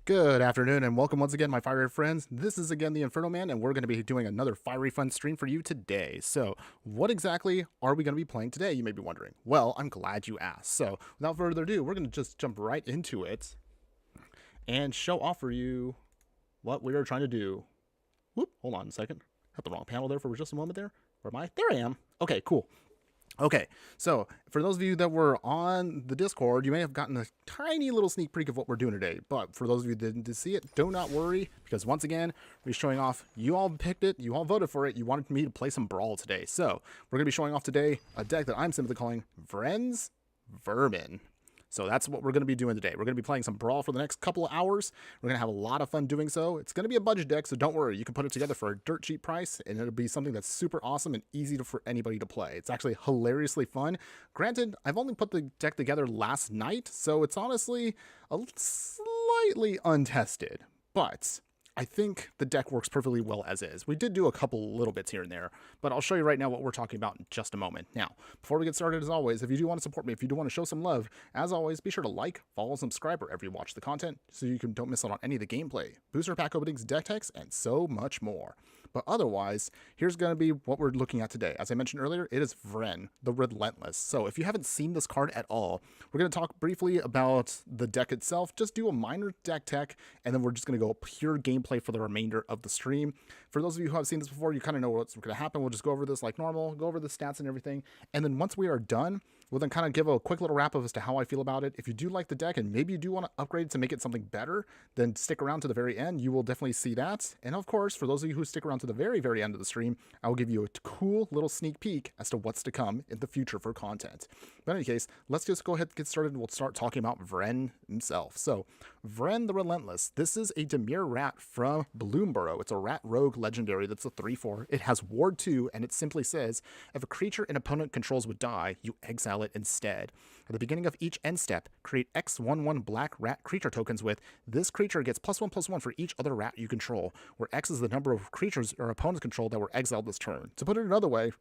Good afternoon and welcome once again, my fiery friends. This is again the Infernoman, and we're going to be doing another fiery fun stream for you today. So, what exactly are we going to be playing today, you may be wondering? Well, I'm glad you asked. So, without further ado, we're going to just jump right into it and show off for you what we are trying to do. Whoop, hold on a second. Had the wrong panel there for just a moment there. Where am I? There I am. Okay, cool. Okay, so for those of you that were on the Discord, you may have gotten a tiny little sneak peek of what we're doing today. But for those of you that didn't see it, do not worry, because once again, we're showing off. You all picked it, you all voted for it, you wanted me to play some Brawl today. So we're going to be showing off today a deck that I'm simply calling Vren's Vermin. So that's what we're going to be doing today. We're going to be playing some Brawl for the next couple of hours. We're going to have a lot of fun doing so. It's going to be a budget deck, so don't worry. You can put it together for a dirt cheap price, and it'll be something that's super awesome and easy for anybody to play. It's actually hilariously fun. Granted, I've only put the deck together last night, so it's honestly slightly untested. But I think the deck works perfectly well as is. We did do a couple little bits here and there, but I'll show you right now what we're talking about in just a moment. Now, before we get started, as always, if you do want to support me, if you do want to show some love, as always, be sure to like, follow, and subscribe wherever you watch the content so you don't miss out on any of the gameplay, booster pack openings, deck techs, and so much more. But otherwise, here's going to be what we're looking at today. As I mentioned earlier, it is Vren, the Relentless. So if you haven't seen this card at all, we're going to talk briefly about the deck itself, just do a minor deck tech, and then we're just going to go pure gameplay for the remainder of the stream. For those of you who have seen this before, you kind of know what's going to happen. We'll just go over this like normal, go over the stats and everything. And then once we are done, we'll then kind of give a quick little wrap up as to how I feel about it. If you do like the deck and maybe you do want to upgrade to make it something better, then stick around to the very end. You will definitely see that. And of course, for those of you who stick around to the very, very end of the stream, I will give you a cool little sneak peek as to what's to come in the future for content. But in any case, let's just go ahead and get started and we'll start talking about Vren himself. So, Vren the Relentless. This is a Dimir Rat from Bloomborough. It's a rat rogue legendary that's a 3/4. It has Ward 2, and it simply says, if a creature an opponent controls would die, you exile it instead. At the beginning of each end step, create X11 black rat creature tokens with this creature gets +1/+1 for each other rat you control, where X is the number of creatures or opponents control that were exiled this turn. To put it another way,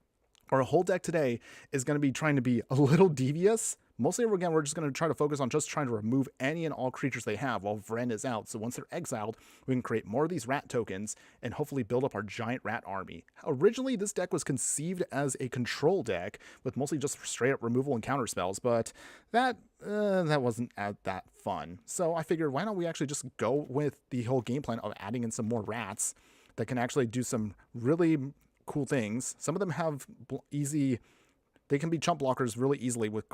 our whole deck today is going to be trying to be a little devious. Mostly, again, we're just going to try to focus on just trying to remove any and all creatures they have while Vren is out. So once they're exiled, we can create more of these rat tokens and hopefully build up our giant rat army. Originally, this deck was conceived as a control deck with mostly just straight up removal and counter spells, but that wasn't that fun. So I figured, why don't we actually just go with the whole game plan of adding in some more rats that can actually do some really cool things. Some of them have they can be chump blockers really easily with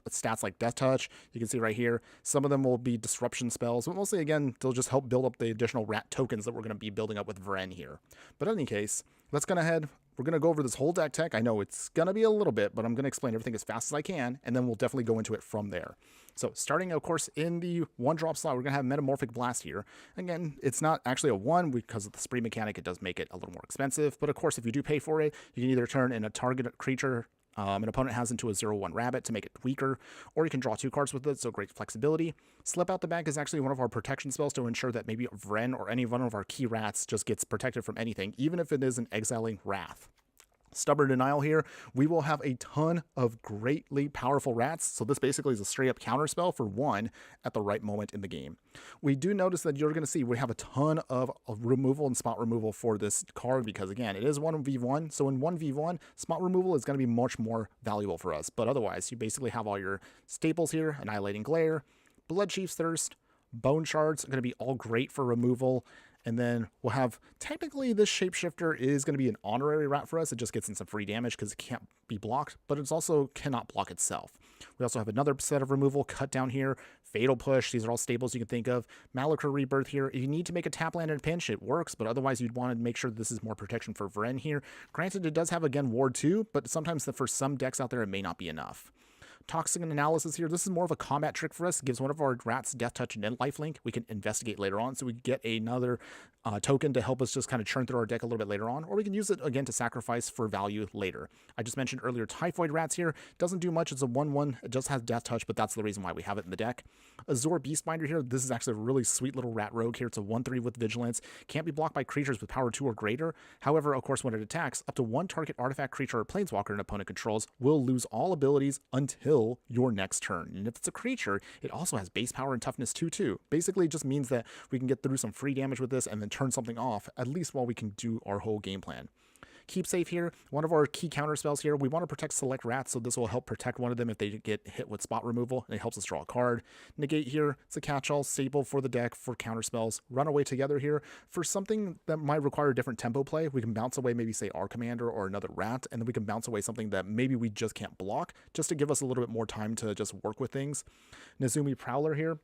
stats like Death Touch. You can see right here. Some of them will be disruption spells, but mostly, again, they'll just help build up the additional rat tokens that we're going to be building up with Vren here. But in any case, let's go ahead. We're going to go over this whole deck tech. I know it's going to be a little bit, but I'm going to explain everything as fast as I can, and then we'll definitely go into it from there. So starting, of course, in the 1-drop slot, we're going to have Metamorphic Blast here. Again, it's not actually a 1 because of the spree mechanic. It does make it a little more expensive, but of course, if you do pay for it, you can either turn in a target creature an opponent has into a 0/1 rabbit to make it weaker, or you can draw 2 cards with it, so great flexibility. Slip Out the Bag is actually one of our protection spells to ensure that maybe Vren or any one of our key rats just gets protected from anything, even if it is an exiling Wrath. Stubborn Denial here, we will have a ton of greatly powerful rats, so this basically is a straight up counter spell for 1 at the right moment in the game. We do notice that you're going to see we have a ton of removal and spot removal for this card because, again, it is 1v1, so in 1v1, spot removal is going to be much more valuable for us, but otherwise, you basically have all your staples here: Annihilating Glare, Bloodchief's Thirst, Bone Shards are going to be all great for removal. And then we'll have, technically, this Shapeshifter is going to be an honorary rat for us. It just gets in some free damage because it can't be blocked, but it also cannot block itself. We also have another set of removal, Cut Down here, Fatal Push. These are all staples you can think of. Malachor Rebirth here. If you need to make a tap land in a pinch, it works, but otherwise you'd want to make sure this is more protection for Vren here. Granted, it does have, again, Ward 2, but sometimes for some decks out there, it may not be enough. Toxic Analysis here. This is more of a combat trick for us. It gives one of our rats Death Touch and then lifelink. We can investigate later on, so we get another token to help us just kind of churn through our deck a little bit later on, or we can use it again to sacrifice for value later. I just mentioned earlier Typhoid Rats here. Doesn't do much. It's a 1/1. It just has Death Touch, but that's the reason why we have it in the deck. Azure Beastbinder here. This is actually a really sweet little rat rogue here. It's a 1/3 with Vigilance. Can't be blocked by creatures with power 2 or greater. However, of course, when it attacks, up to 1 target artifact, creature, or planeswalker an opponent controls will lose all abilities until until your next turn. And if it's a creature, it also has base power and toughness 2 too. Basically, it just means that we can get through some free damage with this and then turn something off, at least while we can do our whole game plan. Keep safe here. One of our key counter spells here, we want to protect select rats, so this will help protect one of them if they get hit with spot removal, and it helps us draw a card. Negate here, it's a catch-all staple for the deck for counter spells. Runaway together here, for something that might require a different tempo play, we can bounce away maybe say our commander or another rat, and then we can bounce away something that maybe we just can't block, just to give us a little bit more time to just work with things. Nezumi Prowler here,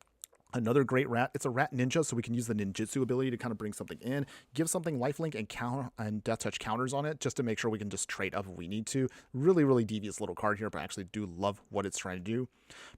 another great rat. It's a rat ninja, so we can use the ninjutsu ability to kind of bring something in, give something lifelink and counter and death touch counters on it, just to make sure we can just trade up if we need to. Really, really devious little card here, but I actually do love what it's trying to do.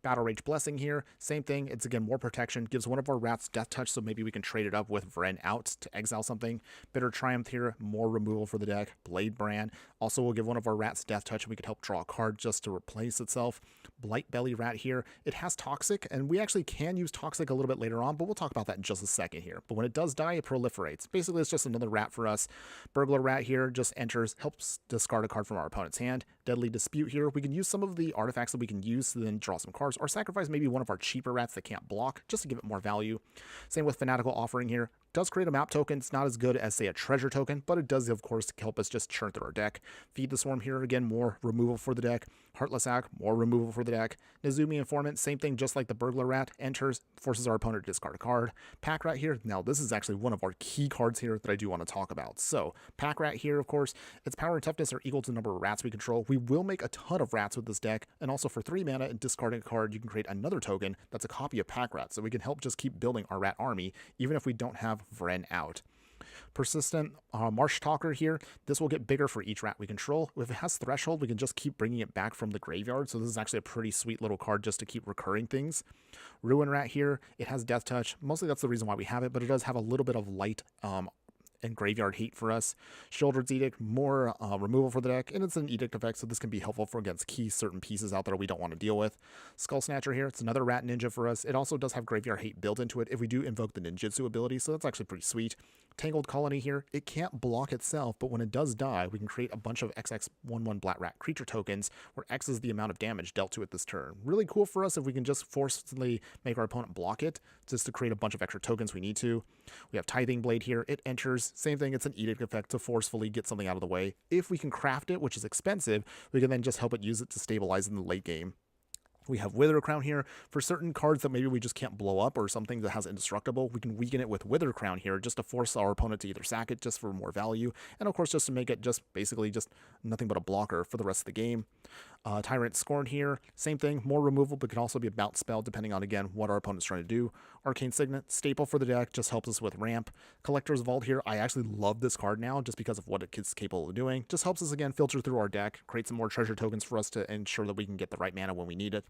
Battle Rage Blessing here, same thing. It's again more protection, gives one of our rats death touch, so maybe we can trade it up with Vren out to exile something. Bitter Triumph here, more removal for the deck. Blade Brand also will give one of our rats death touch, and we could help draw a card just to replace itself. Blight Belly Rat here, it has Toxic, and we actually can use Toxic a little bit later on, but we'll talk about that in just a second here. But when it does die, it proliferates. Basically, it's just another rat for us. Burglar Rat here just enters, helps discard a card from our opponent's hand. Deadly Dispute here, we can use some of the artifacts that we can use to then draw some cards, or sacrifice maybe one of our cheaper rats that can't block, just to give it more value. Same with Fanatical Offering here. Does create a map token. It's not as good as, say, a treasure token, but it does, of course, help us just churn through our deck. Feed the Swarm here, again, more removal for the deck. Heartless Act, more removal for the deck. Nezumi Informant, same thing, just like the Burglar Rat, enters, forces our opponent to discard a card. Pack Rat here, now this is actually one of our key cards here that I do want to talk about. So, Pack Rat here, of course, its power and toughness are equal to the number of rats we control. We will make a ton of rats with this deck, and also for 3 mana and discarding a card, you can create another token that's a copy of Pack Rat, so we can help just keep building our rat army, even if we don't have Vren out. Persistent Marsh Talker here. This will get bigger for each rat we control. If it has Threshold, we can just keep bringing it back from the graveyard. So this is actually a pretty sweet little card just to keep recurring things. Ruin Rat here. It has Death Touch. Mostly that's the reason why we have it, but it does have a little bit of light and graveyard hate for us. Sheoldred's Edict, more removal for the deck, and it's an edict effect, so this can be helpful for against key certain pieces out there we don't want to deal with. Skull Snatcher here, it's another rat ninja for us. It also does have graveyard hate built into it if we do invoke the ninjutsu ability, so that's actually pretty sweet. Tangled Colony here, it can't block itself, but when it does die, we can create a bunch of XX11 Black Rat creature tokens, where X is the amount of damage dealt to it this turn. Really cool for us if we can just forcibly make our opponent block it, just to create a bunch of extra tokens we need to. We have Tithing Blade here, it enters, same thing, it's an edict effect to forcefully get something out of the way. If we can craft it, which is expensive, we can then just help it use it to stabilize in the late game. We have Wither Crown here. For certain cards that maybe we just can't blow up, or something that has Indestructible, we can weaken it with Wither Crown here just to force our opponent to either sack it just for more value, and of course just to make it just basically just nothing but a blocker for the rest of the game. Tyrant Scorn here, same thing, more removal, but can also be a bounce spell depending on, again, what our opponent's trying to do. Arcane Signet, staple for the deck, just helps us with ramp. Collector's Vault here, I actually love this card now just because of what it's capable of doing. Just helps us, again, filter through our deck, create some more treasure tokens for us to ensure that we can get the right mana when we need it.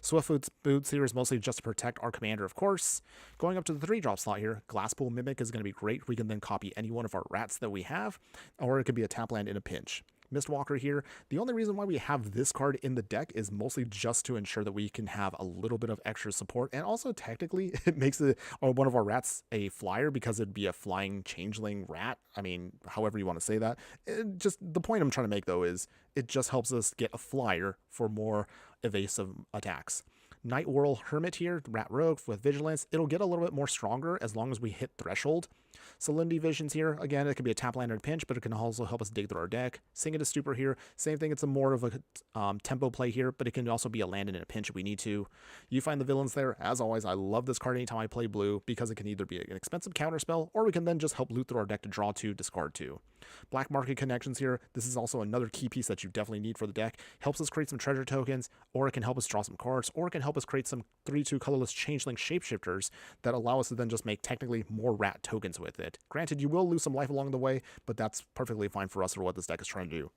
Swiftfoot's Boots here is mostly just to protect our commander, of course. Going up to the 3-drop slot here, Glasspool Mimic is going to be great. We can then copy any one of our rats that we have, or it could be a tap land in a pinch. Mistwalker here, the only reason why we have this card in the deck is mostly just to ensure that we can have a little bit of extra support, and also technically it makes it, or one of our rats a flyer because it'd be a flying changeling rat. I mean, however you want to say that. Just the point I'm trying to make though is it just helps us get a flyer for more evasive attacks. Night Whirl Hermit here, Rat Rogue with Vigilance. It'll get a little bit more stronger as long as we hit Threshold. Salinity Visions here, again, it can be a tap land or a pinch, but it can also help us dig through our deck. Sing It a Stupor here, same thing, it's a more of a tempo play here, but it can also be a land in a pinch if we need to. You Find the Villains there, as always, I love this card anytime I play blue, because it can either be an expensive counterspell, or we can then just help loot through our deck to draw 2, discard 2. Black Market Connections here, this is also another key piece that you definitely need for the deck. Helps us create some treasure tokens, or it can help us draw some cards, or it can help us create some 3/2 colorless changeling shapeshifters that allow us to then just make technically more rat tokens with it. Granted, you will lose some life along the way, but that's perfectly fine for us for what this deck is trying to do.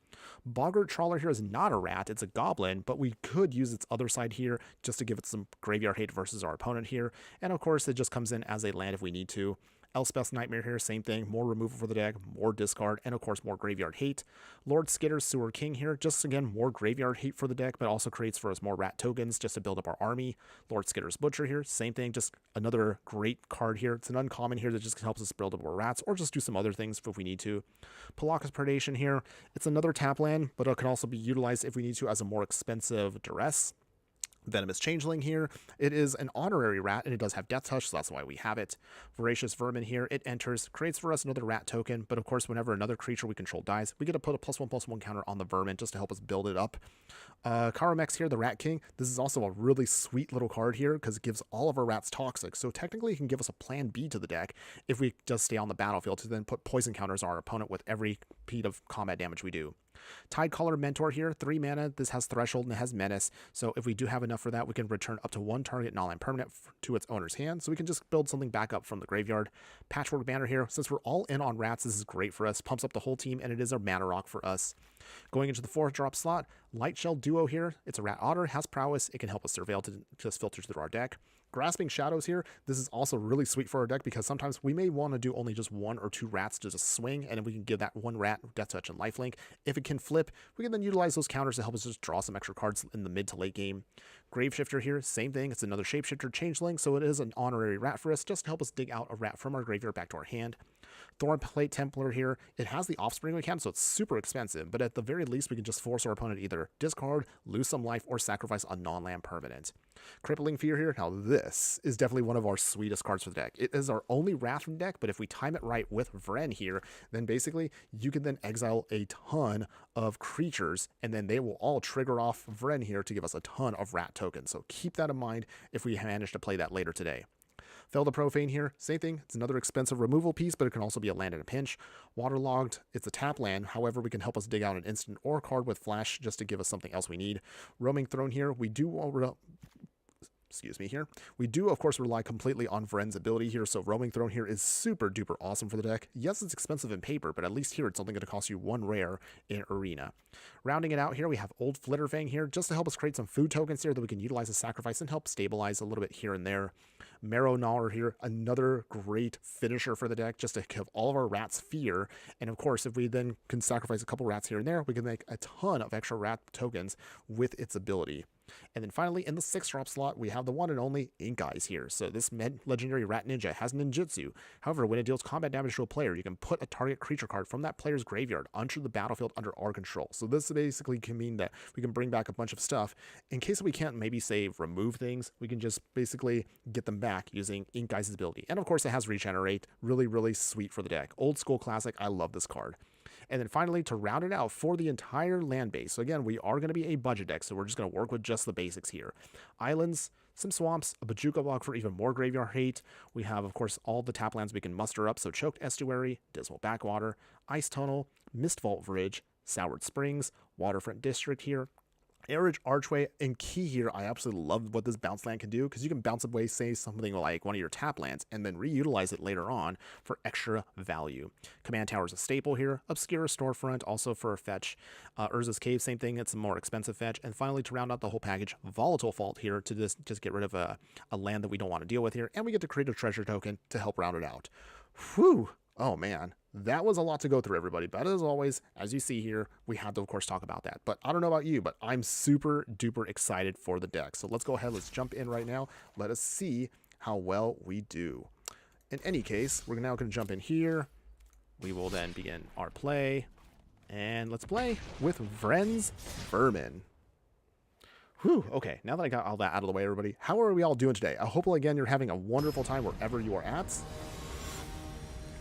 Boggart Trawler here is not a rat, it's a goblin, but we could use its other side here just to give it some graveyard hate versus our opponent here, and of course it just comes in as a land if we need to. Elspeth's Nightmare here, same thing, more removal for the deck, more discard, and of course more graveyard hate. Lord Skitter's Sewer King here, just again, more graveyard hate for the deck, but also creates for us more rat tokens just to build up our army. Lord Skitter's Butcher here, same thing, just another great card here. It's an uncommon here that just helps us build up our rats, or just do some other things if we need to. Palaka's Predation here, it's another tap land, but it can also be utilized if we need to as a more expensive duress. Venomous Changeling here. It is an honorary rat, and it does have Death Touch, so that's why we have it. Voracious Vermin here. It enters, creates for us another rat token, but of course, whenever another creature we control dies, we get to put a +1/+1 counter on the Vermin just to help us build it up. Karamex here, the Rat King. This is also a really sweet little card here because it gives all of our rats Toxic, so technically it can give us a plan B to the deck if we just stay on the battlefield to then put poison counters on our opponent with every beat of combat damage we do. Tidecaller Mentor here, 3 mana. This has Threshold and it has Menace. So if we do have enough for that, we can return up to 1 target non-land permanent to its owner's hand. So we can just build something back up from the graveyard. Patchwork Banner here. Since we're all in on rats, this is great for us. Pumps up the whole team, and it is a mana rock for us. Going into the 4th drop slot, Light Shell Duo here. It's a rat otter, has prowess. It can help us surveil to just filter through our deck. Grasping Shadows here. This is also really sweet for our deck because sometimes we may want to do only just 1 or 2 rats to just swing, and then we can give that 1 rat Death Touch and Lifelink. If it can flip, we can then utilize those counters to help us just draw some extra cards in the mid to late game. Graveshifter here, same thing. It's another Shapeshifter Changeling, so it is an honorary rat for us just to help us dig out a rat from our graveyard back to our hand. Thornplate Templar here. It has the Offspring mechanic, so it's super expensive, but at the very least, we can just force our opponent to either discard, lose some life, or sacrifice a non-land permanent. Crippling Fear here. Now, this is definitely one of our sweetest cards for the deck. It is our only Wrath from deck, but if we time it right with Vren here, then basically you can then exile a ton of creatures, and then they will all trigger off Vren here to give us a ton of rat tokens. So keep that in mind if we manage to play that later today. Fell the Profane here, same thing. It's another expensive removal piece, but it can also be a land in a pinch. Waterlogged, it's a tap land. However, we can help us dig out an instant or card with Flash just to give us something else we need. Roaming Throne here, we do of course rely completely on Vren's ability here, so Roaming Throne here is super duper awesome for the deck. Yes, it's expensive in paper, but at least here it's only going to cost you 1 rare in Arena. Rounding it out here, we have Old Flitterfang here, just to help us create some food tokens here that we can utilize as sacrifice and help stabilize a little bit here and there. Marrow Gnawer here, another great finisher for the deck, just to give all of our rats fear. And of course, if we then can sacrifice a couple rats here and there, we can make a ton of extra rat tokens with its ability. And then finally, in the 6th drop slot, we have the one and only Ink Eyes here. So this legendary rat ninja has ninjutsu. However, when it deals combat damage to a player, you can put a target creature card from that player's graveyard onto the battlefield under our control. So this basically can mean that we can bring back a bunch of stuff. In case we can't maybe say remove things, we can just basically get them back using Ink Eyes' ability. And of course, it has regenerate. Really, really sweet for the deck. Old school classic. I love this card. And then finally, to round it out for the entire land base. So again, we are going to be a budget deck, so we're just going to work with just the basics here. Islands, some swamps, a Bajuka block for even more graveyard hate. We have, of course, all the tap lands we can muster up. So Choked Estuary, Dismal Backwater, Ice Tunnel, Mist Vault Bridge, Soured Springs, Waterfront District here. Arid Archway, and key here, I absolutely love what this bounce land can do, because you can bounce away, say, something like one of your tap lands, and then reutilize it later on for extra value. Command Tower is a staple here. Obscura Storefront, also for a fetch. Urza's Cave, same thing, it's a more expensive fetch. And finally, to round out the whole package, Volatile Fault here, to just get rid of a land that we don't want to deal with here, and we get to create a treasure token to help round it out. Whew! Oh man, that was a lot to go through, everybody. But as always, as you see here, we had to, of course, talk about that. But I don't know about you, but I'm super duper excited for the deck. So let's go ahead, let's jump in right now. Let us see how well we do. In any case, we're now going to jump in here. We will then begin our play. And let's play with Vren's Vermin. Whew, okay, now that I got all that out of the way, everybody, how are we all doing today? I hope, again, you're having a wonderful time wherever you are at.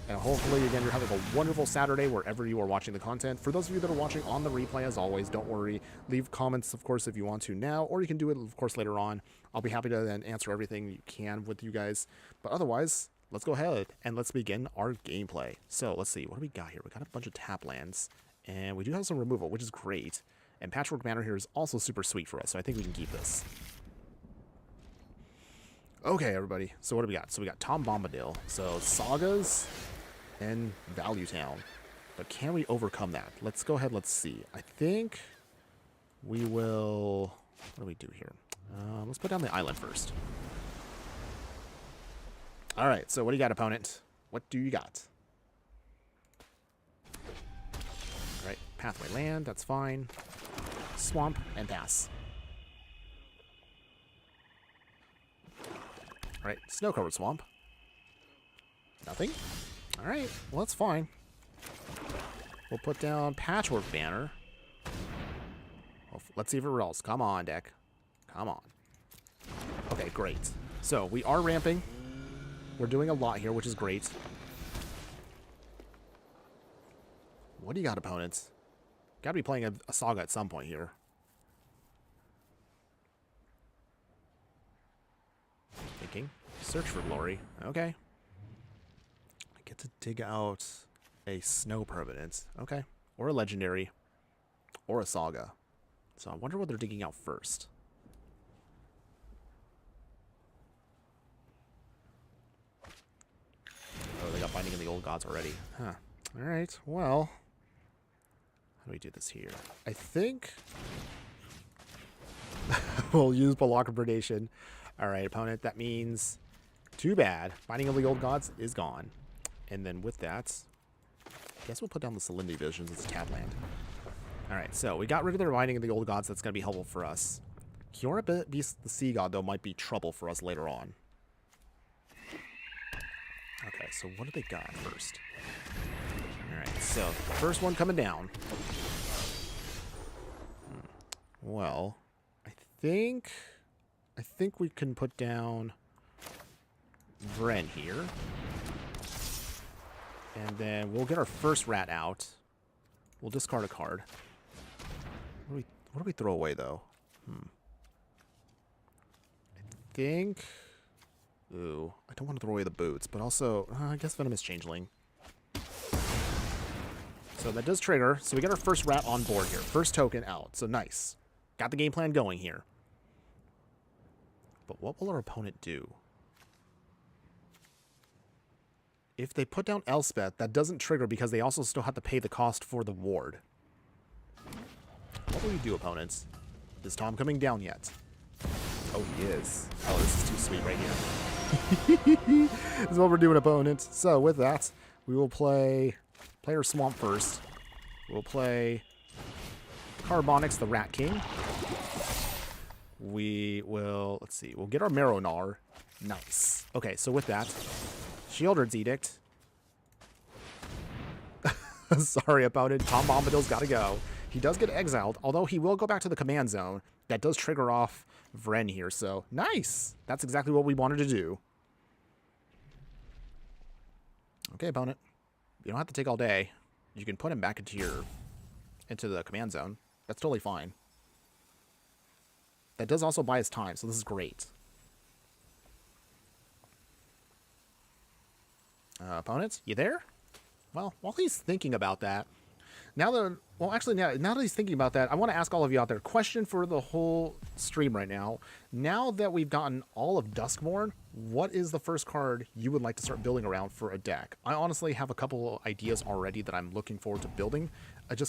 And hopefully, again, you're having a wonderful Saturday wherever you are watching the content. For those of you that are watching on the replay, as always, don't worry. Leave comments, of course, if you want to now, or you can do it, of course, later on. I'll be happy to then answer everything you can with you guys. But otherwise, let's go ahead and let's begin our gameplay. So let's see, what do we got here? We got a bunch of tap lands, and we do have some removal, which is great. And Patchwork Banner here is also super sweet for us, so I think we can keep this. Okay, everybody, so what do we got? So we got Tom Bombadil. So Sagas and Value Town. But can we overcome that? Let's go ahead, let's see. I think we will... What do we do here? Let's put down the island first. Alright, so what do you got, opponent? What do you got? Alright, Pathway Land, that's fine. Swamp, and pass. Alright, Snow-Covered Swamp. Nothing? Alright, well that's fine. We'll put down Patchwork Banner. Let's see if it rolls. Come on, deck. Come on. Okay, great. So we are ramping. We're doing a lot here, which is great. What do you got, opponents? Gotta be playing a Saga at some point here. Thinking. Search for glory. Okay. I get to dig out a snow permanent. Okay. Or a legendary. Or a Saga. So I wonder what they're digging out first. Oh, they got Binding of the Old Gods already. Huh. Alright, well. How do we do this here? I think we'll use Block of Predation. Alright, opponent, that means too bad. Binding of the Old Gods is gone. And then with that, I guess we'll put down the Salinity Visions as tap land. Alright, so we got rid of the Binding of the Old Gods. That's going to be helpful for us. Kiora Beast the Sea God, though, might be trouble for us later on. Okay, so what do they got first? Alright, so first one coming down. Well, I think we can put down Vren here. And then we'll get our first rat out. We'll discard a card. What do we throw away, though? I think... Ooh, I don't want to throw away the boots, but also, I guess Venomous Changeling. So that does trigger. So we get our first rat on board here. First token out. So nice. Got the game plan going here. But what will our opponent do? If they put down Elspeth, that doesn't trigger because they also still have to pay the cost for the ward. What will you do, opponents? Is Tom coming down yet? Oh, he is. Oh, this is too sweet right here. This is what we're doing, opponents. So with that, we will play Player Swamp first. We'll play Carbonix, the Rat King. We will, let's see, we'll get our Marrow-Gnawer. Nice. Okay, so with that, Sheoldred's Edict. Sorry, opponent. Tom Bombadil's got to go. He does get exiled, although he will go back to the command zone. That does trigger off Vren here, so nice. That's exactly what we wanted to do. Okay, opponent. You don't have to take all day. You can put him back into the command zone. That's totally fine. That does also buy us time, so this is great. Opponents, you there? Well, while he's thinking about that, now that he's thinking about that, I want to ask all of you out there, question for the whole stream right now. Now that we've gotten all of Duskmourn, what is the first card you would like to start building around for a deck? I honestly have a couple ideas already that I'm looking forward to building.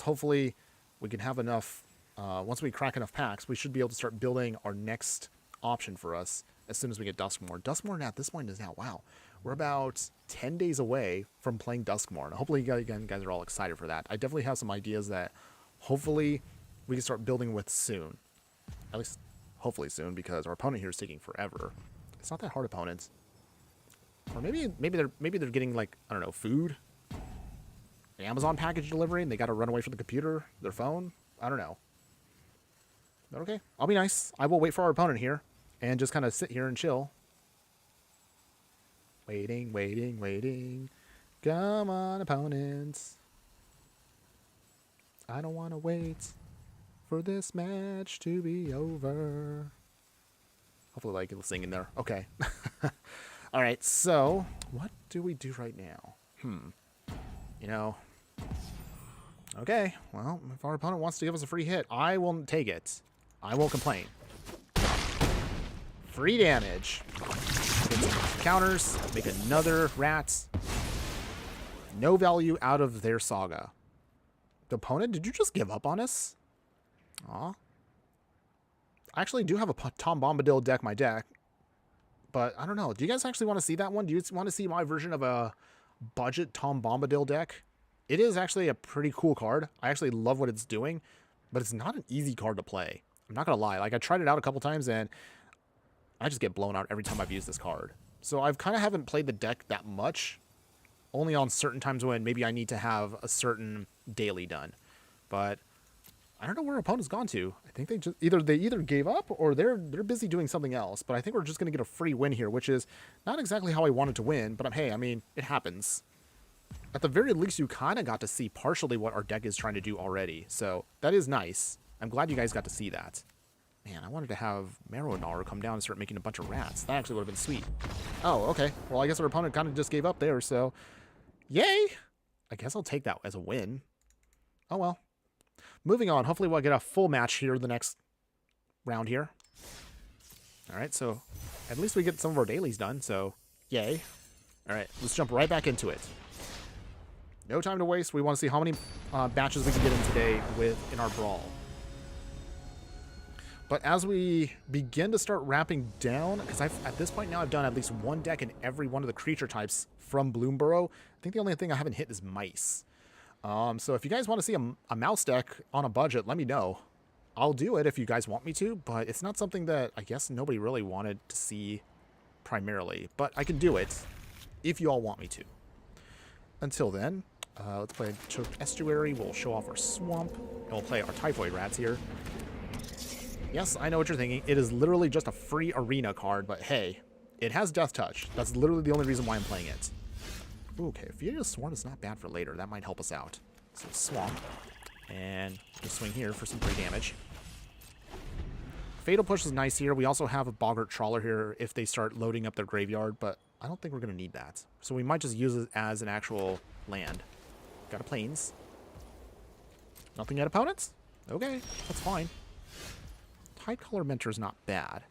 Hopefully we can have enough, once we crack enough packs, we should be able to start building our next option for us as soon as we get Duskmourn. Duskmourn at this point is now, wow, we're about 10 days away from playing Duskmourn. Hopefully, you guys are all excited for that. I definitely have some ideas that hopefully we can start building with soon. At least, hopefully soon, because our opponent here is taking forever. It's not that hard, opponents. Or maybe they're getting, like, I don't know, food? An Amazon package delivery, and they got to run away from the computer, their phone? I don't know. But okay, I'll be nice. I will wait for our opponent here and just kind of sit here and chill. Waiting, waiting, waiting. Come on, opponents. I don't want to wait for this match to be over. Hopefully, like, it'll sing in there. Okay. All right, so what do we do right now? You know. Okay, well, if our opponent wants to give us a free hit, I will take it. I won't complain. Free damage. Get some counters. Make another rat. No value out of their Saga. The opponent, did you just give up on us? Aw. I actually do have a Tom Bombadil deck, my deck. But I don't know. Do you guys actually want to see that one? Do you want to see my version of a budget Tom Bombadil deck? It is actually a pretty cool card. I actually love what it's doing. But it's not an easy card to play. I'm not going to lie. Like, I tried it out a couple times and I just get blown out every time I've used this card. So I've kind of haven't played the deck that much. Only on certain times when maybe I need to have a certain daily done. But I don't know where our opponent's gone to. I think they either gave up or they're busy doing something else. But I think we're just going to get a free win here, which is not exactly how I wanted to win. But hey, I mean, it happens. At the very least, you kind of got to see partially what our deck is trying to do already. So that is nice. I'm glad you guys got to see that. Man, I wanted to have Marrow come down and start making a bunch of rats. That actually would have been sweet. Oh, okay. Well, I guess our opponent kind of just gave up there, so yay! I guess I'll take that as a win. Oh, well. Moving on. Hopefully we'll get a full match here the next round here. All right, so at least we get some of our dailies done, so yay. All right, let's jump right back into it. No time to waste. We want to see how many batches we can get in today in our Brawl. But as we begin to start wrapping down, because at this point now I've done at least one deck in every one of the creature types from Bloomborough. I think the only thing I haven't hit is mice. So if you guys want to see a mouse deck on a budget, let me know. I'll do it if you guys want me to, but it's not something that I guess nobody really wanted to see primarily. But I can do it if you all want me to. Until then, let's play Choked Estuary. We'll show off our Swamp, and we'll play our Typhoid Rats here. Yes, I know what you're thinking. It is literally just a free arena card, but hey, it has Death Touch. That's literally the only reason why I'm playing it. Ooh, okay, Furious Swarm is not bad for later. That might help us out. So Swamp, and just swing here for some free damage. Fatal Push is nice here. We also have a Boggart Trawler here if they start loading up their graveyard, but I don't think we're going to need that. So we might just use it as an actual land. Got a Plains. Nothing yet, opponents? Okay, that's fine. Tidecaller Mentor is not bad.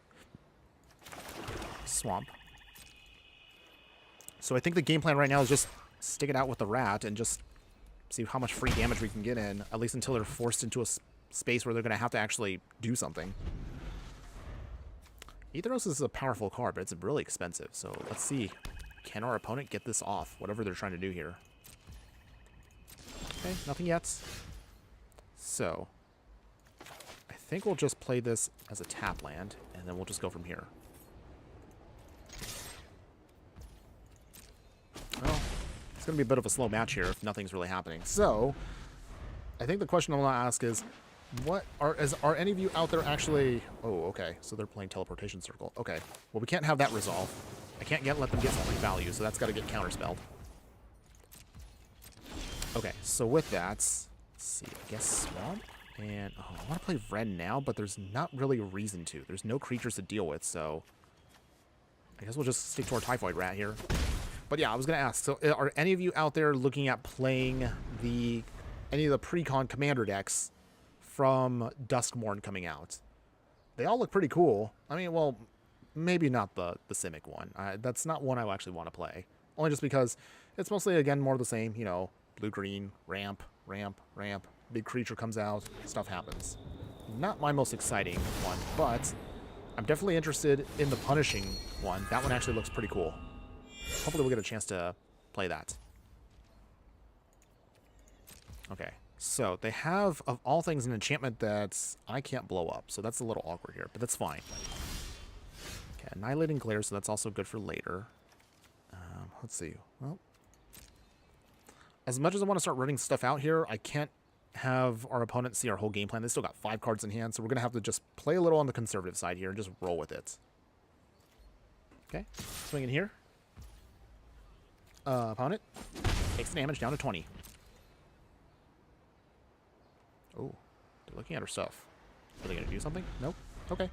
Swamp. So I think the game plan right now is just stick it out with the rat and just see how much free damage we can get in, at least until they're forced into a space where they're going to have to actually do something. Aetheros is a powerful card, but it's really expensive. So let's see. Can our opponent get this off? Whatever they're trying to do here. Okay, nothing yet. So I think we'll just play this as a tap land, and then we'll just go from here. Well, it's going to be a bit of a slow match here if nothing's really happening. So I think the question I want to ask is, are any of you out there actually... Oh, okay. So they're playing Teleportation Circle. Okay. Well, we can't have that resolve. I can't let them get some free value, so that's got to get counterspelled. Okay, so with that, let's see. I guess Swamp. And, oh, I want to play Vren now, but there's not really a reason to. There's no creatures to deal with, so I guess we'll just stick to our Typhoid Rat here. But yeah, I was going to ask, so are any of you out there looking at playing any of the pre-con commander decks from Duskmourn coming out? They all look pretty cool. I mean, well, maybe not the Simic one. That's not one I actually want to play. Only just because it's mostly, again, more of the same, you know, blue-green, ramp, ramp, ramp. Big creature comes out, stuff happens. Not my most exciting one, but I'm definitely interested in the Punishing one. That one actually looks pretty cool. Hopefully we'll get a chance to play that. Okay, so they have, of all things, an enchantment that I can't blow up, so that's a little awkward here, but that's fine. Okay, Annihilating Glare, so that's also good for later. Let's see. Well, as much as I want to start running stuff out here, I can't have our opponent see our whole game plan. They still got 5 cards in hand, so we're going to have to just play a little on the conservative side here and just roll with it. Okay, swing in here. Opponent takes the damage down to 20. Oh, they're looking at her stuff. Are they going to do something? Nope. Okay.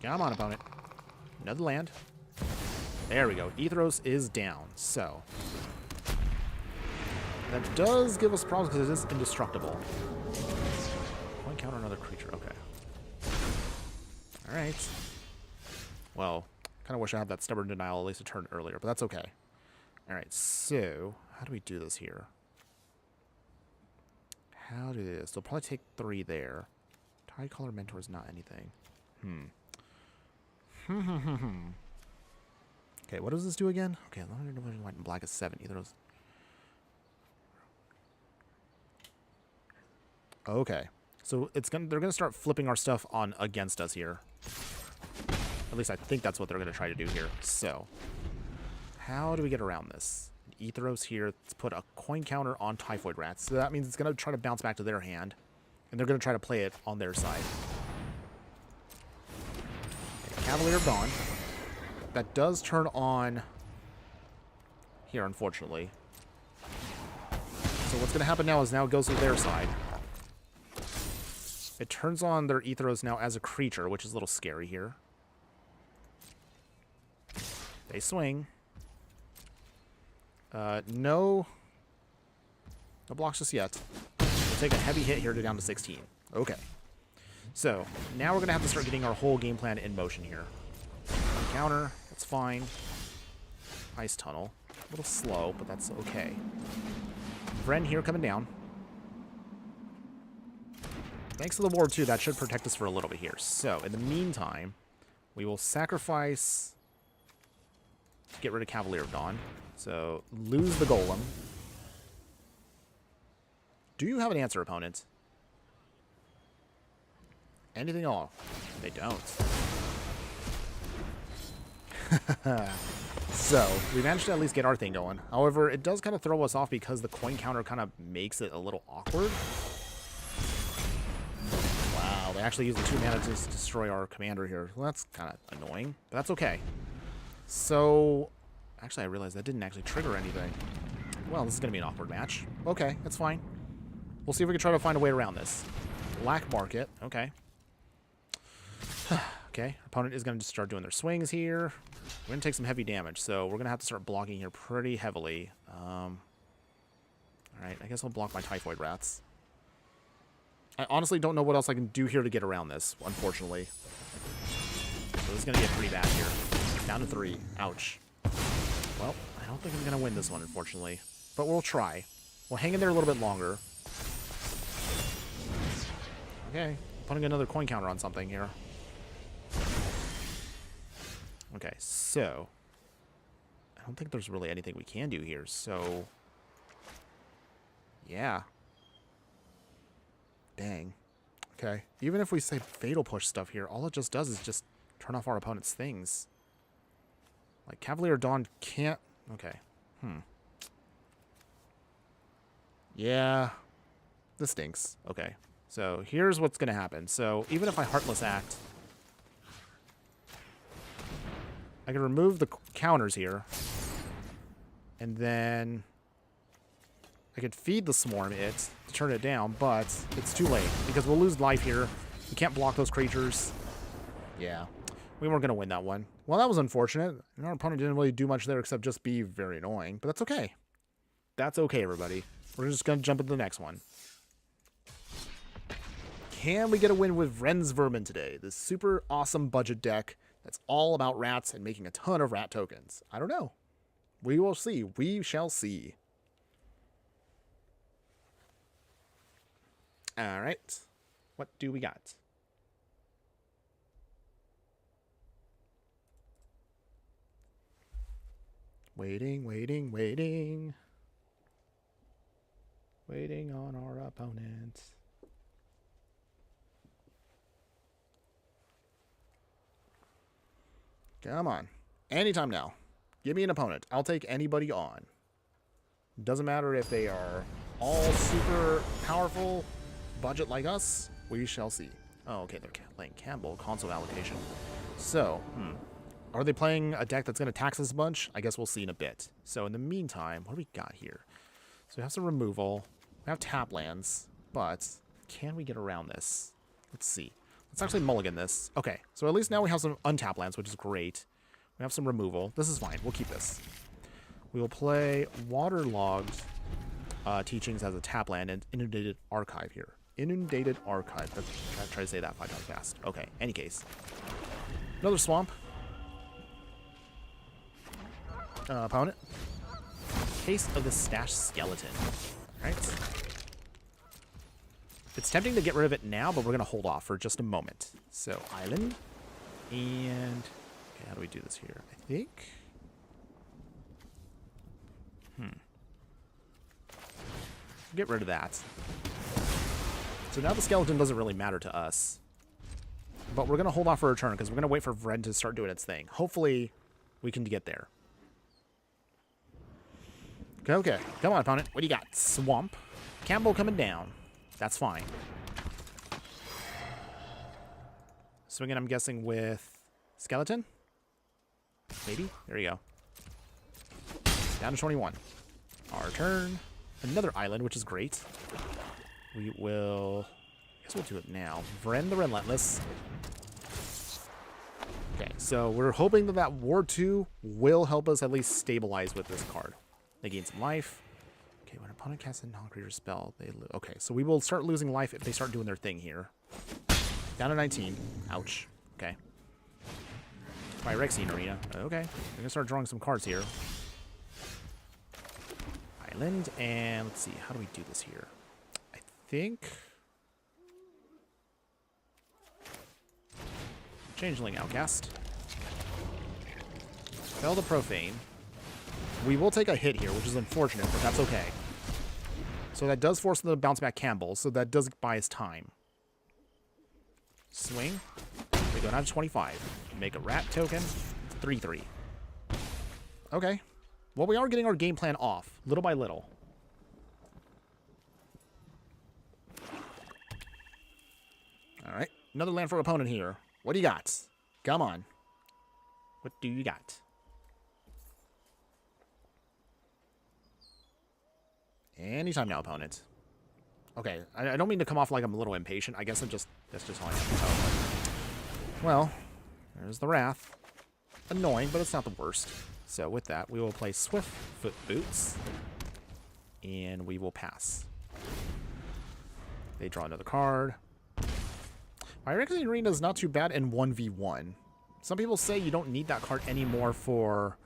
Come on, opponent. Another land. There we go. Aetheros is down. So that does give us problems because it is indestructible. Point counter another creature. Okay. All right. Well, kind of wish I had that Stubborn Denial at least a turn earlier, but that's okay. All right. So how do we do this here? How do this? They'll probably take 3 there. Tidecaller Mentor is not anything. Okay, what does this do again? Okay, white and black is 7. Either those. Okay, so they're gonna start flipping our stuff on against us here. At least I think that's what they're gonna try to do here. So, how do we get around this? Ethos here to put a coin counter on Typhoid Rats. So that means it's going to try to bounce back to their hand. And they're going to try to play it on their side. Okay, Cavalier of Dawn. That does turn on here, unfortunately. So what's going to happen now is now it goes to their side. It turns on their Ethos now as a creature, which is a little scary here. They swing. No blocks just yet. We'll take a heavy hit here to down to 16. Okay. So, now we're going to have to start getting our whole game plan in motion here. Counter, that's fine. Ice Tunnel. A little slow, but that's okay. Vren here coming down. Thanks to the ward, too, that should protect us for a little bit here. So, in the meantime, we will sacrifice... Get rid of Cavalier of Dawn. So, lose the Golem. Do you have an answer, opponent? Anything at all? They don't. So, we managed to at least get our thing going. However, it does kind of throw us off because the coin counter kind of makes it a little awkward. Wow, they actually used the 2 mana to destroy our commander here. Well, that's kind of annoying, but that's okay. So, actually I realized that didn't actually trigger anything. Well, this is going to be an awkward match. Okay, that's fine. We'll see if we can try to find a way around this. Black market, okay. Okay, opponent is going to start doing their swings here. We're going to take some heavy damage, so we're going to have to start blocking here pretty heavily. Alright, I guess I'll block my Typhoid Rats. I honestly don't know what else I can do here to get around this, unfortunately. So this is going to get pretty bad here. Down to 3. Ouch. Well, I don't think I'm going to win this one, unfortunately. But we'll try. We'll hang in there a little bit longer. Okay, putting another coin counter on something here. Okay, so... I don't think there's really anything we can do here, so... Yeah. Dang. Okay, even if we say Fatal Push stuff here, all it just does is just turn off our opponent's things. Like, Cavalier Dawn can't... Okay. Yeah. This stinks. Okay. So, here's what's going to happen. So, even if I Heartless Act... I can remove the counters here. And then... I could feed the Swarm it to turn it down, but it's too late. Because we'll lose life here. We can't block those creatures. Yeah. We weren't going to win that one. Well, that was unfortunate. Our opponent didn't really do much there except just be very annoying. But that's okay. That's okay, everybody. We're just going to jump into the next one. Can we get a win with Vren's Vermin today? This super awesome budget deck that's all about rats and making a ton of rat tokens. I don't know. We will see. We shall see. All right. What do we got? Waiting, waiting, waiting. Waiting on our opponent. Come on. Anytime now. Give me an opponent. I'll take anybody on. Doesn't matter if they are all super powerful, budget like us. We shall see. Oh, okay. They're playing Campbell. Console allocation. So, are they playing a deck that's going to tax us a bunch? I guess we'll see in a bit. So in the meantime, what do we got here? So we have some removal. We have tap lands. But can we get around this? Let's see. Let's actually mulligan this. Okay, so at least now we have some untap lands, which is great. We have some removal. This is fine. We'll keep this. We will play Waterlogged Teachings as a tap land and Inundated Archive here. Inundated Archive. Let's try to say that 5 times fast. Okay, any case. Another Swamp. Opponent. Case of the Stash Skeleton. Alright. It's tempting to get rid of it now, but we're going to hold off for just a moment. So, Island. And... Okay, how do we do this here? I think... Get rid of that. So now the skeleton doesn't really matter to us. But we're going to hold off for a turn, because we're going to wait for Vren to start doing its thing. Hopefully, we can get there. Okay. Come on, opponent. What do you got? Swamp. Campbell coming down. That's fine. Swinging, I'm guessing, with Skeleton? Maybe? There you go. Down to 21. Our turn. Another island, which is great. We will... I guess we'll do it now. Vren the Relentless. Okay, so we're hoping that that Ward 2 will help us at least stabilize with this card. They gain some life. Okay, when an opponent casts a non-creature spell, they lose. Okay, so we will start losing life if they start doing their thing here. Down to 19. Ouch. Okay. Phyrexian Arena. Okay. We're gonna start drawing some cards here. Island, and let's see, how do we do this here? I think... Changeling Outcast. Fell the Profane. We will take a hit here, which is unfortunate, but that's okay. So that does force them to bounce back Campbell, so that does buy us time. Swing. We go down to 25. Make a rat token. 3-3. Okay. Well, we are getting our game plan off, little by little. Alright. Another land for opponent here. What do you got? Come on. What do you got? Anytime now, opponent. Okay, I don't mean to come off like I'm a little impatient. I guess that's just how I am. Oh, well, there's the Wrath. Annoying, but it's not the worst. So with that, we will play Swift Foot Boots. And we will pass. They draw another card. Phyrexian Arena is not too bad in 1v1. Some people say you don't need that card anymore for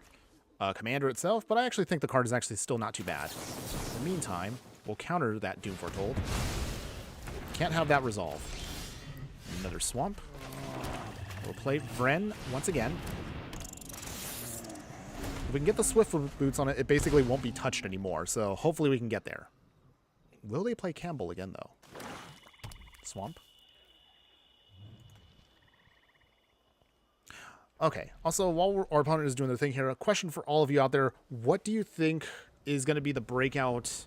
Commander itself, but I actually think the card is actually still not too bad. In the meantime, we'll counter that Doom Foretold. Can't have that resolve. Another Swamp. We'll play Vren once again. If we can get the Swift Boots on it, it basically won't be touched anymore, so hopefully we can get there. Will they play Campbell again, though? Swamp. Okay, also, while our opponent is doing their thing here, a question for all of you out there. What do you think is going to be the breakout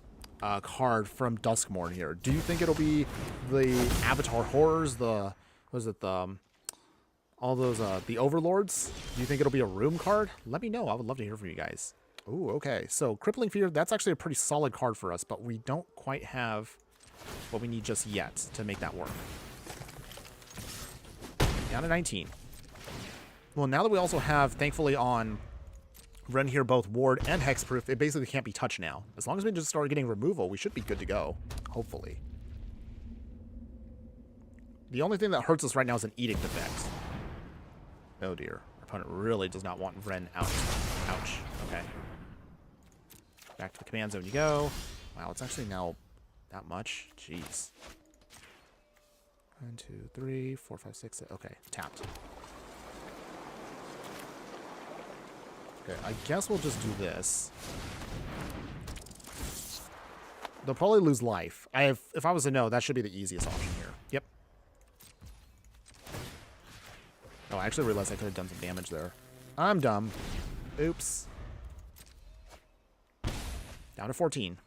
card from Duskmourn here? Do you think it'll be the Avatar Horrors, the... what is it, the... all those, the Overlords? Do you think it'll be a room card? Let me know. I would love to hear from you guys. Ooh, okay. So, Crippling Fear, that's actually a pretty solid card for us, but we don't quite have what we need just yet to make that work. Down to 19. Well, now that we also have, thankfully, on Vren here both Ward and Hexproof, it basically can't be touched now. As long as we just start getting removal, we should be good to go. Hopefully. The only thing that hurts us right now is an Edict effect. Oh dear. Our opponent really does not want Vren out. Ouch. Okay. Back to the command zone you go. Wow, it's actually now that much. Jeez. 1, 2, 3, 4, 5, 6. Okay, tapped. Okay, I guess we'll just do this. They'll probably lose life. If I was to know, that should be the easiest option here. Yep. Oh, I actually realized I could have done some damage there. I'm dumb. Oops. Down to 14.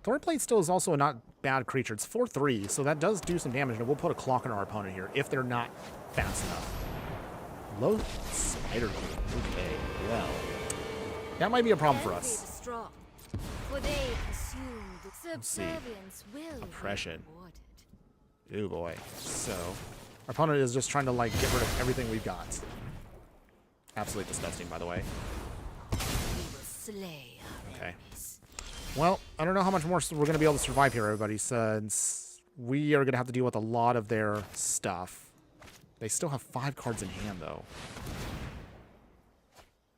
Thornblade still is also a not bad creature. It's 4/3, so that does do some damage, and we'll put a clock on our opponent here if they're not fast enough. Low Spider Queen. Okay, well. That might be a problem for us. Let's see. Oppression. Ooh boy. So, our opponent is just trying to like get rid of everything we've got. Absolutely disgusting, by the way. Okay. Well, I don't know how much more we're going to be able to survive here, everybody, since we are going to have to deal with a lot of their stuff. They still have 5 cards in hand, though.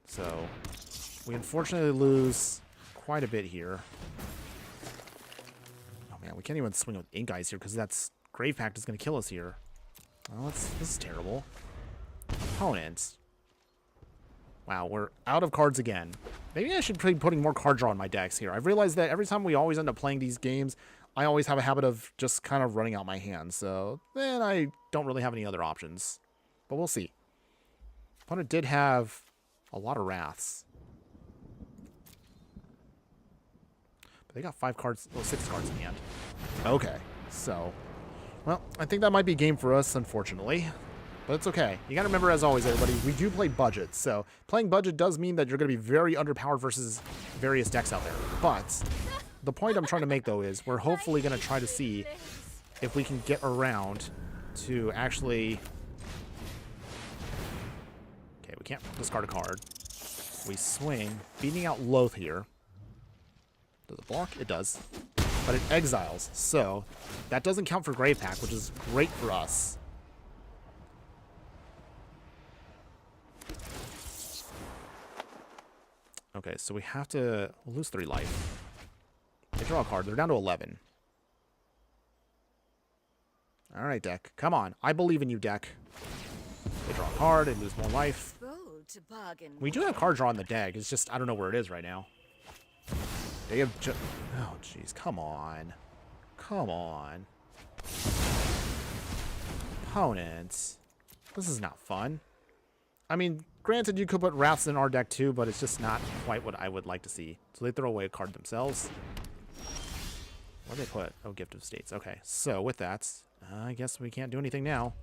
So, we unfortunately lose quite a bit here. Oh man, we can't even swing with Ink Eyes here because that's Grave Pact is going to kill us here. Well, this is terrible. Opponent. Wow, we're out of cards again. Maybe I should be putting more card draw in my decks here. I've realized that every time we always end up playing these games, I always have a habit of just kind of running out my hands. So then I don't really have any other options. But we'll see. Opponent did have a lot of Wraths. They got 5 cards, well, 6 cards in hand. Okay, so, well, I think that might be game for us, unfortunately. But it's okay. You gotta remember, as always, everybody, we do play budget. So playing budget does mean that you're gonna be very underpowered versus various decks out there. But the point I'm trying to make, though, is we're hopefully gonna try to see if we can get around to actually... Okay, we can't discard a card. We swing, beating out Loath here. Does it block? It does. But it exiles, so that doesn't count for Grave Pack, which is great for us. Okay, so we have to lose 3 life. They draw a card. They're down to 11. All right, deck. Come on. I believe in you, deck. They draw a card. They lose more life. We do have card draw on the deck. It's just, I don't know where it is right now. They have just... Oh, jeez. Come on. Come on. Opponents. This is not fun. I mean, granted, you could put Wraths in our deck too, but it's just not quite what I would like to see. So they throw away a card themselves. What do they put? Oh, Gift of States. Okay, so with that, I guess we can't do anything now.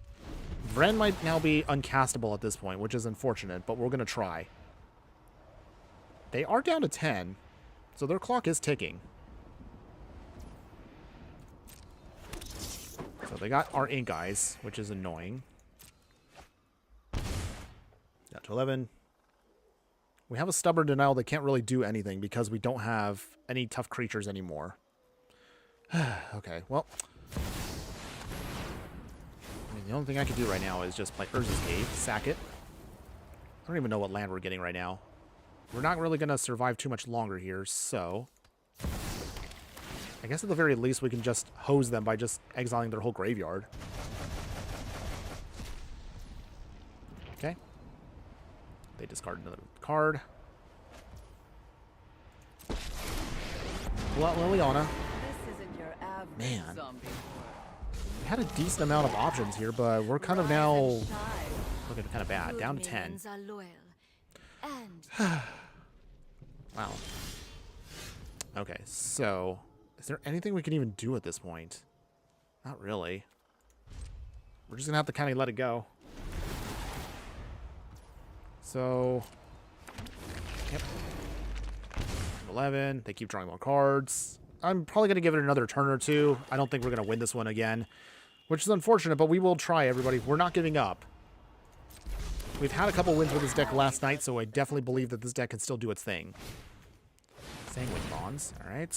Vren might now be uncastable at this point, which is unfortunate, but we're going to try. They are down to 10, so their clock is ticking. So they got our Ink Eyes, which is annoying. Down to 11. We have a Stubborn Denial that can't really do anything because we don't have any tough creatures anymore. Okay, well... I mean, the only thing I can do right now is just play Urza's Cave, sack it. I don't even know what land we're getting right now. We're not really going to survive too much longer here, so... I guess at the very least we can just hose them by just exiling their whole graveyard. Okay. They discard another card. Pull out Liliana. Man. We had a decent amount of options here, but we're kind of now looking kind of bad. Down to 10. Wow. Okay, so is there anything we can even do at this point? Not really. We're just going to have to kind of let it go. So, yep. 11. They keep drawing more cards. I'm probably going to give it another turn or two. I don't think we're going to win this one again, which is unfortunate, but we will try, everybody. We're not giving up. We've had a couple wins with this deck last night, so I definitely believe that this deck can still do its thing. Sanguine Bonds. All right.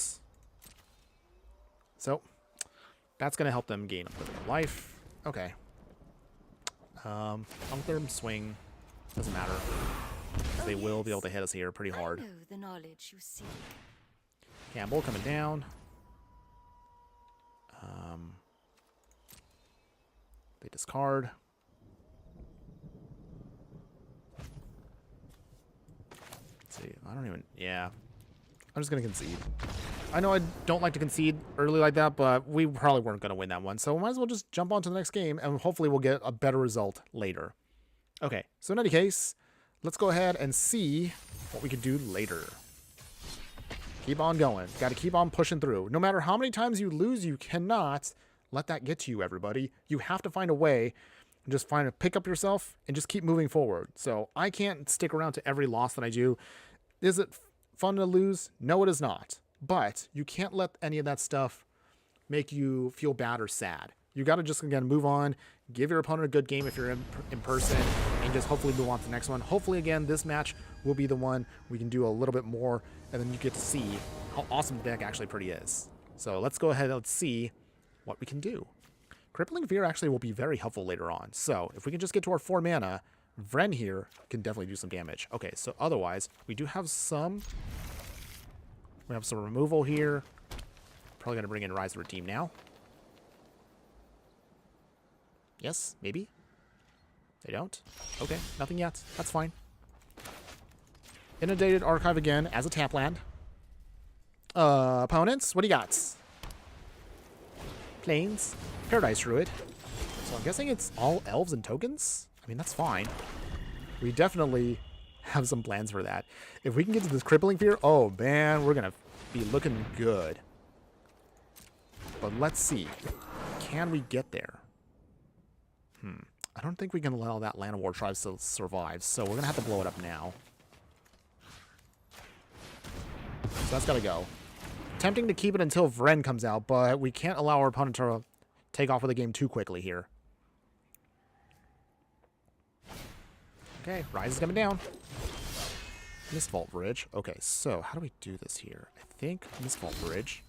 So, that's going to help them gain a little bit of life. Okay. Unthirm Swing. Doesn't matter. They will be able to hit us here pretty hard. Campbell coming down. They discard. Let's see. I don't even... Yeah. I'm just going to concede. I know I don't like to concede early like that, but we probably weren't going to win that one. So we might as well just jump on to the next game, and hopefully we'll get a better result later. Okay, so in any case, let's go ahead and see what we can do later. Keep on going. Got to keep on pushing through. No matter how many times you lose, you cannot let that get to you, everybody. You have to find a way and just pick up yourself and just keep moving forward. So I can't stick around to every loss that I do. Is it fun to lose? No, it is not. But you can't let any of that stuff make you feel bad or sad. You got to just, again, move on, give your opponent a good game if you're in person, and just hopefully move on to the next one. Hopefully, again, this match will be the one we can do a little bit more, and then you get to see how awesome the deck actually pretty is. So let's go ahead and let's see what we can do. Crippling Fear actually will be very helpful later on. So if we can just get to our 4 mana, Vren here can definitely do some damage. Okay, so otherwise, we do have some... We have some removal here. Probably going to bring in Rise to Redeem now. Yes, maybe. They don't. Okay, nothing yet. That's fine. Inundated Archive again as a tap land. Opponents, what do you got? Plains, Paradise Druid. So I'm guessing it's all elves and tokens? I mean, that's fine. We definitely have some plans for that. If we can get to this Crippling Fear, oh man, we're gonna be looking good. But let's see. Can we get there? I don't think we can allow that Land of War Tribes to survive, so we're going to have to blow it up now. So that's got to go. Tempting to keep it until Vren comes out, but we can't allow our opponent to take off with the game too quickly here. Okay, Rise is coming down. Mistvault Bridge. Okay, so how do we do this here? I think Mistvault Bridge,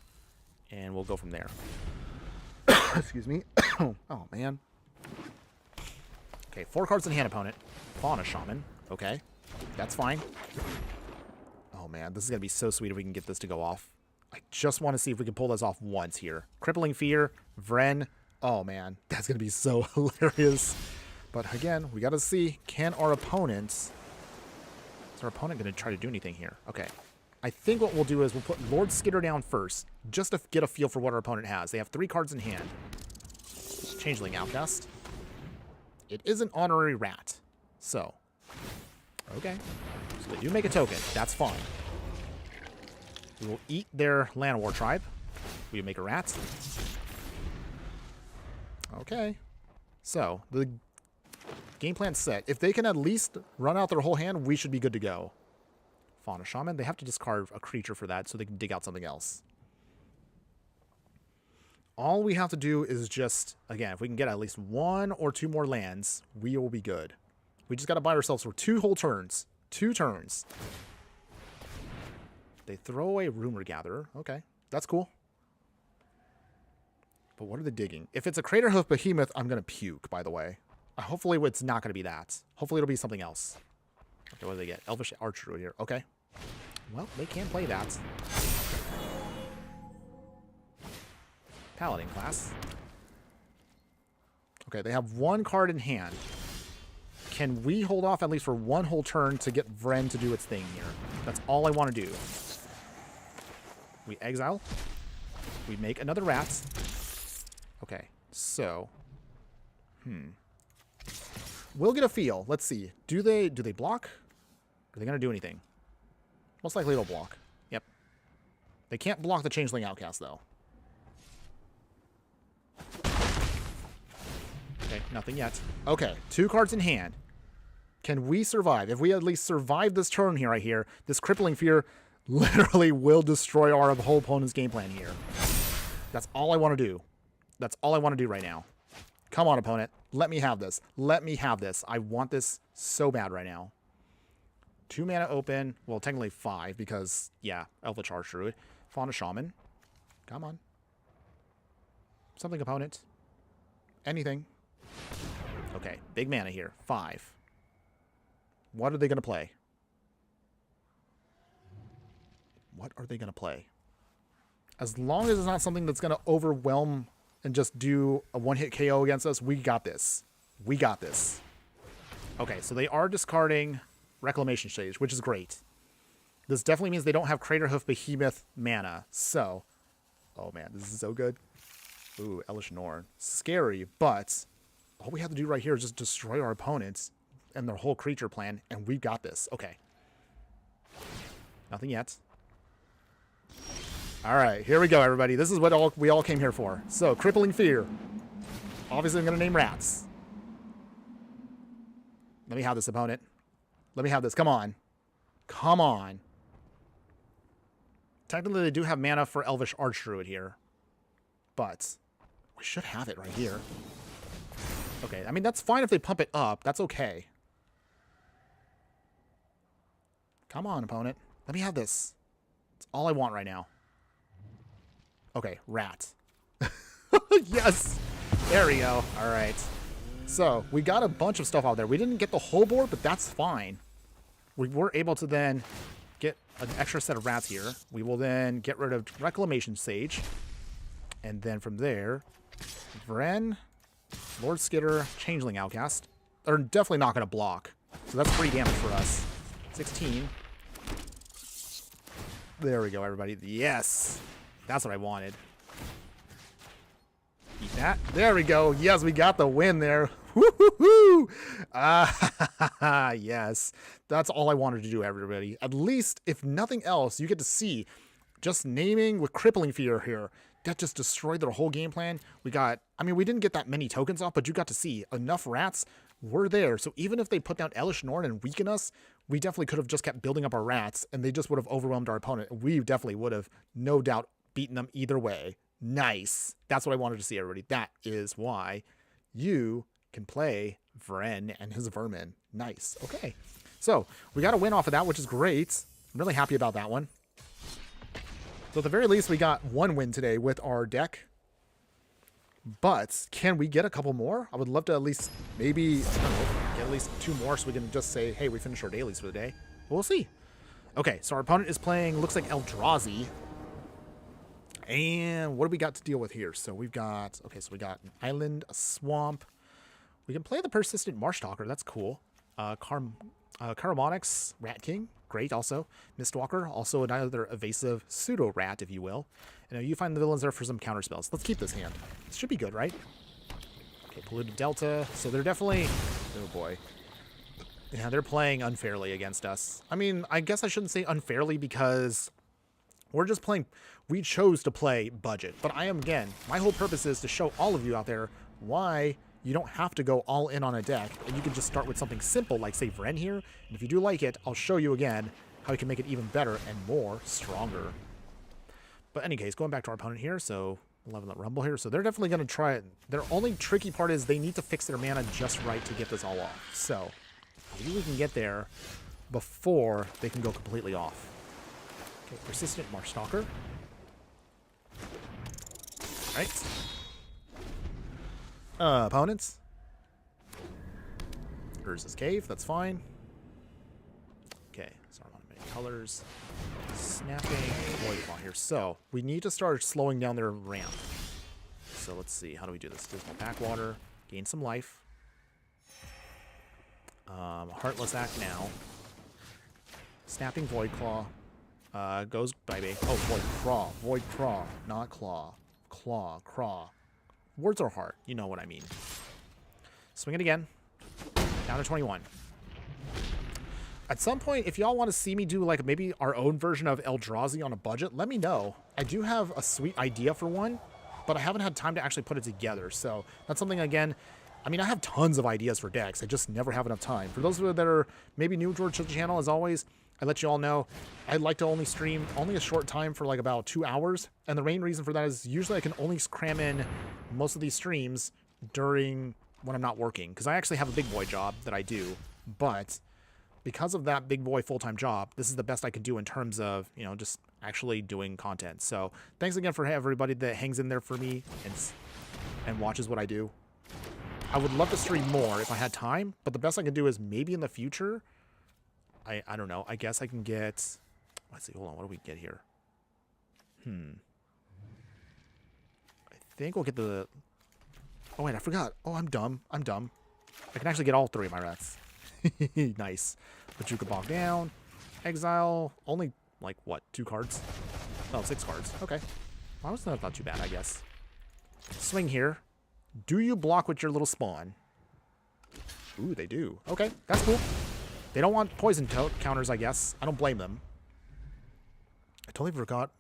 and we'll go from there. Excuse me. Oh, man. Okay, 4 cards in hand, opponent. Fauna Shaman. Okay, that's fine. Oh, man, this is going to be so sweet if we can get this to go off. I just want to see if we can pull this off once here. Crippling Fear, Vren. Oh, man, that's going to be so hilarious. But again, we got to see, can our opponents... Is our opponent going to try to do anything here? Okay. I think what we'll do is we'll put Lord Skitter down first, just to get a feel for what our opponent has. They have 3 cards in hand. Changeling Outcast. It is an honorary rat. So, okay. So they do make a token. That's fine. We will eat their Land of War Tribe. We will make a rat. Okay. So, the game plan's set. If they can at least run out their whole hand, we should be good to go. Fauna Shaman. They have to discard a creature for that so they can dig out something else. All we have to do is just, again, if we can get at least 1 or 2 more lands, we will be good. We just got to buy ourselves for 2 whole turns. 2 turns. They throw away Rumor Gatherer. Okay, that's cool. But what are they digging? If it's a Craterhoof Behemoth, I'm going to puke, by the way. Hopefully it's not going to be that. Hopefully it'll be something else. Okay, what do they get? Elvish Archer here. Okay. Well, they can play that. Paladin class. Okay, they have 1 card in hand. Can we hold off at least for 1 whole turn to get Vren to do its thing here? That's all I want to do. We exile. We make another rat. Okay, so... We'll get a feel. Let's see. Do they block? Are they going to do anything? Most likely they'll block. Yep. They can't block the Changeling Outcast, though. Okay, nothing yet. Okay, 2 cards in hand. Can we survive? If we at least survive this turn here, right here, this Crippling Fear literally will destroy our whole opponent's game plan here. That's all I want to do. That's all I want to do right now. Come on, opponent. Let me have this. Let me have this. I want this so bad right now. 2 mana open. Well, technically 5 because, yeah, Elvish Archer. Fauna Shaman. Come on. Something, opponent. Anything. Okay, big mana here. 5. What are they going to play? What are they going to play? As long as it's not something that's going to overwhelm and just do a 1-hit KO against us, we got this. We got this. Okay, so they are discarding Reclamation Stage, which is great. This definitely means they don't have Craterhoof Behemoth mana. So, oh man, this is so good. Ooh, Elish Norn. Scary, but all we have to do right here is just destroy our opponents and their whole creature plan, and we've got this. Okay. Nothing yet. All right, here we go, everybody. This is what we all came here for. So, Crippling Fear. Obviously, I'm going to name rats. Let me have this, opponent. Let me have this. Come on. Come on. Technically, they do have mana for Elvish Archdruid here. But we should have it right here. Okay, I mean, that's fine if they pump it up. That's okay. Come on, opponent. Let me have this. It's all I want right now. Okay, rat. Yes! There we go. All right. So, we got a bunch of stuff out there. We didn't get the whole board, but that's fine. We were able to then get an extra set of rats here. We will then get rid of Reclamation Sage. And then from there, Vren, Lord Skitter, Changeling Outcast. They're definitely not going to block. So that's free damage for us. 16. There we go, everybody. Yes! That's what I wanted. Eat that. There we go. Yes, we got the win there. Woo-hoo-hoo! Yes. That's all I wanted to do, everybody. At least, if nothing else, you get to see just naming with Crippling Fear here. That just destroyed their whole game plan. We got, I mean, we didn't get that many tokens off, but you got to see enough rats were there. So even if they put down Elish Norn and weaken us, we definitely could have just kept building up our rats, and they just would have overwhelmed our opponent. We definitely would have, no doubt, beaten them either way. Nice. That's what I wanted to see, everybody. That is why you can play Vren and his vermin. Nice. Okay. So we got a win off of that, which is great. I'm really happy about that one. So at the very least, we got one win today with our deck. But can we get a couple more? I would love to at least maybe, I don't know, get at least 2 more so we can just say, hey, we finished our dailies for the day. We'll see. Okay, so our opponent is playing, looks like Eldrazi. And what do we got to deal with here? So we've got, okay, so we got an island, a swamp. We can play the Persistent Marshtalker. That's cool. Caramonix, Rat King. Great also. Mistwalker, also another evasive pseudo rat, if you will. And you find the villains there for some counter spells. Let's keep this hand. This should be good, right? Okay, Polluted Delta. So they're definitely, oh boy. Yeah, they're playing unfairly against us. I mean, I guess I shouldn't say unfairly because we're just playing, we chose to play budget. But I am, again, my whole purpose is to show all of you out there why you don't have to go all in on a deck, and you can just start with something simple like, say, Vren here. And if you do like it, I'll show you again how you can make it even better and more stronger. But in any case, going back to our opponent here, so 11 Rumble here. So they're definitely going to try it. Their only tricky part is they need to fix their mana just right to get this all off. So maybe we can get there before they can go completely off. Okay, Persistent Marshtalker. All right. Opponents. Urza's Cave, that's fine. Okay, so I'm on many colors. Snapping Voidclaw here. So, we need to start slowing down their ramp. So let's see, how do we do this? Dismal Backwater, gain some life. Heartless Act now. Snapping Voidclaw. Goes baby. Oh, Void Craw, not Claw. Craw. Words are hard. You know what I mean. Swing it again. Down to 21. At some point, if y'all want to see me do like maybe our own version of Eldrazi on a budget, let me know. I do have a sweet idea for one, but I haven't had time to actually put it together. So that's something, again, I mean, I have tons of ideas for decks. I just never have enough time. For those of you that are maybe new to the channel, as always, I let you all know I'd like to only stream a short time for like about 2 hours. And the main reason for that is usually I can only cram in most of these streams during when I'm not working. Because I actually have a big boy job that I do. But because of that big boy full-time job, this is the best I can do in terms of, you know, just actually doing content. So thanks again for everybody that hangs in there for me and watches what I do. I would love to stream more if I had time. But the best I can do is maybe in the future, I don't know. I guess I can get, let's see, hold on. What do we get here? I think we'll get the, oh wait, I forgot. Oh, I'm dumb. I can actually get all 3 of my rats. Nice. But you could bog down. Exile, only like what, 2 cards? Oh, 6 cards. Okay. Well, that's not too bad, I guess. Swing here. Do you block with your little spawn? Ooh, they do. Okay, that's cool. They don't want poison counters, I guess. I don't blame them. I totally forgot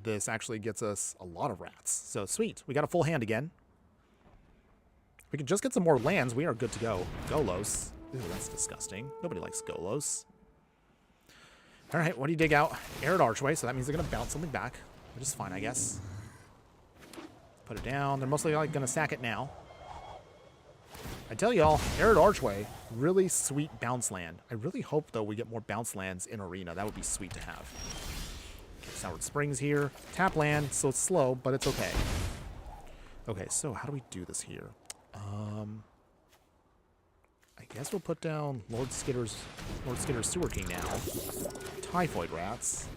this actually gets us a lot of rats. So, sweet. We got a full hand again. We can just get some more lands. We are good to go. Golos. Ooh, that's disgusting. Nobody likes Golos. All right, what do you dig out? Arid Archway, so that means they're going to bounce something back, which is fine, I guess. Put it down. They're mostly like going to sack it now. I tell y'all, Arid Archway, really sweet bounce land. I really hope, though, we get more bounce lands in Arena. That would be sweet to have. Okay, Soured Springs here. Tap land, so it's slow, but it's okay. Okay, so how do we do this here? I guess we'll put down Lord Skitter's Sewer King now. Typhoid Rats.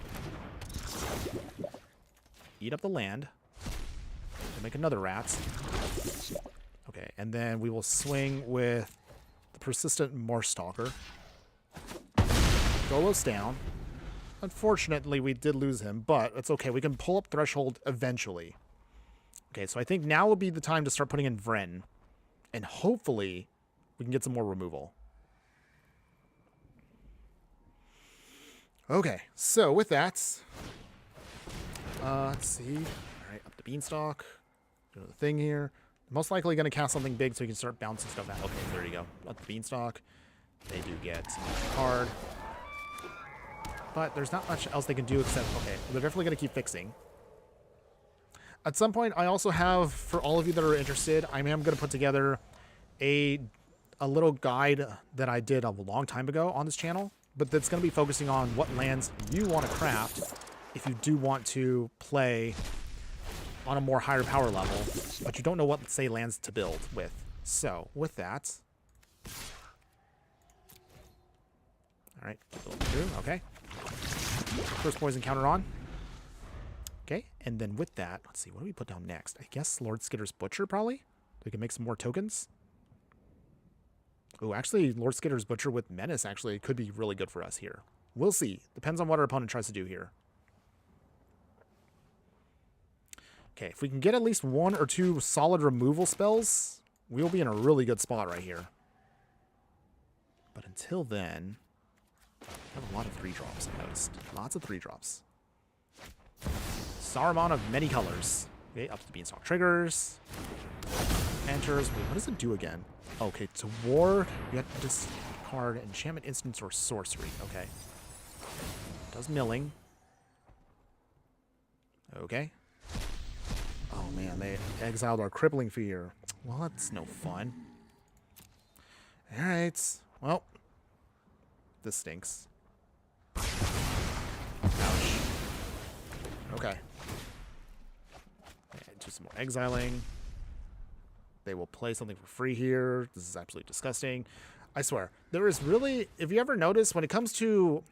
Eat up the land. We'll make another rat. Okay, and then we will swing with the Persistent Marshtalker. Golos down. Unfortunately, we did lose him, but it's okay. We can pull up Threshold eventually. Okay, so I think now will be the time to start putting in Vren. And hopefully, we can get some more removal. Okay, so with that, Let's see. All right, up the beanstalk. Do the thing here. Most likely going to cast something big so you can start bouncing stuff out. Okay, there you go. Up the beanstalk. They do get some card. But there's not much else they can do except, okay, they're definitely going to keep fixing. At some point, I also have, for all of you that are interested, I am going to put together a little guide that I did a long time ago on this channel, but that's going to be focusing on what lands you want to craft if you do want to play on a more higher power level, but you don't know what, say, lands to build with. So, with that... Alright, okay. First poison counter on. Okay, and then with that, let's see, what do we put down next? I guess Lord Skitter's Butcher, probably? We can make some more tokens. Oh, actually, Lord Skitter's Butcher with Menace actually could be really good for us here. We'll see. Depends on what our opponent tries to do here. Okay, if we can get at least 1 or 2 solid removal spells, we'll be in a really good spot right here. But until then, I have a lot of 3-drops, I noticed. Lots of 3-drops. Saruman of many colors. Okay, up to the Beanstalk triggers. Enters. Wait, what does it do again? Okay, to ward, you have to discard enchantment, instance, or sorcery. Okay. Does milling. Okay. Oh man, they exiled our crippling fear. Well, that's no fun. Alright. Well, this stinks. Ouch. Okay. Do some more exiling. They will play something for free here. This is absolutely disgusting. I swear, there is really, if you ever notice, when it comes to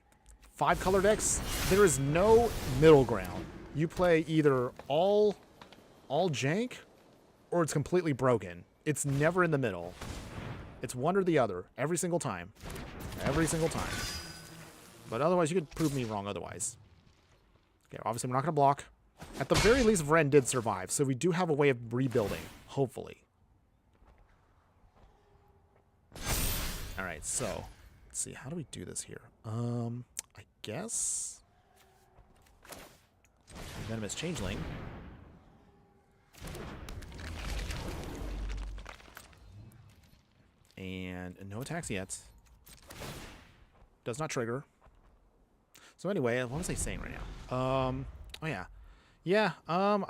5-color decks, there is no middle ground. You play either all jank, or it's completely broken. It's never in the middle. It's one or the other, every single time. Every single time. But otherwise, you could prove me wrong otherwise. Okay, obviously we're not going to block. At the very least, Vren did survive, so we do have a way of rebuilding, hopefully. Alright, so, let's see, how do we do this here? I guess... Venomous Changeling. And no attacks yet. Does not trigger. So anyway, what was I saying right now? Oh yeah. Yeah, I'm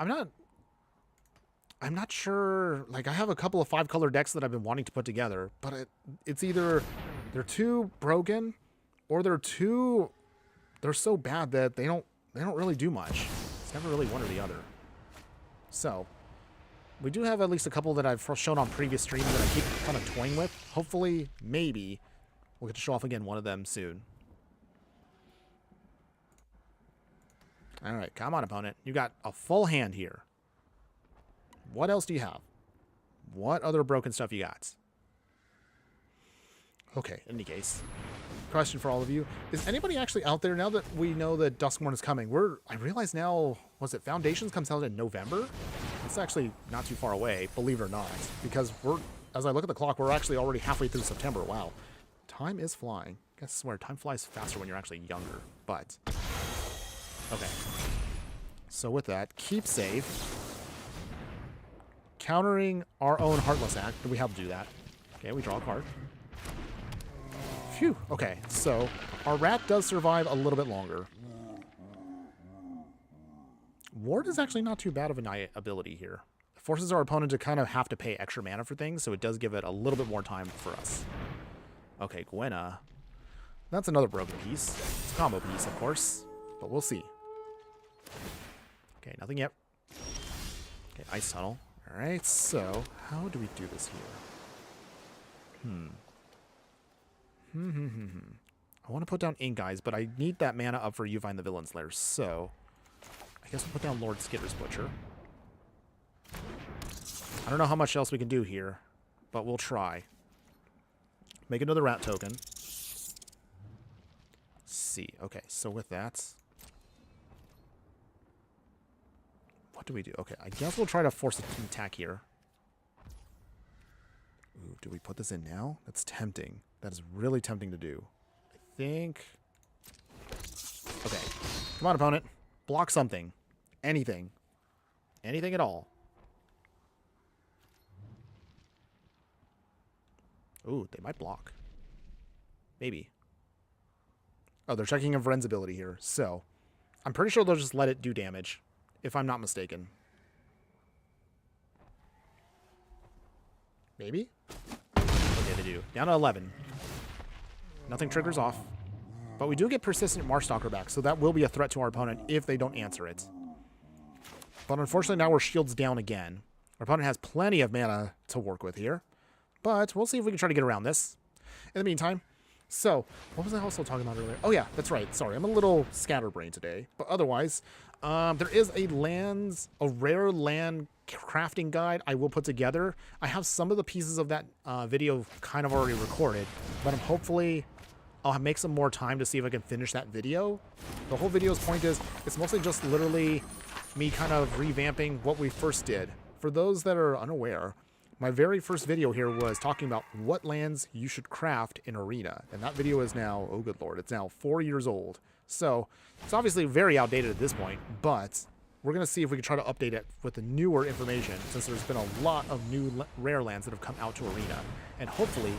not sure, like I have a couple of 5-color decks that I've been wanting to put together, but it's either they're too broken or they're so bad that they don't really do much. It's never really one or the other. So, we do have at least a couple that I've shown on previous streams that I keep kind of toying with. Hopefully, maybe, we'll get to show off again one of them soon. Alright, come on, opponent. You got a full hand here. What else do you have? What other broken stuff you got? Okay, in any case. Question for all of you. Is anybody actually out there, now that we know that Duskmourn is coming, I realize now, was it Foundations comes out in November? It's actually not too far away, believe it or not. Because as I look at the clock, we're actually already halfway through September. Wow. Time is flying. I swear, time flies faster when you're actually younger. But, okay. So with that, keep safe. Countering our own Heartless Act. Do we have to do that? Okay, we draw a card. Phew. Okay, so our rat does survive a little bit longer. Ward is actually not too bad of an ability here. It forces our opponent to kind of have to pay extra mana for things, so it does give it a little bit more time for us. Okay, Gwenna. That's another broken piece. It's a combo piece, of course, but we'll see. Okay, nothing yet. Okay, Ice Tunnel. Alright, so how do we do this here? I want to put down Ink Eyes, but I need that mana up for you find the Villain's Lair, so I guess we'll put down Lord Skitter's Butcher. I don't know how much else we can do here, but we'll try. Make another rat token. See. Okay, so with that, what do we do? Okay, I guess we'll try to force an attack here. Ooh, do we put this in now? That's tempting. That is really tempting to do. I think... Okay. Come on, opponent. Block something. Anything. Anything at all. Ooh, they might block. Maybe. Oh, they're checking in Vren's ability here. So, I'm pretty sure they'll just let it do damage, if I'm not mistaken. Maybe? Okay, they do. Down to 11. Nothing triggers off. But we do get Persistent Marstalker back, so that will be a threat to our opponent if they don't answer it. But unfortunately, now we're shields down again. Our opponent has plenty of mana to work with here. But we'll see if we can try to get around this. In the meantime, so, what was I also talking about earlier? Oh yeah, that's right. Sorry, I'm a little scatterbrained today. But otherwise, there is a rare land crafting guide I will put together. I have some of the pieces of that video kind of already recorded, but I'll make some more time to see if I can finish that video. The whole video's point is, it's mostly just literally me kind of revamping what we first did. For those that are unaware, my very first video here was talking about what lands you should craft in Arena. And that video is now, oh good lord, it's now 4 years old. So, it's obviously very outdated at this point, but we're going to see if we can try to update it with the newer information, since there's been a lot of new rare lands that have come out to Arena. And hopefully,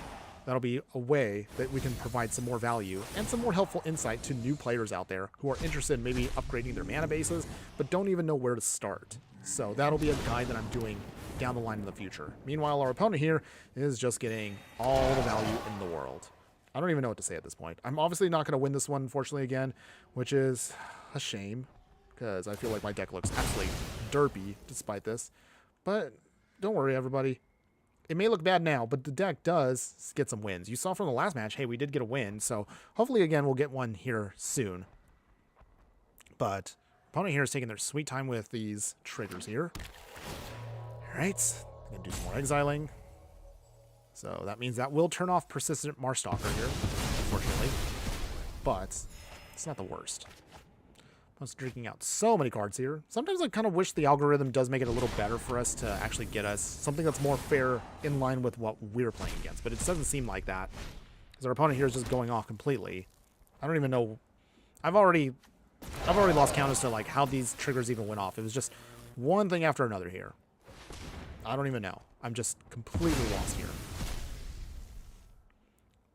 that'll be a way that we can provide some more value and some more helpful insight to new players out there who are interested in maybe upgrading their mana bases, but don't even know where to start. So that'll be a guide that I'm doing down the line in the future. Meanwhile, our opponent here is just getting all the value in the world. I don't even know what to say at this point. I'm obviously not going to win this one, unfortunately, again, which is a shame, because I feel like my deck looks absolutely derpy despite this. But don't worry, everybody. It may look bad now, but the deck does get some wins. You saw from the last match, hey, we did get a win, so hopefully, again, we'll get one here soon. But opponent here is taking their sweet time with these triggers here. All right, I'm going to do some more exiling. So that means that will turn off Persistent Marstalker here, unfortunately. But it's not the worst. I was drinking out so many cards here. Sometimes I kind of wish the algorithm does make it a little better for us to actually get us something that's more fair in line with what we're playing against. But it doesn't seem like that, because our opponent here is just going off completely. I don't even know. I've already lost count as to like how these triggers even went off. It was just one thing after another here. I don't even know. I'm just completely lost here.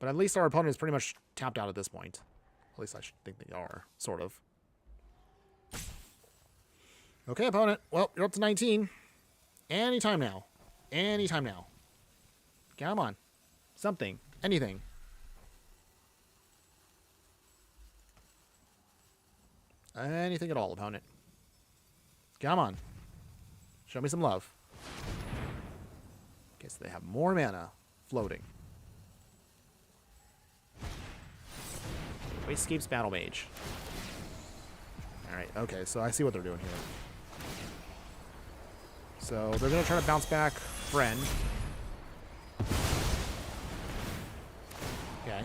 But at least our opponent is pretty much tapped out at this point. At least I should think they are, sort of. Okay, opponent. Well, you're up to 19. Anytime now. Anytime now. Come on. Something. Anything. Anything at all, opponent. Come on. Show me some love. Okay, so they have more mana floating. Wastegapes Battle Mage. Alright, okay, so I see what they're doing here. So they're going to try to bounce back Vren. Okay.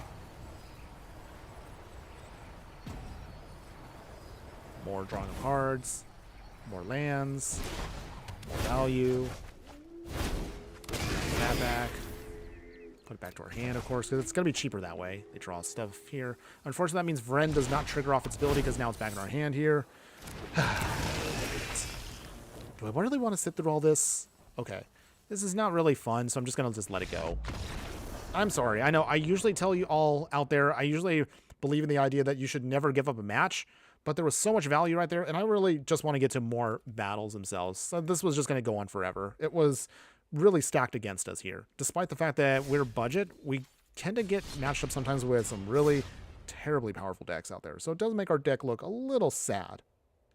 More drawing of cards. More lands. More value. Put that back. Put it back to our hand, of course, because it's going to be cheaper that way. They draw stuff here. Unfortunately, that means Vren does not trigger off its ability, because now it's back in our hand here. Do I really want to sit through all this? Okay. This is not really fun, so I'm just going to just let it go. I'm sorry. I know I usually tell you all out there, I usually believe in the idea that you should never give up a match, but there was so much value right there, and I really just want to get to more battles themselves. So this was just going to go on forever. It was really stacked against us here. Despite the fact that we're budget, we tend to get matched up sometimes with some really terribly powerful decks out there. So it does make our deck look a little sad.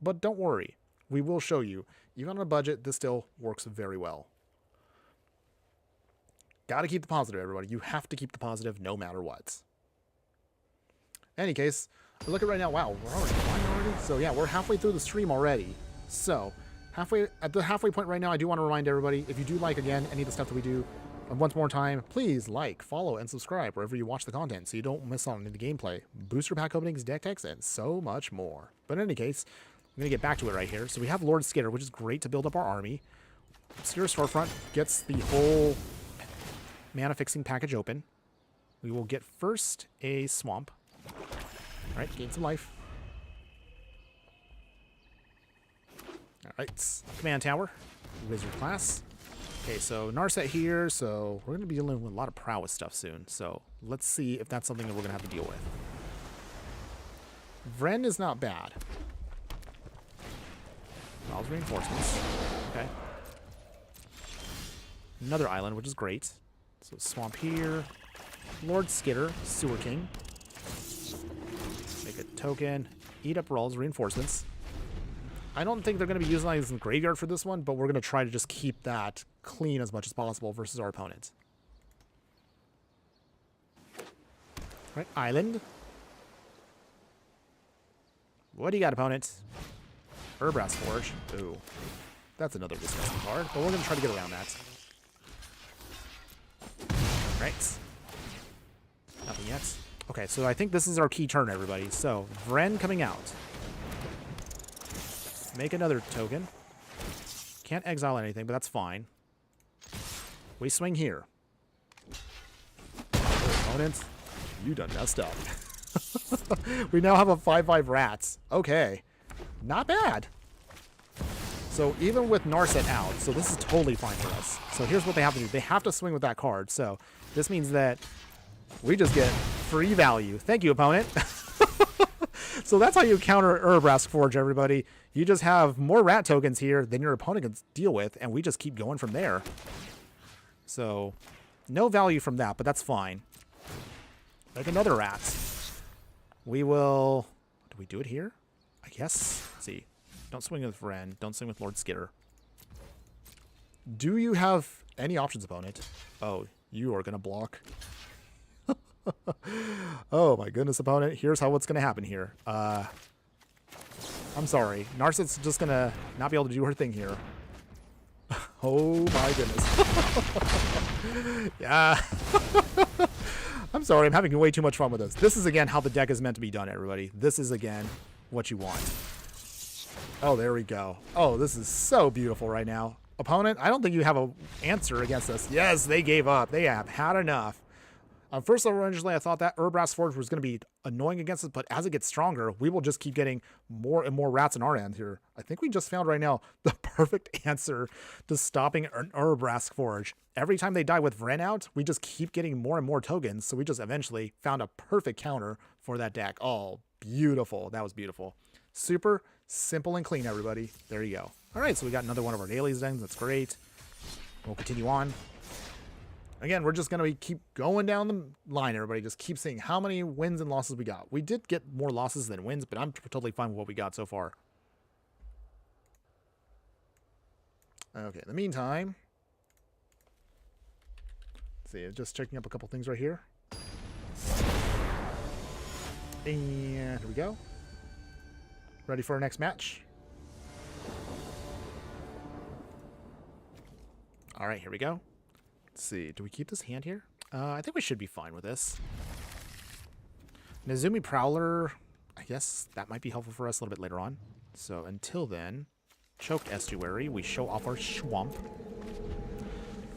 But don't worry. We will show you. Even on a budget, this still works very well. Gotta keep the positive, everybody. You have to keep the positive no matter what. Any case, look at right now. Wow, we're already. So yeah, we're halfway through the stream already. So at the halfway point right now, I do want to remind everybody, if you do like, again, any of the stuff that we do, once more time, please like, follow, and subscribe wherever you watch the content so you don't miss out on any of the gameplay, booster pack openings, deck techs, and so much more. But in any case, I'm going to get back to it right here. So we have Lord Skitter, which is great to build up our army. Skitter Storefront gets the whole mana fixing package open. We will get first a Swamp. All right, gain some life. Alright, command tower, wizard class. Okay, so Narset here, so we're going to be dealing with a lot of prowess stuff soon. So let's see if that's something that we're going to have to deal with. Vren is not bad. Brawl's reinforcements. Okay. Another island, which is great. So swamp here. Lord Skitter, Sewer King. Make a token. Eat up Brawl's reinforcements. I don't think they're going to be utilizing the graveyard for this one, but we're going to try to just keep that clean as much as possible versus our opponent. Right, island. What do you got, opponent? Brass Forge. Ooh. That's another disgusting card, but we're going to try to get around that. Right. Nothing yet. Okay, so I think this is our key turn, everybody. So, Vren coming out. Make another token. Can't exile anything, but that's fine. We swing here. Opponent, you done messed up. We now have a 5/5 rats. Okay. Not bad. So even with Narset out, so this is totally fine for us. So here's what they have to do. They have to swing with that card. So this means that we just get free value. Thank you, opponent. So that's how you counter Brass Forge, everybody. You just have more rat tokens here than your opponent can deal with, and we just keep going from there. So no value from that, but that's fine. Like another rat. We will... Do we do it here? I guess. Let's see. Don't swing with Vren. Don't swing with Lord Skitter. Do you have any options, opponent? Oh, you are going to block. Oh my goodness, opponent. Here's how what's going to happen here. I'm sorry. Narset's just going to not be able to do her thing here. Oh my goodness. Yeah. I'm sorry. I'm having way too much fun with this. This is, again, how the deck is meant to be done, everybody. This is, again, what you want. Oh, there we go. Oh, this is so beautiful right now. Opponent, I don't think you have an answer against us. Yes, they gave up. They have had enough. First, originally, I thought that Brass Forge was going to be annoying against us, but as it gets stronger, we will just keep getting more and more rats in our end here. I think we just found right now the perfect answer to stopping an Brass Forge. Every time they die with Vren out, we just keep getting more and more tokens, so we just eventually found a perfect counter for that deck. Oh, beautiful. That was beautiful. Super simple and clean, everybody. There you go. All right, so we got another one of our dailies then. That's great. We'll continue on. Again, we're just going to keep going down the line, everybody. Just keep seeing how many wins and losses we got. We did get more losses than wins, but I'm totally fine with what we got so far. Okay, in the meantime, let's see, just checking up a couple things right here. And here we go. Ready for our next match. All right, here we go. Let's see. Do we keep this hand here? I think we should be fine with this. Nezumi Prowler, I guess that might be helpful for us a little bit later on. So until then, Choked Estuary, we show off our Swamp.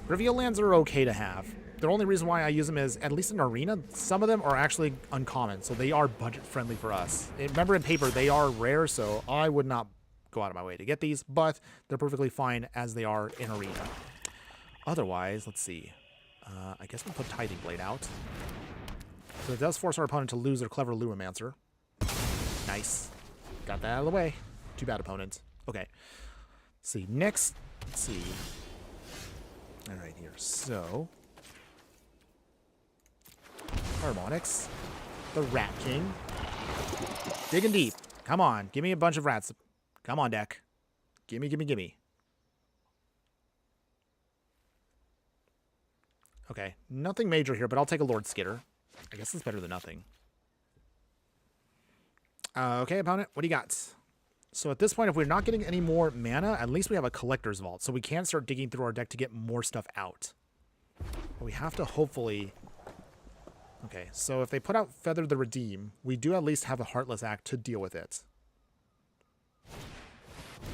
Reveal lands are okay to have. The only reason why I use them is, at least in Arena, some of them are actually uncommon, so they are budget-friendly for us. Remember, in paper, they are rare, so I would not go out of my way to get these, but they're perfectly fine as they are in Arena. Otherwise, let's see. I guess we'll put Tithing Blade out. So it does force our opponent to lose their Clever Luomancer. Nice. Got that out of the way. Too bad, opponent. Okay. Let's see. Next, let's see. All right, here. So, Harmonics. The Rat King. Digging deep. Come on. Give me a bunch of rats. Come on, deck. Gimme, gimme, gimme. Okay, nothing major here, but I'll take a Lord Skitter. I guess it's better than nothing. Okay, opponent, what do you got? So at this point, if we're not getting any more mana, at least we have a Collector's Vault, so we can start digging through our deck to get more stuff out. But we have to hopefully... Okay, so if they put out Feather the Redeem, we do at least have a Heartless Act to deal with it.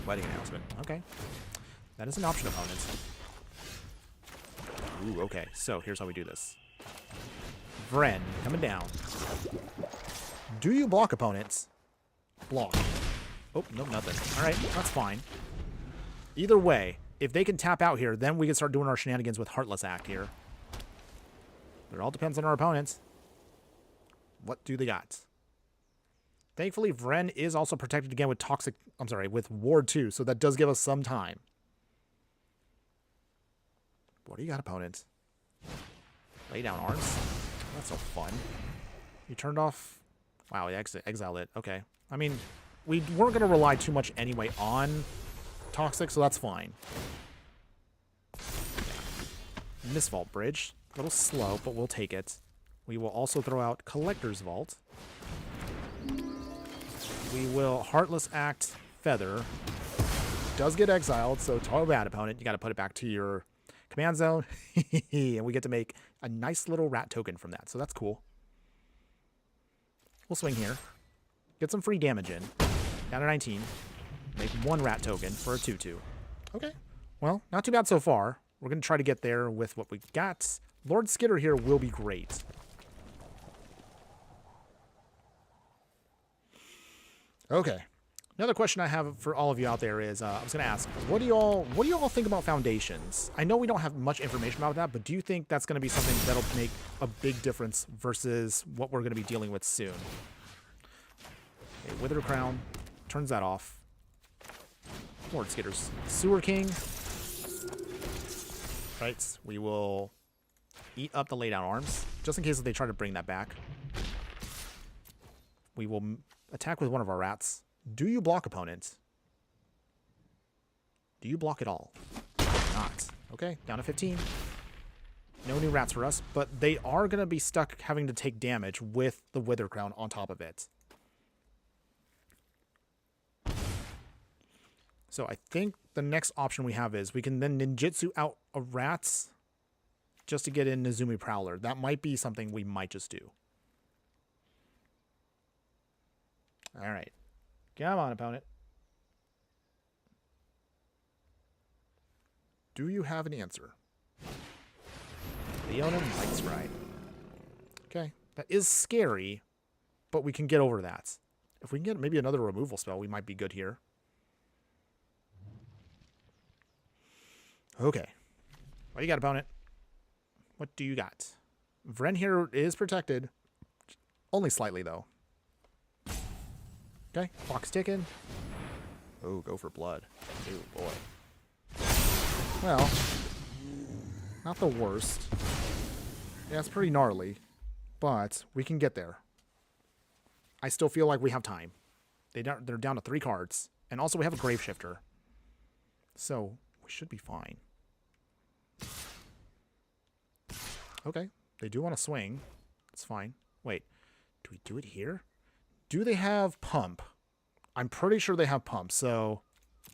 Wedding Announcement. Okay. That is an option, opponent. Ooh, okay. So here's how we do this. Vren, coming down. Do you block, opponents? Block. Oh, no, nothing. All right, that's fine. Either way, if they can tap out here, then we can start doing our shenanigans with Heartless Act here. But it all depends on our opponents. What do they got? Thankfully, Vren is also protected again with with Ward 2, so that does give us some time. What do you got, opponent? Lay down arms. That's so fun. You turned off... Wow, he exiled it. Okay. I mean, we weren't going to rely too much anyway on Toxic, so that's fine. Misvault Bridge. A little slow, but we'll take it. We will also throw out Collector's Vault. We will Heartless Act Feather. Does get exiled, so totally bad, opponent. You got to put it back to your command zone. And we get to make a nice little rat token from that, so that's cool. We'll swing here. Get some free damage in. Down to 19. Make one rat token for a 2/2. Okay. Well, not too bad so far. We're going to try to get there with what we got. Lord Skitter here will be great. Okay. Another question I have for all of you out there is, I was going to ask, what do you all think about foundations? I know we don't have much information about that, but do you think that's going to be something that'll make a big difference versus what we're going to be dealing with soon? Okay, Wither Crown turns that off. Lord Skitter's Sewer King. Right, we will eat up the laydown arms, just in case they try to bring that back. We will attack with one of our rats. Do you block, opponent? Do you block at all? Not. Okay, down to 15. No new rats for us, but they are going to be stuck having to take damage with the Wither Crown on top of it. So I think the next option we have is we can then ninjutsu out a rats just to get in Nezumi Prowler. That might be something we might just do. All right. Come on, opponent. Do you have an answer? Leona Light Scry. Okay. That is scary, but we can get over that. If we can get maybe another removal spell, we might be good here. Okay. What do you got, opponent? What do you got? Vren here is protected. Only slightly, though. Okay. Clock's ticking. Oh, go for blood. Oh, boy. Well, not the worst. Yeah, it's pretty gnarly. But we can get there. I still feel like we have time. They're down to 3 cards. And also we have a Grave Shifter. So, we should be fine. Okay, they do want to swing. It's fine. Wait, do we do it here? Do they have pump? I'm pretty sure they have pump, so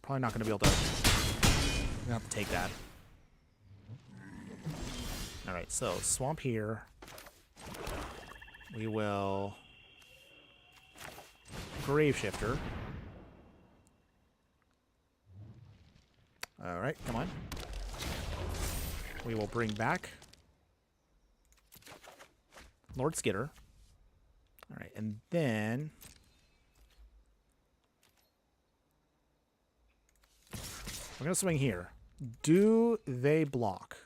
probably not going to be able to... I'm going to have to take that. Alright, so swamp here. We will... Grave Shifter. Alright, come on. We will bring back Lord Skitter. Alright, and then... we're going to swing here. Do they block?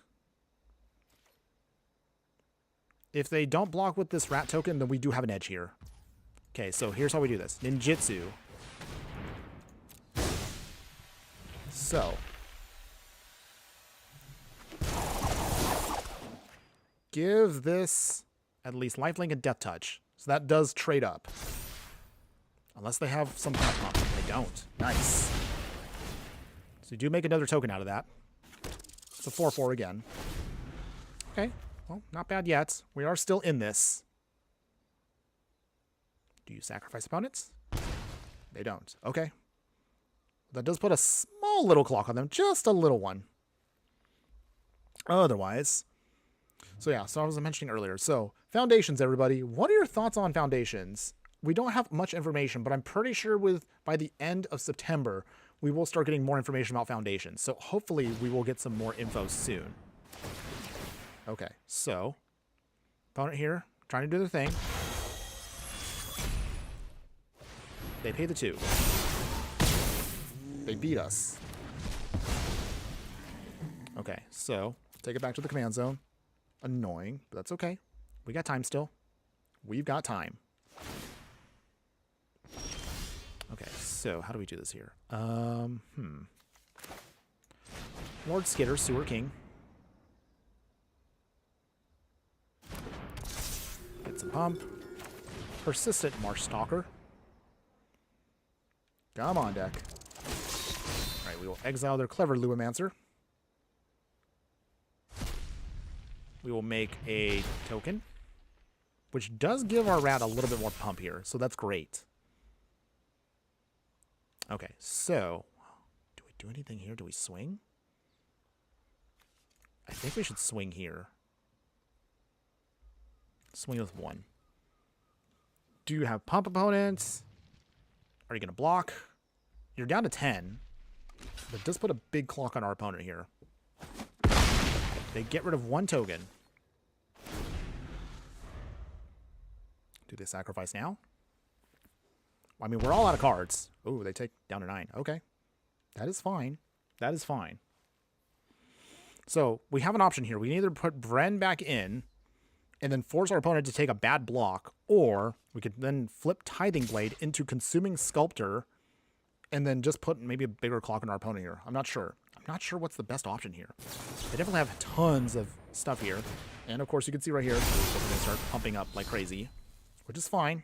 If they don't block with this rat token, then we do have an edge here. Okay, so here's how we do this. Ninjutsu. So... give this at least lifelink and death touch. So that does trade up. Unless they have some kind of pump. They don't. Nice. So you do make another token out of that. It's a 4/4 again. Okay. Well, not bad yet. We are still in this. Do you sacrifice opponents? They don't. Okay. That does put a small little clock on them. Just a little one. Otherwise... so yeah, so I was mentioning earlier. So, foundations, everybody. What are your thoughts on foundations? We don't have much information, but I'm pretty sure by the end of September, we will start getting more information about foundations. So hopefully we will get some more info soon. Okay, so opponent here, trying to do their thing. They pay the 2. They beat us. Okay, so take it back to the command zone. Annoying, but that's okay. We got time still. We've got time. Okay, so how do we do this here? Lord Skitter, Sewer King. Get some pump. Persistent Marsh Stalker. Come on, deck. Alright, we will exile their clever Luomancer. We will make a token, which does give our rat a little bit more pump here, so that's great. Okay, so do we do anything here? Do we swing? I think we should swing here. Swing with 1. Do you have pump opponents? Are you going to block? You're down to 10. But does put a big clock on our opponent here. They get rid of 1 token. Do they sacrifice now? I mean, we're all out of cards. Ooh, they take down to 9. Okay. That is fine. That is fine. So, we have an option here. We can either put Vren back in and then force our opponent to take a bad block, or we could then flip Tithing Blade into Consuming Sculptor and then just put maybe a bigger clock on our opponent here. I'm not sure. I'm not sure what's the best option here. They definitely have tons of stuff here. And, of course, you can see right here, they're going to start pumping up like crazy, which is fine.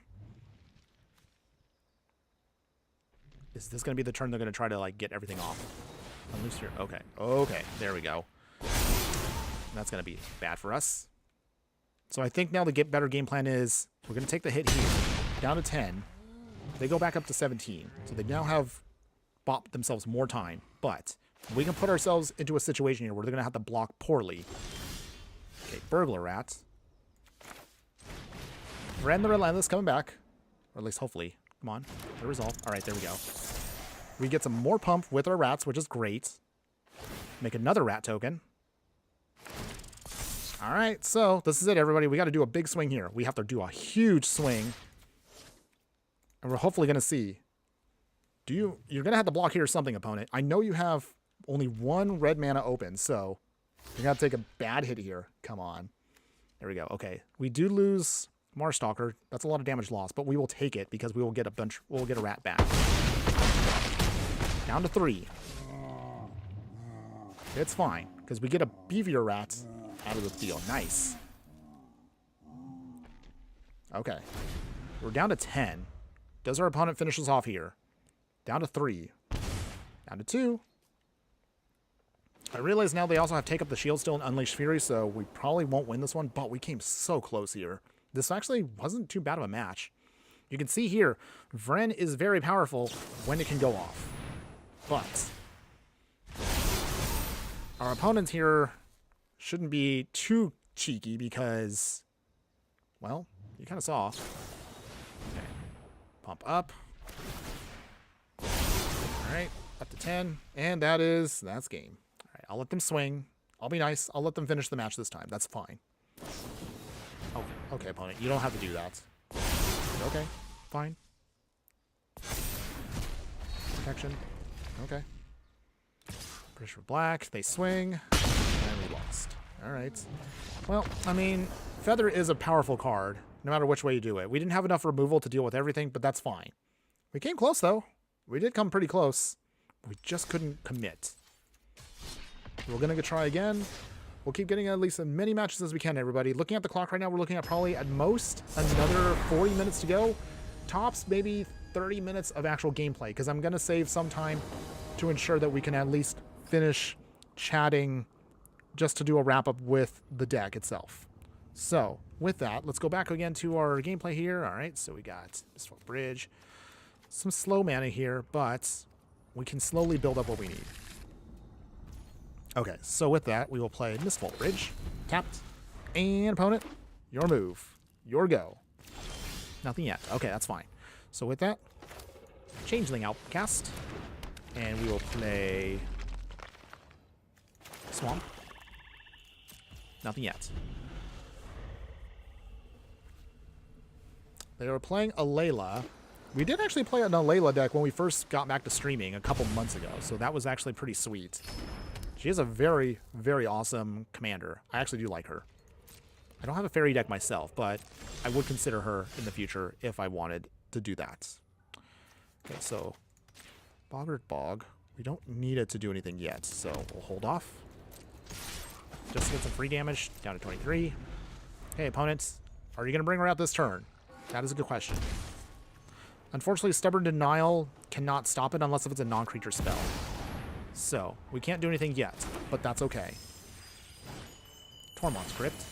Is this going to be the turn they're going to try to, like, get everything off? Unloose here. Okay. Okay. There we go. That's going to be bad for us. So I think now the better game plan is we're going to take the hit here, down to 10. They go back up to 17. So they now have bought themselves more time. But we can put ourselves into a situation here where they're going to have to block poorly. Okay, Burglar Rats. Vren the Relentless coming back. Or at least hopefully. Come on. The resolve. All right, there we go. We get some more pump with our rats, which is great. Make another rat token. All right, so this is it, everybody. We got to do a big swing here. We have to do a huge swing. And we're hopefully going to see. You're going to have to block here or something, opponent. I know you have only 1 red mana open, so you're going to take a bad hit here. Come on. There we go. Okay, we do lose Marsh Stalker. That's a lot of damage lost, but we will take it because we will get we'll get a rat back. Down to 3. It's fine, because we get a beefier rat out of the field. Nice. Okay. We're down to 10. Does our opponent finish us off here? Down to 3. Down to 2. I realize now they also have Take Up the Shield still and Unleash Fury, so we probably won't win this one, but we came so close here. This actually wasn't too bad of a match. You can see here, Vren is very powerful when it can go off. But our opponents here shouldn't be too cheeky because, well, you kind of saw. Okay. Pump up. All right, up to 10. And that's game. All right, I'll let them swing. I'll be nice. I'll let them finish the match this time. That's fine. Okay, opponent. You don't have to do that. Okay, fine. Protection. Okay. British for black. They swing. And we lost. All right. Well, I mean, Feather is a powerful card, no matter which way you do it. We didn't have enough removal to deal with everything, but that's fine. We came close, though. We did come pretty close. We just couldn't commit. We're going to try again. We'll keep getting at least as many matches as we can, everybody. Looking at the clock right now, we're looking at probably at most another 40 minutes to go. Tops maybe 30 minutes of actual gameplay, because I'm going to save some time to ensure that we can at least finish chatting just to do a wrap-up with the deck itself. So, with that, let's go back again to our gameplay here. All right, so we got Mistfall Bridge. Some slow mana here, but we can slowly build up what we need. Okay, so with that, we will play Mistfall Bridge. Tapped. And opponent, your move. Your go. Nothing yet. Okay, that's fine. So with that, Changeling Outcast. And we will play Swamp. Nothing yet. They were playing a Layla. We did actually play an Layla deck when we first got back to streaming a couple months ago, so that was actually pretty sweet. She is a very, very awesome commander. I actually do like her. I don't have a fairy deck myself, but I would consider her in the future if I wanted to do that. Okay, so Boggart Bog. We don't need it to do anything yet, so we'll hold off. Just to get some free damage, down to 23. Hey, opponents, are you going to bring her out this turn? That is a good question. Unfortunately, Stubborn Denial cannot stop it unless if it's a non-creature spell. So, we can't do anything yet, but that's okay. Tormod's Crypt.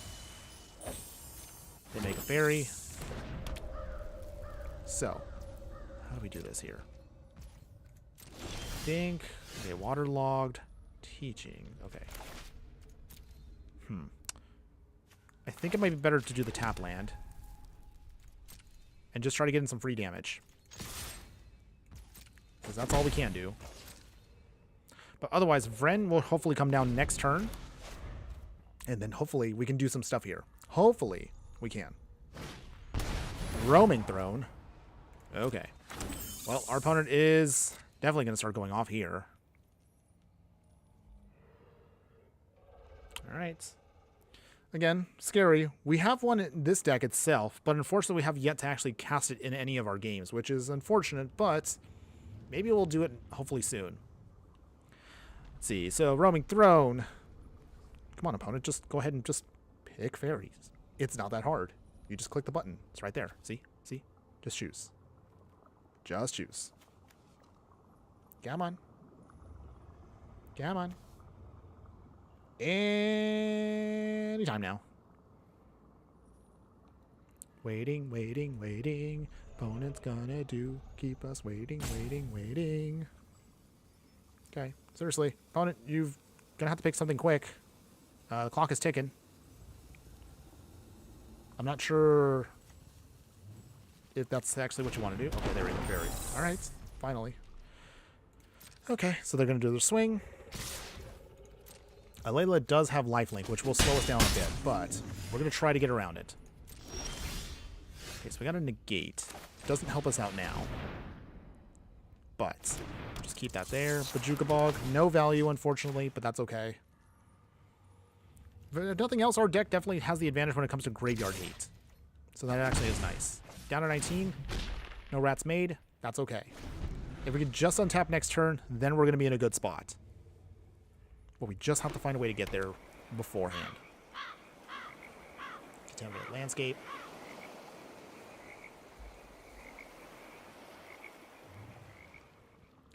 They make a fairy. So, how do we do this here? I think, okay, waterlogged, teaching, okay. I think it might be better to do the tap land. And just try to get in some free damage. Because that's all we can do. But otherwise, Vren will hopefully come down next turn. And then hopefully we can do some stuff here. Hopefully we can. Roaming Throne. Okay. Well, our opponent is definitely going to start going off here. Alright. Again, scary. We have one in this deck itself, but unfortunately we have yet to actually cast it in any of our games, which is unfortunate, but maybe we'll do it hopefully soon. Let's see. So, Roaming Throne. Come on, opponent. Just go ahead and just pick fairies. It's not that hard. You just click the button. It's right there. See? See? Just choose. Just choose. Come on. Come on. Anytime now. Waiting, waiting, waiting. Opponent's gonna do. Keep us waiting, waiting, waiting. Okay. Seriously. Opponent, you've gonna have to pick something quick. The clock is ticking. I'm not sure if that's actually what you want to do. Okay, there we go. Fairy. Alright. Finally. Okay, so they're gonna do their swing. Alayla does have lifelink, which will slow us down a bit, but we're going to try to get around it. Okay, so we got a negate. Doesn't help us out now. But just keep that there. Bajuka Bog, no value, unfortunately, but that's okay. If nothing else, our deck definitely has the advantage when it comes to graveyard hate. So that actually is nice. Down to 19. No rats made. That's okay. If we can just untap next turn, then we're going to be in a good spot. But we just have to find a way to get there beforehand. Contaminate landscape.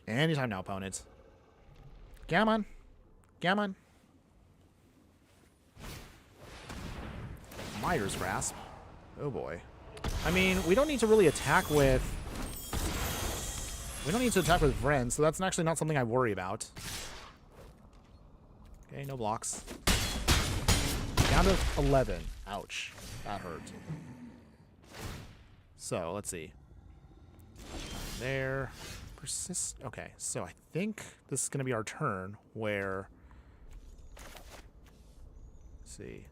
Anytime now, opponents. Come on. Come on. Mire's Grasp. Oh boy. I mean, we don't need to really attack with... We don't need to attack with Vren, so that's actually not something I worry about. Okay, no blocks. Down to 11. Ouch. That hurt. So, let's see. There. Persist. Okay, so I think this is going to be our turn where... Let's see.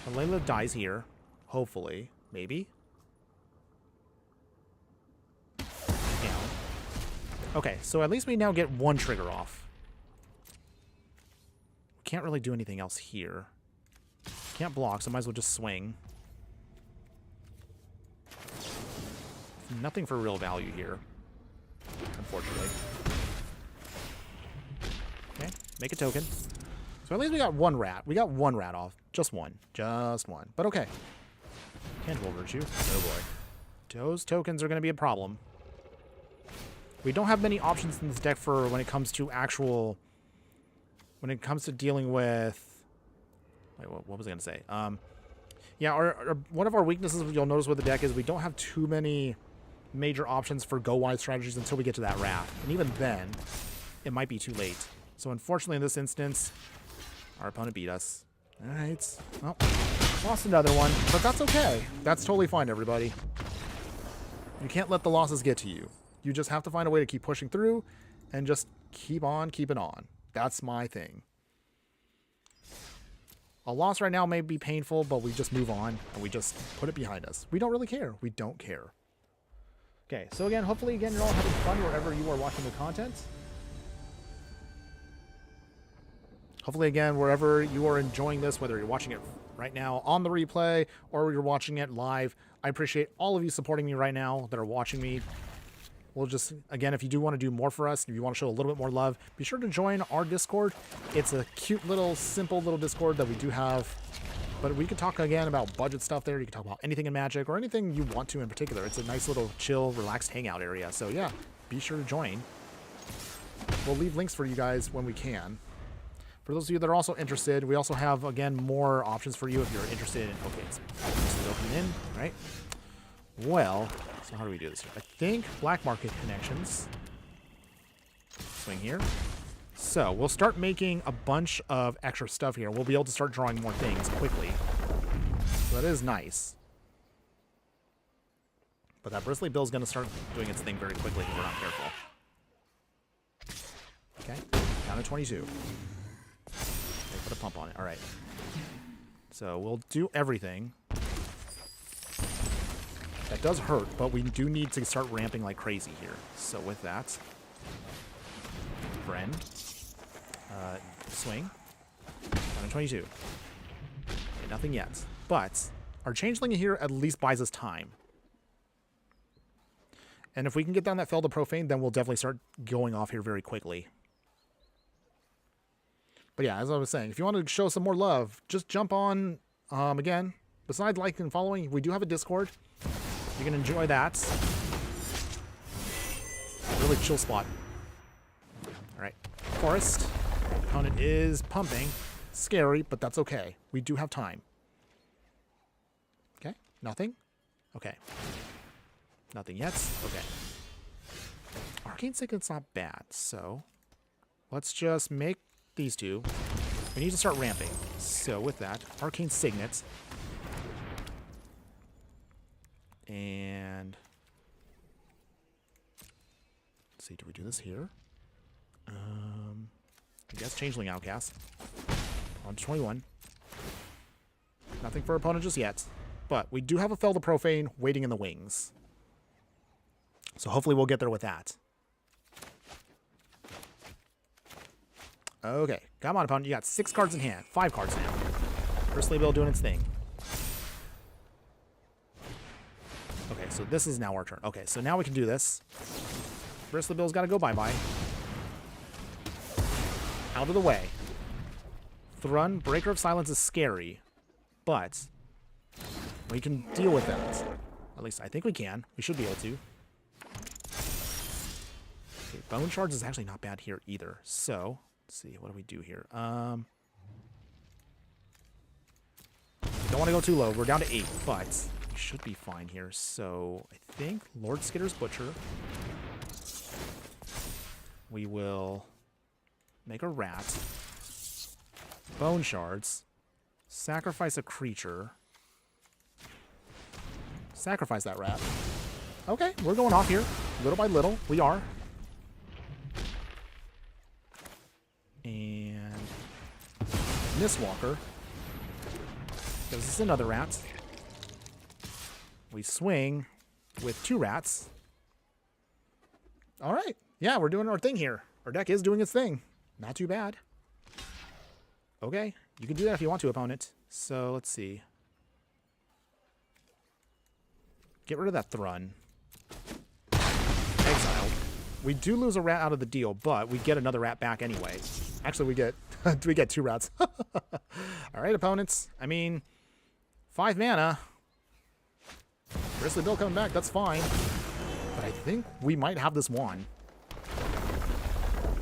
Alayla dies here. Hopefully. Maybe. Down. Okay, so at least we now get one trigger off. Can't really do anything else here. Can't block, so might as well just swing. Nothing for real value here, unfortunately. Okay, make a token. So at least we got one rat. We got one rat off. Just one. Just one. But okay. Tangible Virtue. Oh boy. Those tokens are going to be a problem. We don't have many options in this deck for when it comes to actual... When it comes to dealing with... Wait, what was I going to say? Yeah, one of our weaknesses you'll notice with the deck is we don't have too many major options for go-wide strategies until we get to that Wrath. And even then, it might be too late. So unfortunately in this instance, our opponent beat us. Alright. Well, lost another one, but that's okay. That's totally fine, everybody. You can't let the losses get to you. You just have to find a way to keep pushing through and just keep on keeping on. That's my thing. A loss right now may be painful, but we just move on and we just put it behind us. We don't really care. We don't care. Okay, so again, hopefully, you're all having fun wherever you are watching the content. Hopefully, again, wherever you are enjoying this, whether you're watching it right now on the replay or you're watching it live, I appreciate all of you supporting me right now that are watching me. We'll just, again, if you do want to do more for us, if you want to show a little bit more love, be sure to join our Discord. It's a cute little, simple little Discord that we do have. But we can talk, again, about budget stuff there. You can talk about anything in Magic or anything you want to in particular. It's a nice little chill, relaxed hangout area. So, yeah, be sure to join. We'll leave links for you guys when we can. For those of you that are also interested, we also have, again, more options for you if you're interested in... Okay, it's opening in, right? Well, so how do we do this here? I think black market connections. Swing here. So we'll start making a bunch of extra stuff here. We'll be able to start drawing more things quickly. So that is nice. But that Bristly Bill's going to start doing its thing very quickly if we're not careful. Okay, down to 22. They put a pump on it. All right. So we'll do everything. That does hurt, but we do need to start ramping like crazy here. So with that, Vren, swing, 122. Okay, nothing yet, but our changeling here at least buys us time. And if we can get down that Fel to Profane, then we'll definitely start going off here very quickly. But yeah, as I was saying, if you want to show some more love, just jump on, again, besides liking and following, we do have a Discord. You can enjoy that. Really chill spot. All right, Forest. Opponent is pumping. Scary, but that's okay. We do have time. Okay, nothing. Okay. Nothing yet. Okay. Arcane Signet's not bad, so let's just make these two. We need to start ramping. So with that, Arcane Signet. And let's see, do we do this here? I guess Changeling Outcast. On 21. Nothing for opponent just yet. But we do have a Fel to Profane waiting in the wings. So hopefully we'll get there with that. Okay, come on, opponent. You got 6 cards in hand. 5 cards now. Bristly Bill doing its thing. Okay, so this is now our turn. Okay, so now we can do this. Bristly Bill's got to go bye-bye. Out of the way. Thrun, Breaker of Silence is scary, but we can deal with that. At least I think we can. We should be able to. Okay, Bone Shards is actually not bad here either. So, let's see. What do we do here? Don't want to go too low. We're down to 8, but we should be fine here. So, I think Lord Skitter's Butcher. We will make a rat. Bone Shards. Sacrifice a creature. Sacrifice that rat. Okay, we're going off here. Little by little. We are. And Mistwalker. Because this is another rat. We swing with 2 rats. Alright. Yeah, we're doing our thing here. Our deck is doing its thing. Not too bad. Okay. You can do that if you want to, opponent. So, let's see. Get rid of that Thrun. Exile. We do lose a rat out of the deal, but we get another rat back anyway. Actually, we get 2 rats. Alright, opponents. I mean, 5 mana. Bristly Bill coming back, that's fine. But I think we might have this one.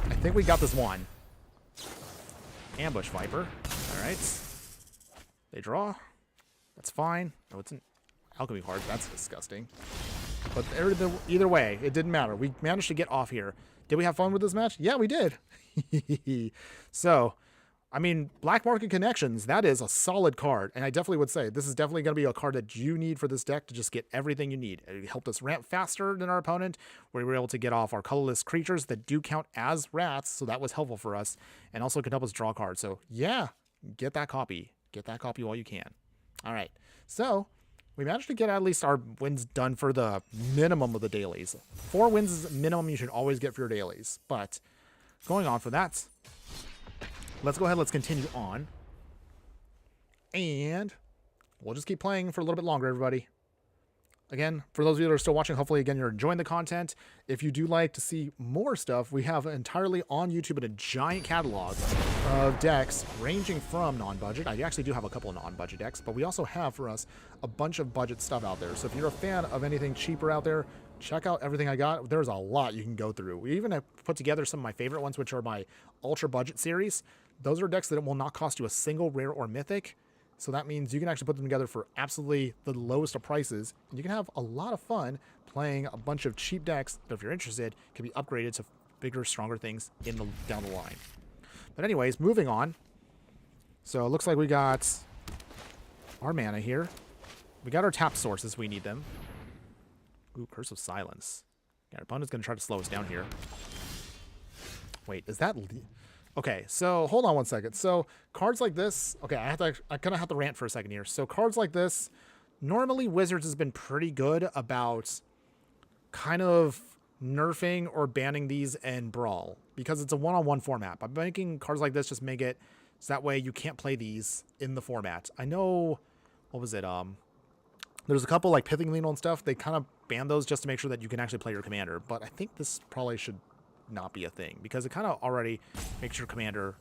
I think we got this one. Ambush Viper. Alright. They draw. That's fine. Oh, it's an alchemy card. That's disgusting. But either way, it didn't matter. We managed to get off here. Did we have fun with this match? Yeah, we did. So, I mean, Black Market Connections, that is a solid card. And I definitely would say this is definitely going to be a card that you need for this deck to just get everything you need. It helped us ramp faster than our opponent, where we were able to get off our colorless creatures that do count as rats. So that was helpful for us. And also could help us draw cards. So, yeah, get that copy. Get that copy while you can. All right. So, we managed to get at least our wins done for the minimum of the dailies. 4 wins is the minimum you should always get for your dailies. But going on for that, let's go ahead. Let's continue on. And we'll just keep playing for a little bit longer, everybody. Again, for those of you that are still watching, hopefully, again, you're enjoying the content. If you do like to see more stuff, we have entirely on YouTube a giant catalog of decks ranging from non-budget. I actually do have a couple of non-budget decks, but we also have for us a bunch of budget stuff out there. So if you're a fan of anything cheaper out there, check out everything I got. There's a lot you can go through. We even have put together some of my favorite ones, which are my ultra budget series. Those are decks that will not cost you a single rare or mythic. So that means you can actually put them together for absolutely the lowest of prices. And you can have a lot of fun playing a bunch of cheap decks that, if you're interested, can be upgraded to bigger, stronger things down the line. But anyways, moving on. So it looks like we got our mana here. We got our tap sources. We need them. Ooh, Curse of Silence. Yeah, our opponent's going to try to slow us down here. Wait, is that... Okay, so hold on one second. So cards like this, okay, I kind of have to rant for a second here. So cards like this, normally Wizards has been pretty good about kind of nerfing or banning these in Brawl because it's a one-on-one format. By making cards like this, just make it so that way you can't play these in the format. I know, what was it? There's a couple like Pithing Needle and stuff. They kind of ban those just to make sure that you can actually play your commander. But I think this probably should not be a thing because it kind of already makes your commander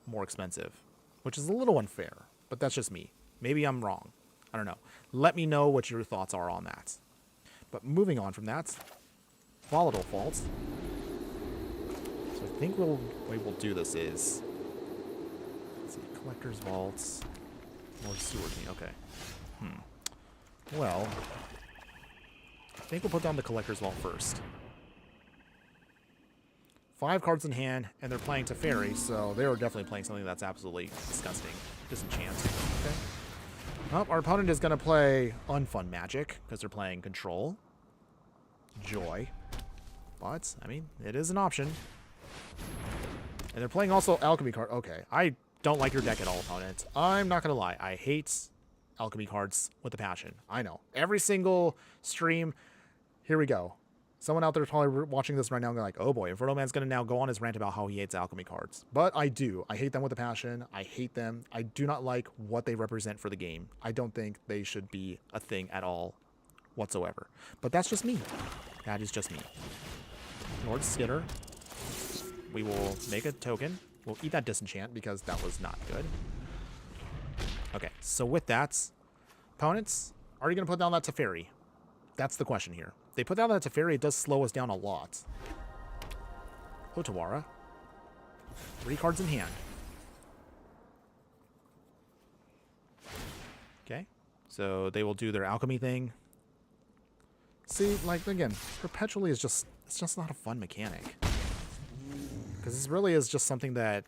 more expensive, which is a little unfair, but that's just me. Maybe I'm wrong. I don't know. Let me know what your thoughts are on that. But moving on from that, Volatile Faults. So I think the way we'll do this is, let's see, Collector's Vaults, more Sewer King. Okay. Well, I think we'll put down the Collector's Vault first. 5 cards in hand, and they're playing Teferi, so they are definitely playing something that's absolutely disgusting. Disenchant. Okay. Well, our opponent is going to play Unfun Magic, because they're playing Control. Joy. But, I mean, it is an option. And they're playing also Alchemy card. Okay, I don't like your deck at all, opponent. I'm not going to lie. I hate Alchemy cards with a passion. I know. Every single stream, here we go. Someone out there is probably watching this right now and going like, oh boy, Infernoman's going to now go on his rant about how he hates alchemy cards. But I do. I hate them with a passion. I hate them. I do not like what they represent for the game. I don't think they should be a thing at all whatsoever. But that's just me. That is just me. Lord Skitter. We will make a token. We'll eat that disenchant because that was not good. Okay, so with that, opponents, are you going to put down that Teferi? That's the question here. They put down that Teferi, it does slow us down a lot. Otawara. 3 cards in hand. Okay. So they will do their alchemy thing. See, like, again, perpetually is just, it's just not a fun mechanic. Because this really is just something that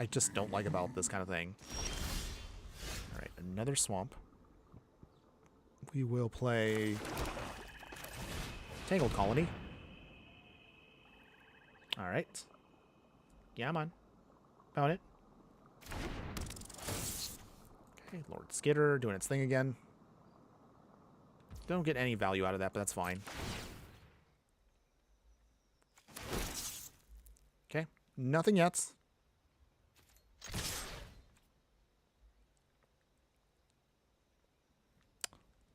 I just don't like about this kind of thing. Alright, another swamp. We will play Tangled Colony. Alright. Yeah, I'm on. Found it. Okay, Lord Skitter doing its thing again. Don't get any value out of that, but that's fine. Okay, nothing yet.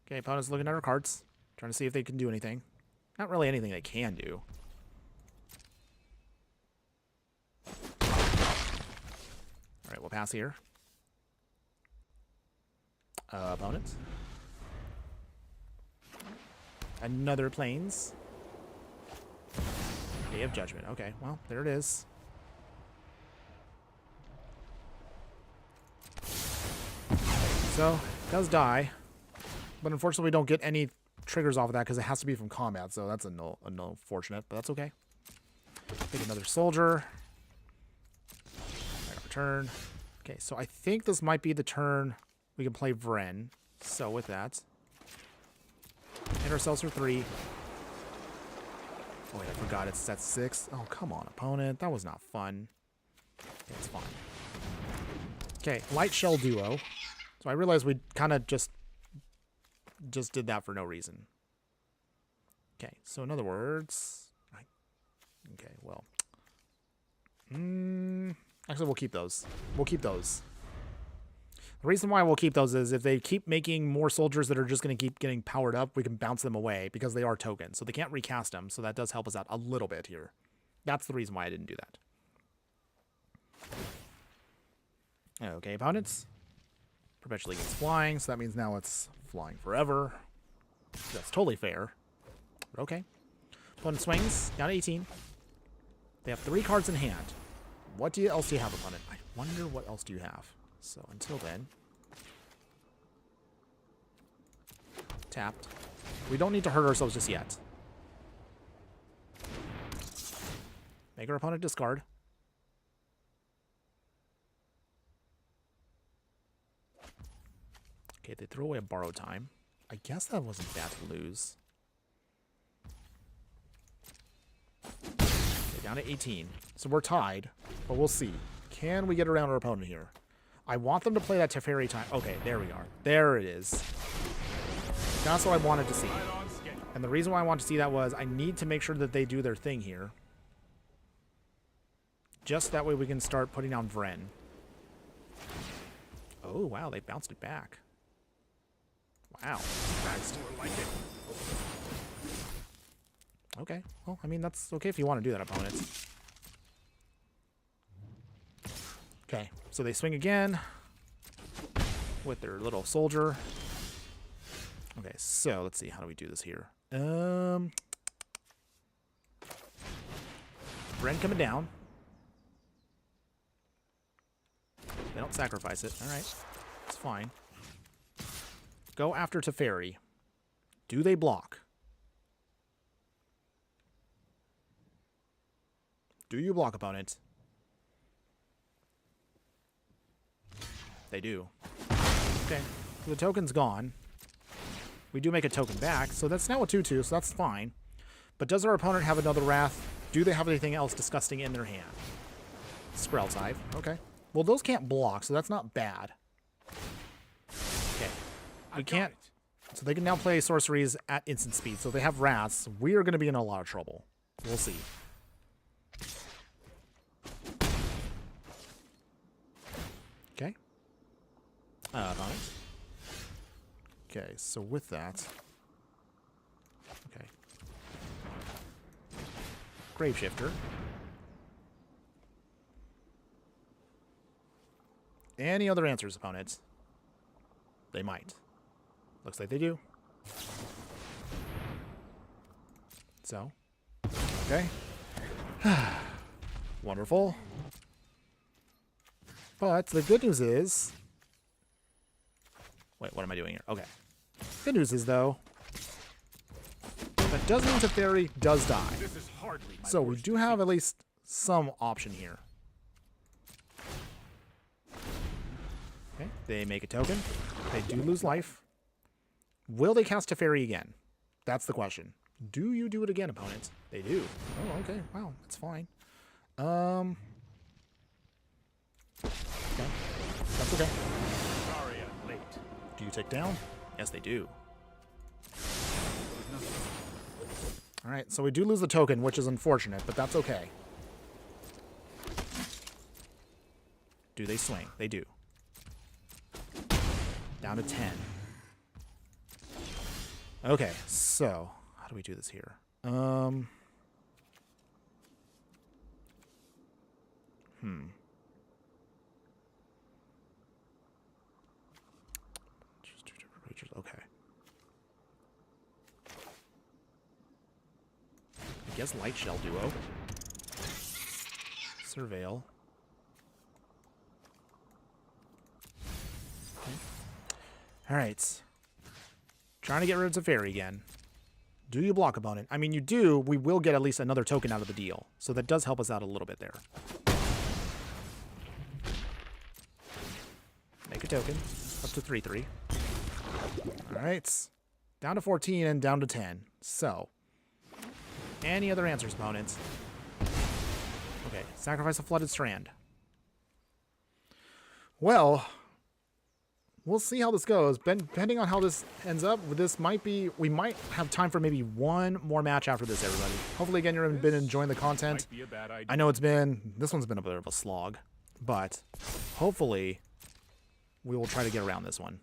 Okay, opponent's looking at our cards, trying to see if they can do anything. Not really anything they can do. Alright, we'll pass here. Opponent. Another Plains. Day of Judgment. Okay, well, there it is. So, it does die. But unfortunately, we don't get any triggers off of that because it has to be from combat. So that's a no fortunate, but that's okay. Take another soldier. Right, return. Okay, so I think this might be the turn we can play Vren. So with that, hit ourselves for 3. Oh wait, I forgot it's at 6. Oh come on, opponent, that was not fun. Okay, it's fine. Okay, Light Shell Duo. So I realized we kind of just did that for no reason. Okay, so in other words, okay, well, Actually, we'll keep those. We'll keep those. The reason why we'll keep those is if they keep making more soldiers that are just going to keep getting powered up, we can bounce them away because they are tokens. So they can't recast them. So that does help us out a little bit here. That's the reason why I didn't do that. Okay, opponents. Perpetually gets flying, so that means now it's flying forever. That's totally fair. But okay. Opponent swings, down to 18. They have 3 cards in hand. What else do you have, opponent? I wonder what else do you have. So until then, tapped. We don't need to hurt ourselves just yet. Make our opponent discard. Okay, they threw away a borrow time. I guess that wasn't bad to lose. Okay, down to 18. So we're tied, but we'll see. Can we get around our opponent here? I want them to play that Teferi time. Okay, there we are. There it is. That's what I wanted to see. And the reason why I wanted to see that was I need to make sure that they do their thing here. Just that way we can start putting down Vren. Oh, wow, they bounced it back. Wow. Okay, well, I mean, that's okay if you want to do that, opponents. Okay, so they swing again with their little soldier. Okay, so let's see. How do we do this here? Bren coming down. They don't sacrifice it. All right, it's fine. Go after Teferi. Do they block? Do you block, opponent? They do. Okay. So the token's gone. We do make a token back, so that's now a 2-2, so that's fine. But does our opponent have another Wrath? Do they have anything else disgusting in their hand? Sproul type. Okay. Well, those can't block, so that's not bad. Okay. We can't... So they can now play sorceries at instant speed. So if they have Wraths, we are going to be in a lot of trouble. We'll see. Okay. Opponent. Okay, so with that... Okay. Graveshifter. Any other answers, opponents? They might. Looks like they do. So. Okay. Wonderful. But the good news is... Wait, what am I doing here? Okay. Good news is, though, that does mean Teferi does die. So we do have at least some option here. Okay, they make a token. They do lose life. Will they cast Teferi again? That's the question. Do you do it again, opponent? They do. Oh, okay. Wow, that's fine. Okay. That's okay. Do you take down? Yes, they do. Alright, so we do lose the token, which is unfortunate, but that's okay. Do they swing? They do. Down to 10. Okay, so how do we do this here? Okay. I guess Light Shell Duo. Surveil. Okay. Alright. Trying to get rid of Teferi again. Do you block, opponent? I mean, you do. We will get at least another token out of the deal. So that does help us out a little bit there. Make a token. Up to 3-3. Alright. Down to 14 and down to 10. So. Any other answers, opponents? Okay. Sacrifice a Flooded Strand. Well, we'll see how this goes. Depending on how this ends up, this might be... We might have time for maybe one more match after this, everybody. Hopefully, again, you've been enjoying the content. I know it's been... This one's been a bit of a slog. but hopefully we will try to get around this one.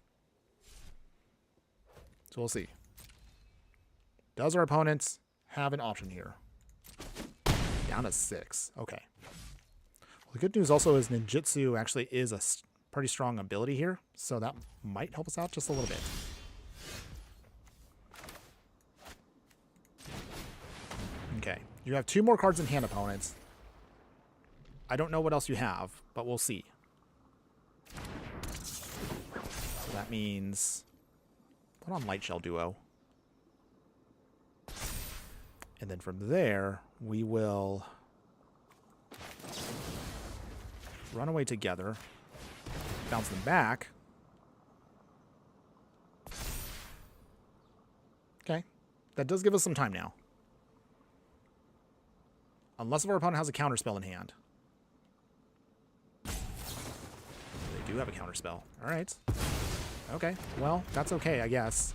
So we'll see. Does our opponent have an option here? Down to 6. Okay. Well, the good news also is ninjutsu actually is a pretty strong ability here, so that might help us out just a little bit. Okay. You have 2 more cards in hand, opponents. I don't know what else you have, but we'll see. So that means put on Light Shell Duo. And then from there, we will run away together, bounce them back. Okay. That does give us some time now. Unless our opponent has a counterspell in hand. They do have a counterspell. All right. Okay. Well, that's okay, I guess.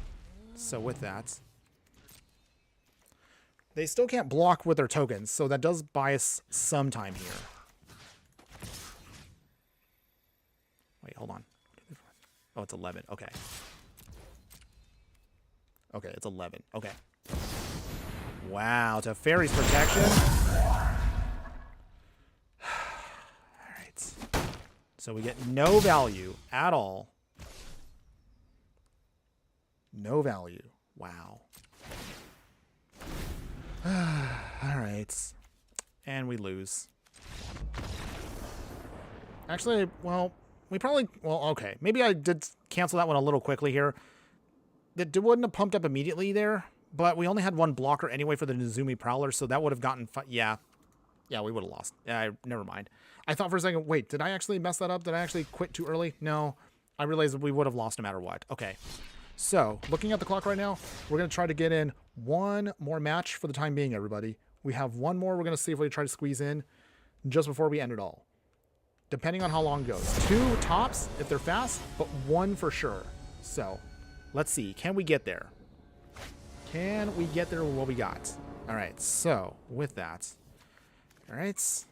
So with that, they still can't block with their tokens, so that does buy us some time here. Wait, hold on. Oh, it's 11. Okay. Okay, it's 11. Okay. Wow, to Fairy's protection. Alright. So we get no value at all. No value. Wow. Alright. And we lose. Actually, well, we probably... Well, okay. Maybe I did cancel that one a little quickly here. That wouldn't have pumped up immediately there, but we only had 1 blocker anyway for the Nezumi Prowler, so that would have gotten... Yeah. Yeah, we would have lost. Never mind. I thought for a second, wait, did I actually mess that up? Did I actually quit too early? No. I realized that we would have lost no matter what. Okay. So, looking at the clock right now, we're going to try to get in 1 more match for the time being, everybody. We have 1 more we're going to see if we try to squeeze in just before we end it all. Depending on how long it goes. 2 tops if they're fast, but 1 for sure. So, let's see. Can we get there? Can we get there with what we got? All right, so with that. All right. It's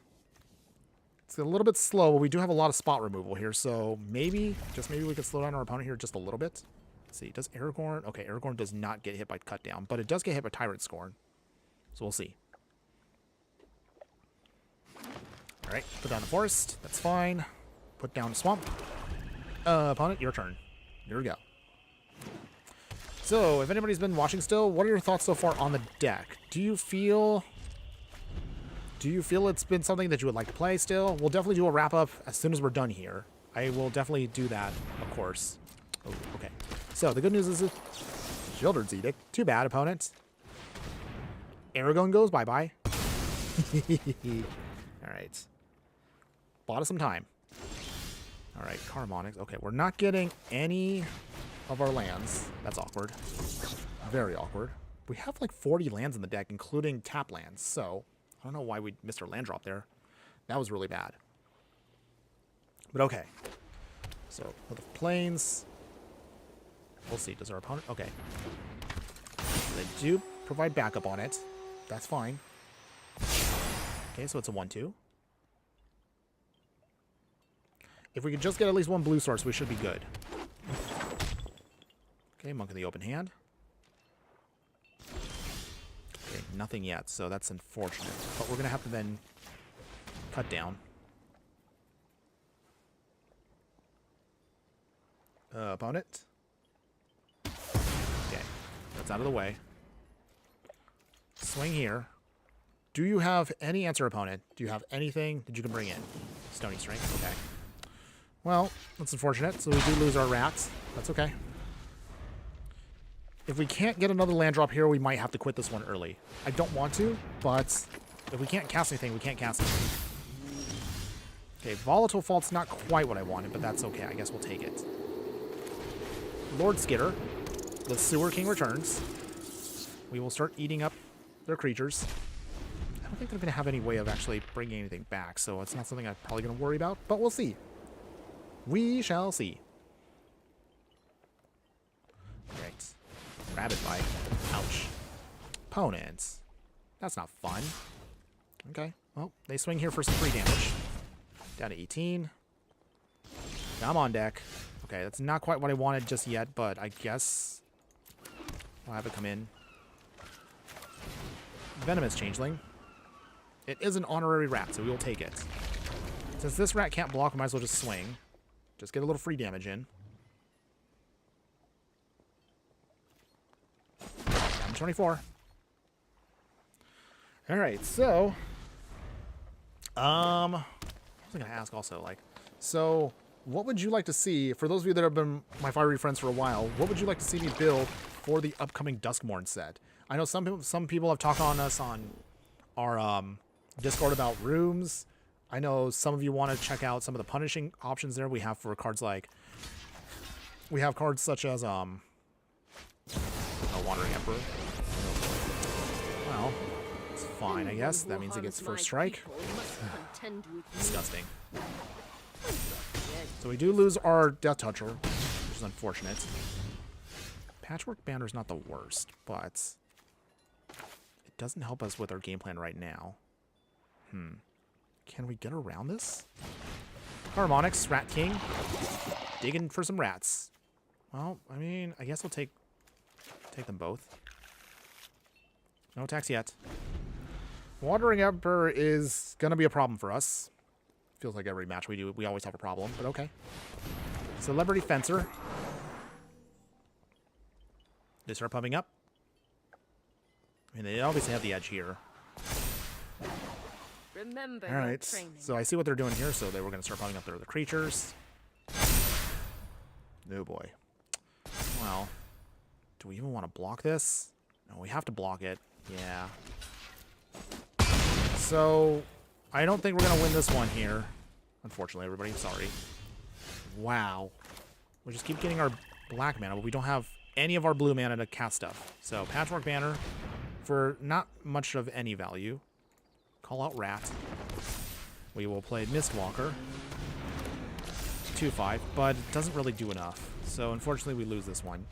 a little bit slow, but we do have a lot of spot removal here, so maybe, just maybe we can slow down our opponent here just a little bit. Let's see, does Aragorn... Okay, Aragorn does not get hit by Cut Down, but it does get hit by Tyrant Scorn. So we'll see. Alright, put down the Forest. That's fine. Put down the Swamp. Opponent, your turn. Here we go. So, if anybody's been watching still, what are your thoughts so far on the deck? Do you feel it's been something that you would like to play still? We'll definitely do a wrap-up as soon as we're done here. I will definitely do that, of course. Oh, okay. So, the good news is Children's Edict. Too bad, opponent. Aragorn goes bye-bye. Alright. Bought us some time. Alright, Harmonics. Okay, we're not getting any of our lands. That's awkward. Very awkward. We have like 40 lands in the deck, including tap lands, so I don't know why we missed our land drop there. That was really bad. But okay. So, with the plains... We'll see. Does our opponent... Okay. They do provide backup on it. That's fine. Okay, so it's a 1-2. If we could just get at least 1 blue source, we should be good. Okay, Monk in the open hand. Okay, nothing yet, so that's unfortunate. But we're going to have to then cut down. Opponent. Okay, that's out of the way. Swing here. Do you have any answer, opponent? Do you have anything that you can bring in? Stony Strength, okay. Well, that's unfortunate, so we do lose our rats. That's okay. If we can't get another land drop here, we might have to quit this one early. I don't want to, but if we can't cast anything, we can't cast anything. Okay, Volatile Fault's not quite what I wanted, but that's okay. I guess we'll take it. Lord Skitter, the Sewer King returns. We will start eating up their creatures. I don't think they're going to have any way of actually bringing anything back, so it's not something I'm probably going to worry about, but we'll see. We shall see. Right. Rabbit Bite. Ouch. Opponents. That's not fun. Okay. Well, they swing here for some free damage. Down to 18. Now I'm on deck. Okay, that's not quite what I wanted just yet, but I guess I'll have it come in. Venomous Changeling. It is an honorary rat, so we will take it. Since this rat can't block, we might as well just swing. Just get a little free damage in. I'm 24. Alright, so... what was I going to ask also? So, what would you like to see, for those of you that have been my fiery friends for a while, what would you like to see me build for the upcoming Duskmourn set? I know some people have talked on us on our Discord about rooms. I know some of you want to check out some of the punishing options there we have for cards like... We have cards such as, Wandering Emperor. Well, it's fine, I guess. That means it gets first strike. Disgusting. So we do lose our Death Toucher, which is unfortunate. Patchwork Banner is not the worst, but it doesn't help us with our game plan right now. Can we get around this? Harmonics, Rat King. Digging for some rats. Well, I mean, I guess we'll take them both. No attacks yet. Wandering Emperor is going to be a problem for us. Feels like every match we do, we always have a problem, but okay. Celebrity Fencer. They start pumping up. I mean, they obviously have the edge here. All right, so I see what they're doing here, so they were going to start pumping up their other creatures. Oh boy. Well, do we even want to block this? No, we have to block it. Yeah. So, I don't think we're going to win this one here. Unfortunately, everybody. Sorry. Wow. We just keep getting our black mana, but we don't have any of our blue mana to cast stuff. So, Patchwork Banner for not much of any value. Call out Rat. We will play Mistwalker. 2-5, but it doesn't really do enough. So, unfortunately, we lose this one.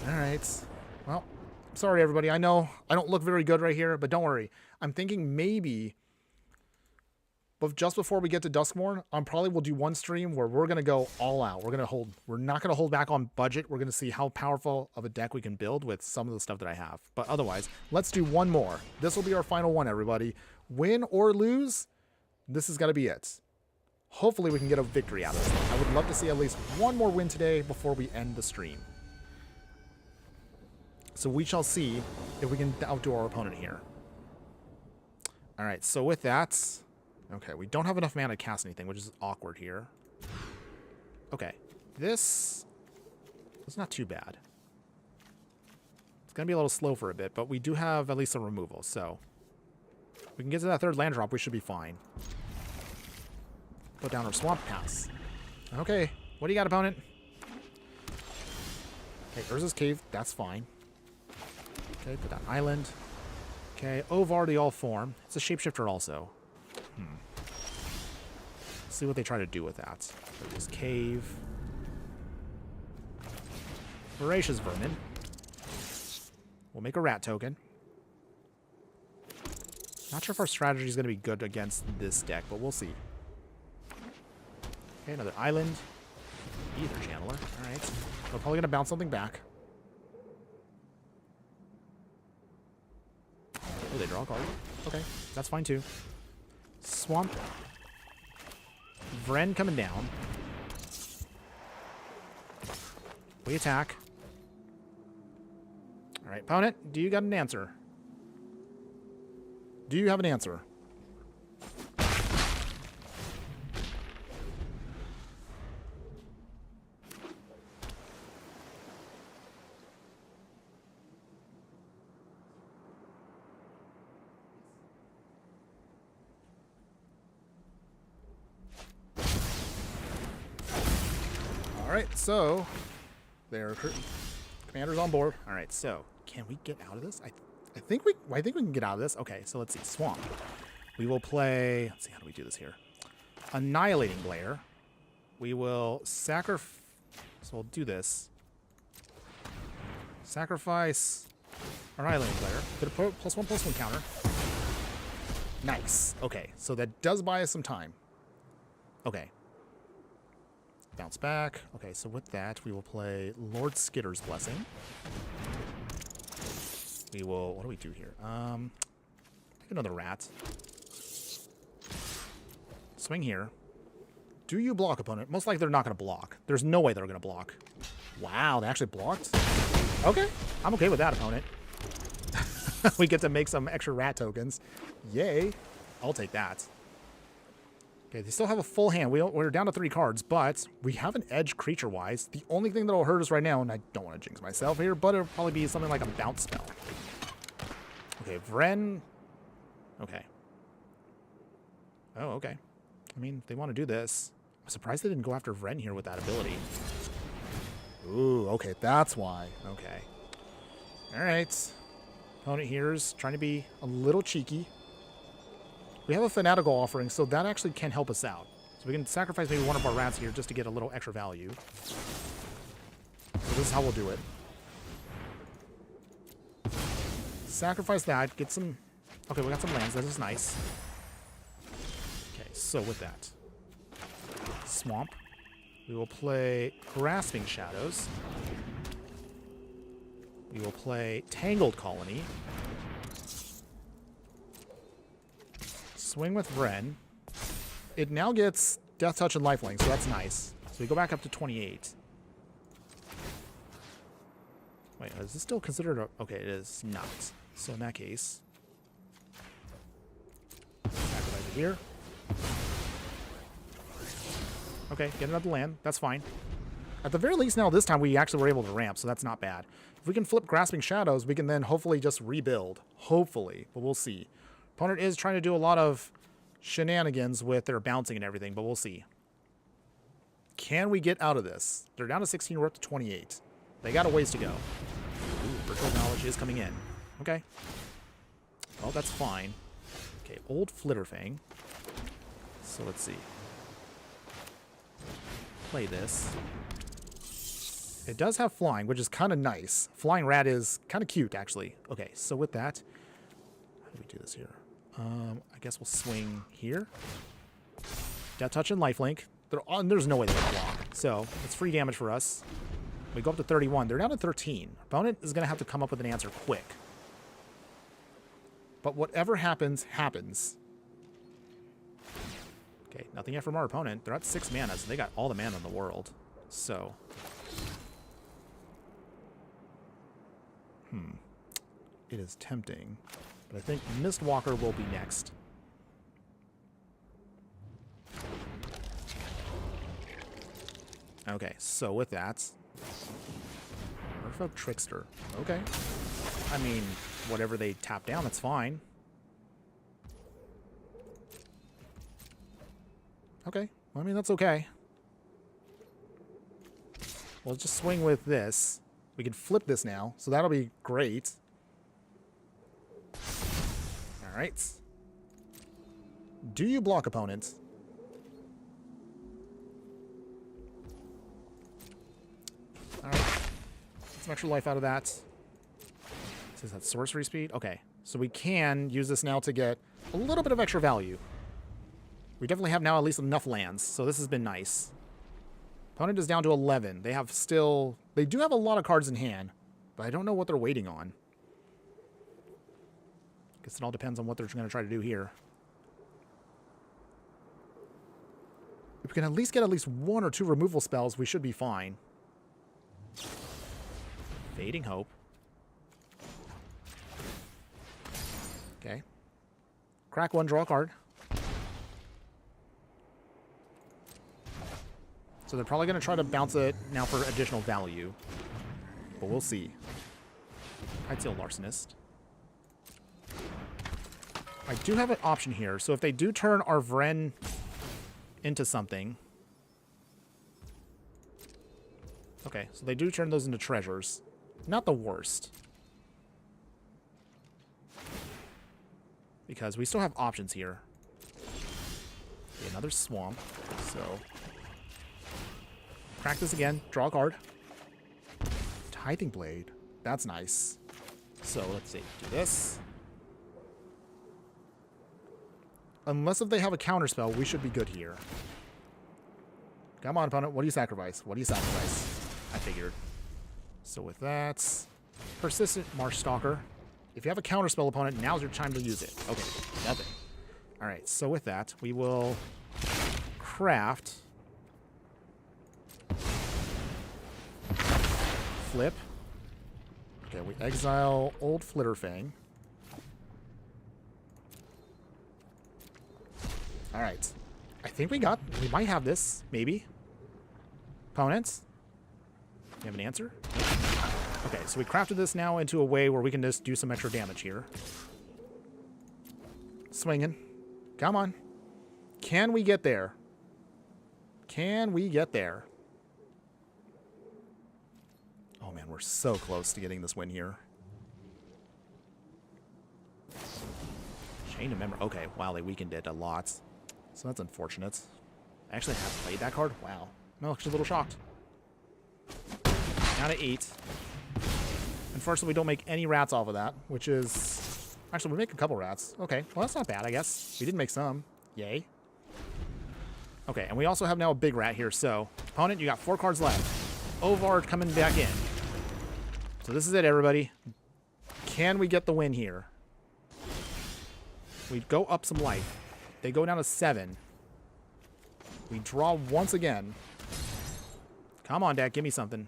Alright. Well, sorry, everybody. I know I don't look very good right here, but don't worry. I'm thinking maybe, but just before we get to Duskmourn, I probably will do one stream where we're going to go all out. We're not going to hold back on budget. We're going to see how powerful of a deck we can build with some of the stuff that I have. But otherwise, let's do one more. This will be our final one, everybody. Win or lose, this is going to be it. Hopefully we can get a victory out of this. I would love to see at least one more win today before we end the stream. So we shall see if we can outdo our opponent here. All right, so with that, okay, we don't have enough mana to cast anything, which is awkward here. Okay, this is not too bad. It's going to be a little slow for a bit, but we do have at least some removal, so we can get to that third land drop, we should be fine. Put down our Swamp Pass. Okay, what do you got, opponent? Okay, Urza's Cave, that's fine. Okay, put down Island. Okay, Ovar the All Form. It's a shapeshifter also. Let's see what they try to do with that. This Cave. Voracious Vermin. We'll make a rat token. Not sure if our strategy is going to be good against this deck, but we'll see. Okay, another Island. Ether Channeler. Alright. We're probably going to bounce something back. Oh, they draw a card. Okay, that's fine too. Swamp. Vren coming down. We attack. Alright, opponent, do you got an answer? Do you have an answer? Alright, so their commander's on board. Alright, so can we get out of this? I think we can get out of this. Okay, so let's see. Swamp. We will play, let's see, how do we do this here? Annihilating Glare. We will sacrifice, so we'll do this. Sacrifice Annihilating Glare. Get a +1/+1 counter. Nice. Okay, so that does buy us some time. Okay. Bounce back. Okay, so with that, we will play Lord Skitter's Blessing. We will... What do we do here? Pick another rat. Swing here. Do you block, opponent? Most likely they're not going to block. There's no way they're going to block. Wow, they actually blocked? Okay. I'm okay with that, opponent. We get to make some extra rat tokens. Yay. I'll take that. Okay, they still have a full hand. We're down to 3 cards, but we have an edge creature-wise. The only thing that will hurt us right now, and I don't want to jinx myself here, but it'll probably be something like a bounce spell. Okay, Vren. Okay. Oh, okay. I mean, if they want to do this. I'm surprised they didn't go after Vren here with that ability. Ooh, okay, that's why. Okay. All right. Opponent here is trying to be a little cheeky. We have a Fanatical offering, so that actually can help us out. So we can sacrifice maybe one of our rats here just to get a little extra value. So this is how we'll do it. Sacrifice that, get some... Okay, we got some lands, that is nice. Okay, so with that. Swamp. We will play Grasping Shadows. We will play Tangled Colony. Swing with Vren. It now gets Death Touch and Lifelink, so that's nice. So we go back up to 28. Wait, is this still considered a... Okay, it is not. So in that case... Sacrifice it here. Okay, get another land. That's fine. At the very least now, this time we actually were able to ramp, so that's not bad. If we can flip Grasping Shadows, we can then hopefully just rebuild. Hopefully, but we'll see. Opponent is trying to do a lot of shenanigans with their bouncing and everything, but we'll see. Can we get out of this? They're down to 16, we're up to 28. They got a ways to go. Ooh, Virtual Knowledge is coming in. Okay. Well, that's fine. Okay, old Flitterfang. So let's see. Play this. It does have flying, which is kind of nice. Flying rat is kind of cute, actually. Okay, so with that, how do we do this here? I guess we'll swing here. Death Touch and Lifelink. There's no way they're going to block. So it's free damage for us. We go up to 31. They're down to 13. Opponent is going to have to come up with an answer quick. But whatever happens, happens. Okay, nothing yet from our opponent. They're at 6 mana, so they got all the mana in the world. So... It is tempting. But I think Mistwalker will be next. Okay, so with that... Merfolk Trickster. Okay. I mean, whatever they tap down, that's fine. Okay. Well, I mean, that's okay. We'll just swing with this. We can flip this now, so that'll be great. Alright. Do you block, opponent? Alright. Get some extra life out of that. Is that sorcery speed? Okay. So we can use this now to get a little bit of extra value. We definitely have now at least enough lands, so this has been nice. Opponent is down to 11. They have still... They do have a lot of cards in hand, but I don't know what they're waiting on. Guess it all depends on what they're going to try to do here. If we can at least get at least 1 or 2 removal spells, we should be fine. Fading Hope. Okay. Crack 1, draw a card. So they're probably going to try to bounce it now for additional value. But we'll see. Sightseal Larcenist. I do have an option here. So if they do turn our Vren into something... Okay, so they do turn those into treasures. Not the worst. Because we still have options here. Okay, another Swamp. So... Practice again. Draw a card. Tithing Blade. That's nice. So, let's see. Do this. Unless if they have a counterspell, we should be good here. Come on, opponent. What do you sacrifice? What do you sacrifice? I figured. So with that, Persistent Marsh Stalker. If you have a counterspell opponent, now's your time to use it. Okay, nothing. All right, so with that, we will craft. Flip. Okay, we exile Old Flitterfang. All right. I think we might have this, maybe. Opponents? You have an answer? Okay, so we crafted this now into a way where we can just do some extra damage here. Swinging. Come on. Can we get there? Can we get there? Oh man, we're so close to getting this win here. Chain of Memory. Okay, wow, they weakened it a lot. So that's unfortunate. I actually have played that card? Wow. I'm actually a little shocked. Down to 8. Unfortunately, we don't make any rats off of that, which is... Actually, we make a couple rats. Okay, well, that's not bad, I guess. We did make some. Yay. Okay, and we also have now a big rat here, so... Opponent, you got 4 cards left. Ovar coming back in. So this is it, everybody. Can we get the win here? We go up some life. They go down to 7. We draw once again. Come on, Dad, give me something.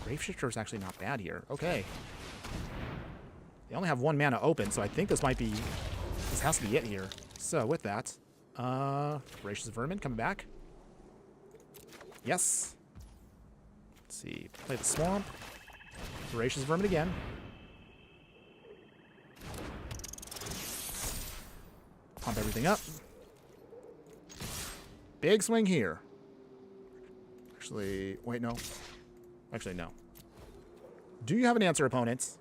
Graveshifter is actually not bad here. Okay. They only have 1 mana open, so I think this might be... This has to be it here. So, with that... Voracious Vermin coming back. Yes. Let's see. Play the Swamp. Voracious Vermin again. Pump everything up. Big swing here. Actually, wait, no. Actually, no. Do you have an answer, opponents?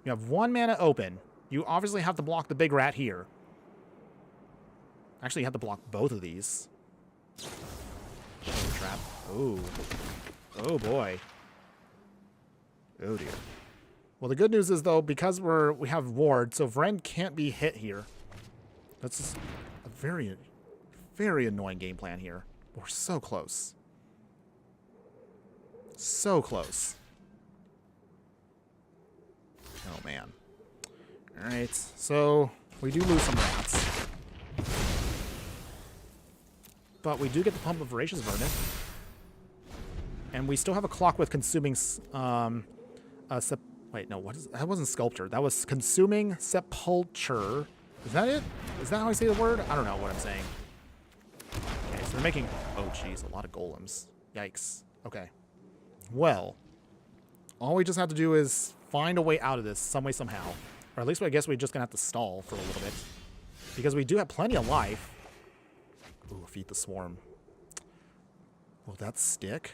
You have 1 mana open. You obviously have to block the big rat here. Actually, you have to block both of these. Shadow Trap. Oh. Oh, boy. Oh, dear. Well, the good news is, though, because we have Ward, so Vren can't be hit here. That's just a very, very annoying game plan here. We're so close. So close. Oh, man. All right, so we do lose some rats. But we do get the pump of Voracious Vermin. And we still have a clock with consuming... wait, no, what is... That wasn't Sculpture. That was Consuming Sepulture. Is that it? Is that how I say the word? I don't know what I'm saying. Okay, so they're making... Oh, jeez, a lot of golems. Yikes. Okay. Well, all we just have to do is find a way out of this some way, somehow. Or at least I guess we're just going to have to stall for a little bit. Because we do have plenty of life. Ooh, Feed the Swarm. Will that stick?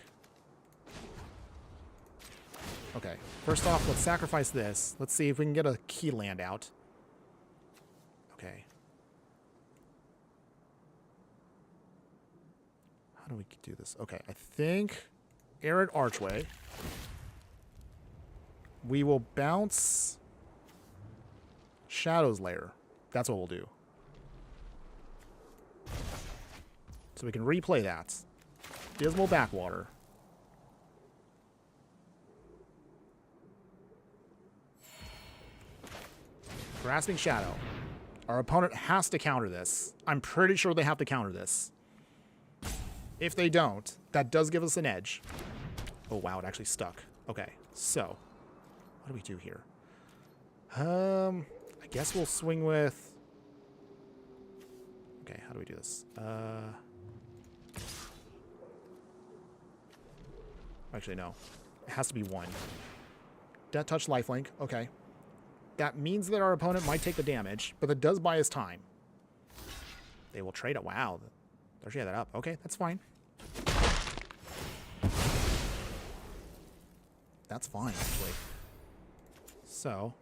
Okay, first off, let's sacrifice this. Let's see if we can get a key land out. Okay. How do we do this? Okay, I think Arid Archway. We will bounce Shadow's Lair. That's what we'll do. So we can replay that. Dismal Backwater. Grasping Shadow. Our opponent has to counter this. I'm pretty sure they have to counter this. If they don't, that does give us an edge. Oh, wow, it actually stuck. Okay, so what do we do here? I guess we'll swing with... Okay, how do we do this? Actually, no. It has to be 1. Death Touch Lifelink. Okay. That means that our opponent might take the damage, but that does buy us time. They will trade it. Wow. They actually had that up. Okay, that's fine. That's fine, actually. So.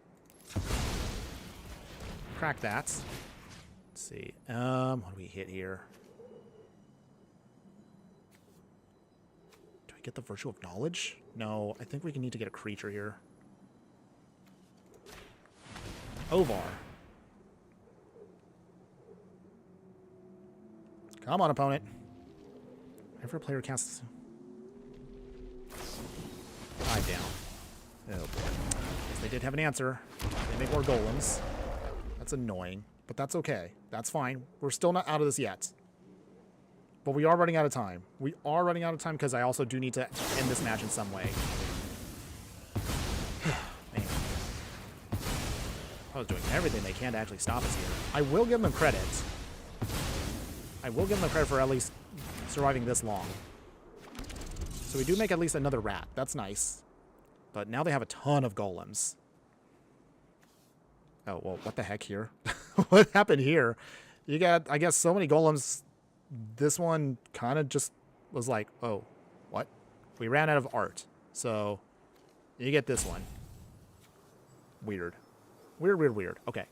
Crack that. Let's see. What do we hit here? Do I get the Virtue of Knowledge? No, I think we need to get a creature here. Ovar. Come on, opponent. Whenever a player casts... 5 down. Oh boy. Yes, they did have an answer. They make more golems. That's annoying, but that's okay. That's fine. We're still not out of this yet. But we are running out of time. We are running out of time because I also do need to end this match in some way. Man. I was doing everything they can to actually stop us here. I will give them credit. I will give them credit for at least surviving this long. So we do make at least another rat. That's nice. But now they have a ton of golems. Oh, well, what the heck here? What happened here? You got, I guess, so many golems. This one kind of just was like, oh, what? We ran out of art. So you get this one. Weird. Weird, weird, weird. Okay.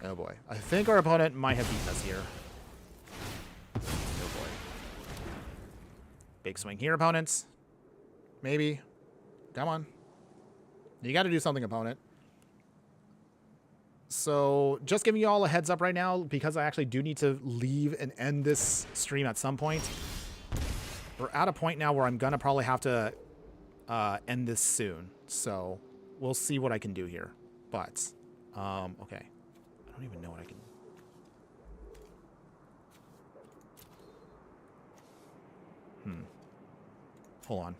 Oh, boy. I think our opponent might have beaten us here. Oh, boy. Big swing here, opponents. Maybe. Come on. You got to do something, opponent. So, just giving you all a heads up right now, because I actually do need to leave and end this stream at some point. We're at a point now where I'm going to probably have to end this soon. So, we'll see what I can do here. But, okay. I don't even know what I can... Hold on.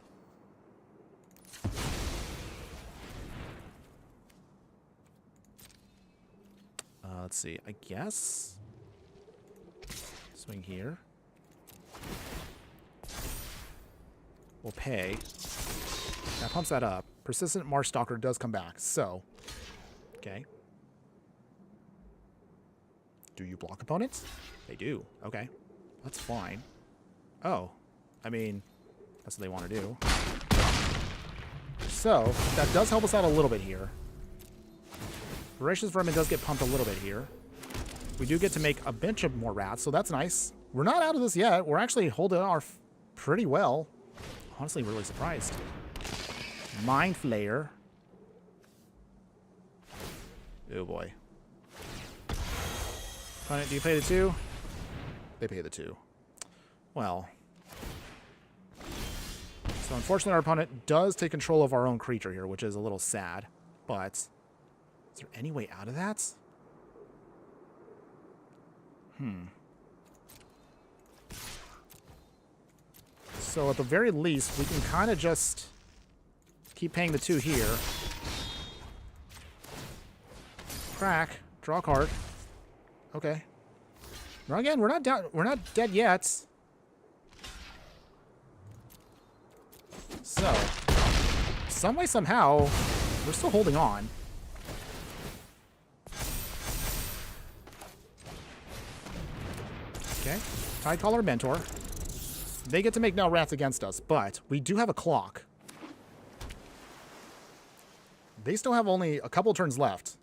Let's see. I guess... Swing here. We'll pay. That pumps that up. Persistent Marsh Stalker does come back. So, okay. Do you block opponents? They do. Okay. That's fine. Oh. I mean, that's what they want to do. So, that does help us out a little bit here. Voracious Vermin does get pumped a little bit here. We do get to make a bunch of more rats, so that's nice. We're not out of this yet. We're actually holding our pretty well. Honestly, really surprised. Mind Flayer. Oh boy. Opponent, do you pay the 2? They pay the 2. Well. So unfortunately our opponent does take control of our own creature here, which is a little sad. But is there any way out of that? So at the very least, we can kind of just keep paying the 2 here. Crack. Draw a card. Okay. Now again, we're not down. We're not dead yet. So, some way, somehow, we're still holding on. Okay. Tidecaller Mentor. They get to make no rats against us, but we do have a clock. They still have only a couple turns left.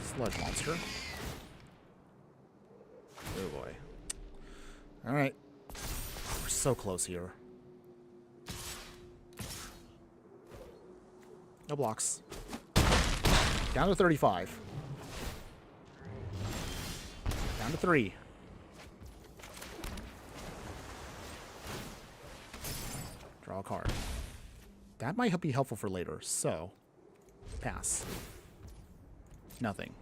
Sludge Monster. Oh boy. Alright. We're so close here. No blocks. Down to 35. Down to 3. Draw a card. That might be helpful for later, so pass. Nothing.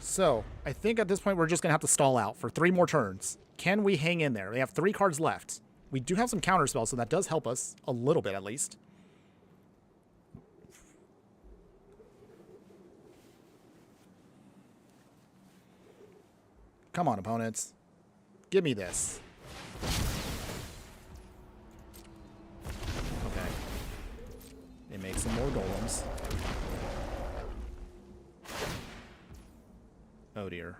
So, I think at this point we're just going to have to stall out for 3 more turns. Can we hang in there? They have 3 cards left. We do have some counter spells, so that does help us a little bit at least. Come on, opponents. Give me this. Okay. They make some more golems. Oh dear.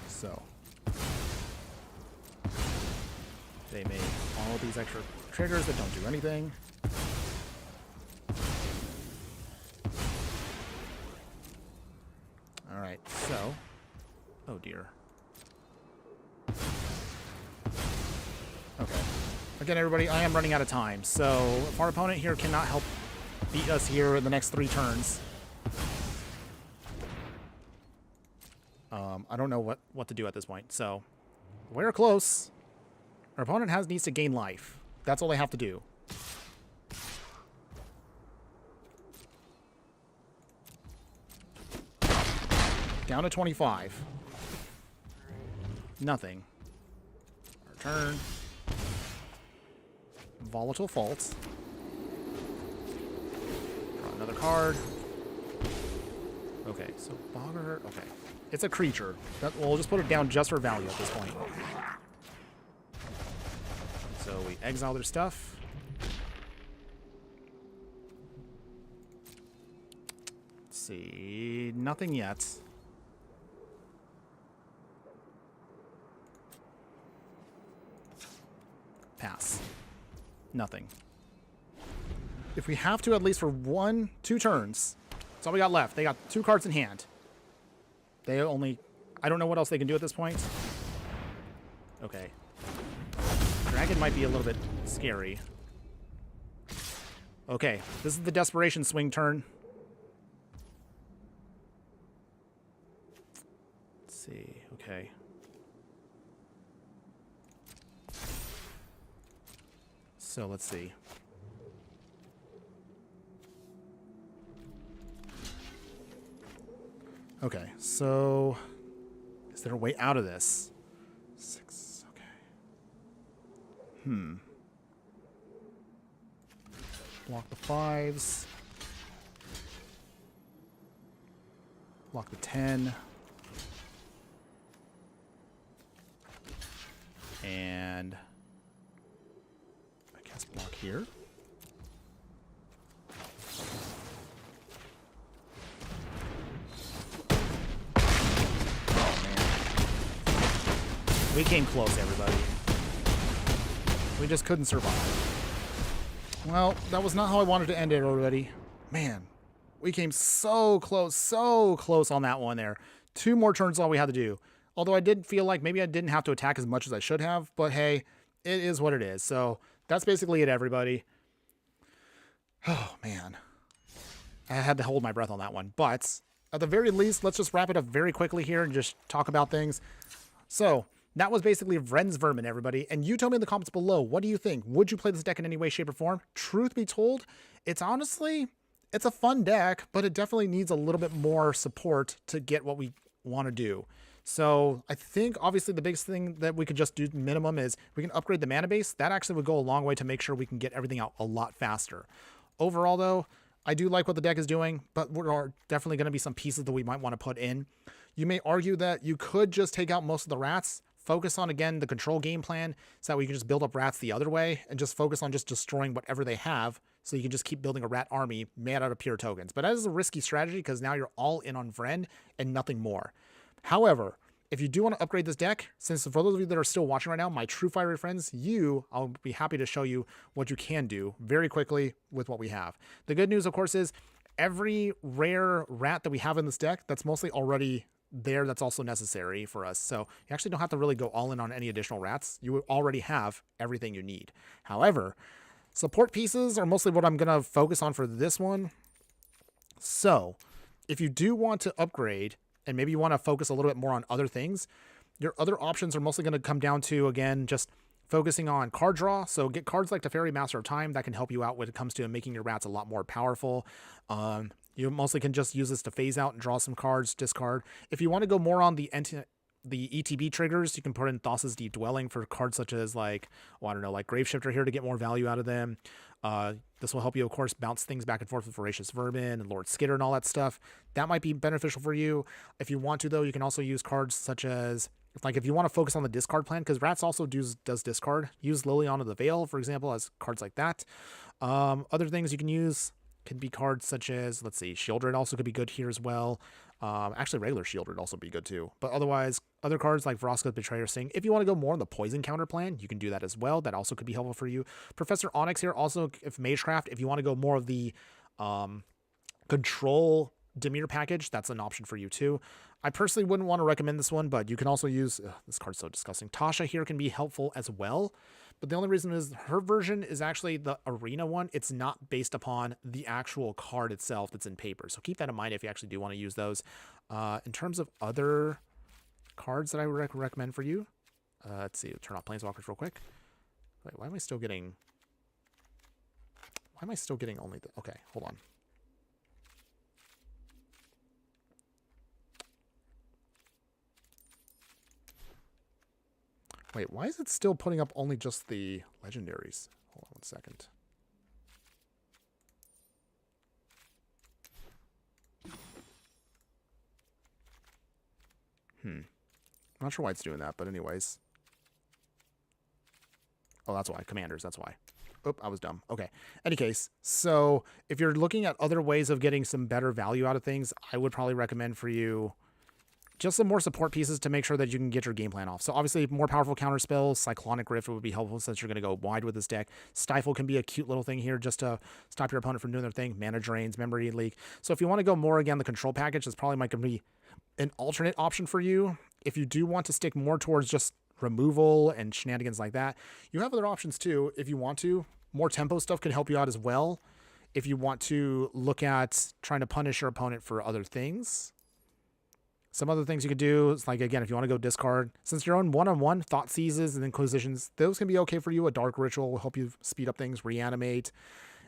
So. They make all these extra triggers that don't do anything. Alright, so. Oh dear. Okay. Again, everybody, I am running out of time, so if our opponent here cannot help beat us here in the next 3 turns, I don't know what to do at this point. So, we're close. Our opponent needs to gain life. That's all they have to do. Down to 25. Nothing. Our turn. Volatile Fault. Draw another card. Okay, so Bogger. Okay. It's a creature. We'll just put it down just for value at this point. So we exile their stuff. Let's see. Nothing yet. Pass. Nothing. If we have to, at least for 2 turns. That's all we got left. They got 2 cards in hand. They only... I don't know what else they can do at this point. Okay. Dragon might be a little bit scary. Okay. This is the Desperation Swing turn. Let's see. Okay. So let's see. Okay, so is there a way out of this? 6, okay. Block the 5s. Block the 10. And I guess block here. We came close, everybody. We just couldn't survive. Well, that was not how I wanted to end it already. Man, we came so close on that one there. 2 more turns all we had to do. Although I did feel like maybe I didn't have to attack as much as I should have, but hey, it is what it is. So that's basically it, everybody. Oh, man. I had to hold my breath on that one. But at the very least, let's just wrap it up very quickly here and just talk about things. So that was basically Vren's Vermin, everybody. And you tell me in the comments below, what do you think? Would you play this deck in any way, shape, or form? Truth be told, it's a fun deck, but it definitely needs a little bit more support to get what we want to do. So I think obviously the biggest thing that we could just do minimum is we can upgrade the mana base. That actually would go a long way to make sure we can get everything out a lot faster. Overall, though, I do like what the deck is doing, but there are definitely going to be some pieces that we might want to put in. You may argue that you could just take out most of the rats, focus on, again, the control game plan so that we can just build up rats the other way and just focus on just destroying whatever they have so you can just keep building a rat army made out of pure tokens. But that is a risky strategy because now you're all in on Vren and nothing more. However, if you do want to upgrade this deck, since for those of you that are still watching right now, my true fiery friends, I'll be happy to show you what you can do very quickly with what we have. The good news, of course, is every rare rat that we have in this deck, that's mostly already there, that's also necessary for us. So you actually don't have to really go all in on any additional rats. You already have everything you need. However, support pieces are mostly what I'm going to focus on for this one. So if you do want to upgrade, and maybe you want to focus a little bit more on other things, your other options are mostly going to come down to, again, just focusing on card draw. So get cards like the Fairy Master of Time that can help you out when it comes to making your rats a lot more powerful. You mostly can just use this to phase out and draw some cards, discard. If you want to go more on the ETB triggers, you can put in Thassa's Deep Dwelling for cards such as like, well, I don't know, like Graveshifter here to get more value out of them. This will help you, of course, bounce things back and forth with Voracious Vermin and Lord Skitter and all that stuff. That might be beneficial for you. If you want to, though, you can also use cards such as, like, if you want to focus on the discard plan, because Rats also does discard. Use Liliana of the Veil, for example, as cards like that. Other things you can use can be cards such as, let's see, Shieldred also could be good here as well. Actually, regular Shieldred would also be good too. But otherwise, other cards like Vraska's Betrayer Sting. If you want to go more on the poison counter plan, you can do that as well. That also could be helpful for you. Professor Onyx here also, if Magecraft, if you want to go more of the control Dimir package, that's an option for you too. I personally wouldn't want to recommend this one, but you can also use, this card's so disgusting. Tasha here can be helpful as well, but the only reason is her version is actually the arena one. It's not based upon the actual card itself that's in paper. So keep that in mind if you actually do want to use those. In terms of other cards that I would recommend for you, let's see, turn off Planeswalkers real quick. Wait, why am I still getting only the, okay, hold on. Wait, why is it still putting up only just the legendaries? Hold on one second. I'm not sure why it's doing that, but anyways. Oh, that's why. Commanders, that's why. Oop, I was dumb. Okay. Any case, so if you're looking at other ways of getting some better value out of things, I would probably recommend for you just some more support pieces to make sure that you can get your game plan off. So obviously more powerful counter spells. Cyclonic Rift would be helpful since you're going to go wide with this deck. Stifle can be a cute little thing here just to stop your opponent from doing their thing. Mana Drains, Memory Leak. So if you want to go more, again, the control package, this probably might be an alternate option for you. If you do want to stick more towards just removal and shenanigans like that, you have other options too if you want to. More tempo stuff can help you out as well if you want to look at trying to punish your opponent for other things. Some other things you could do is, like, again, if you want to go discard, since you're on one-on-one, Thought Seizes and Inquisitions, those can be okay for you. A Dark Ritual will help you speed up things, reanimate.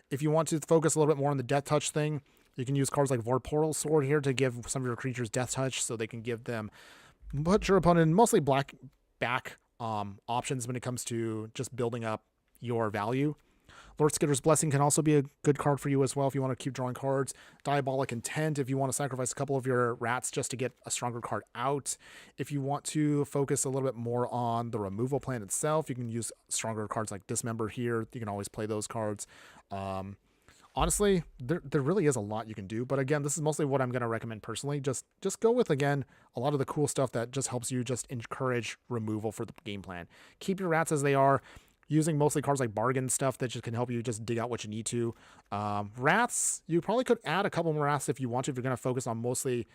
If you want to focus a little bit more on the Death Touch thing, you can use cards like Vorportal Sword here to give some of your creatures Death Touch so they can give them, put your opponent in mostly black back options when it comes to just building up your value. Lord Skitter's Blessing can also be a good card for you as well if you want to keep drawing cards. Diabolic Intent if you want to sacrifice a couple of your rats just to get a stronger card out. If you want to focus a little bit more on the removal plan itself, you can use stronger cards like Dismember here. You can always play those cards. Honestly, there really is a lot you can do. But again, this is mostly what I'm going to recommend personally. Just go with, again, a lot of the cool stuff that just helps you just encourage removal for the game plan. Keep your rats as they are, using mostly cards like bargain stuff that just can help you just dig out what you need to. Rats, you probably could add a couple more rats if you want to, if you're going to focus on mostly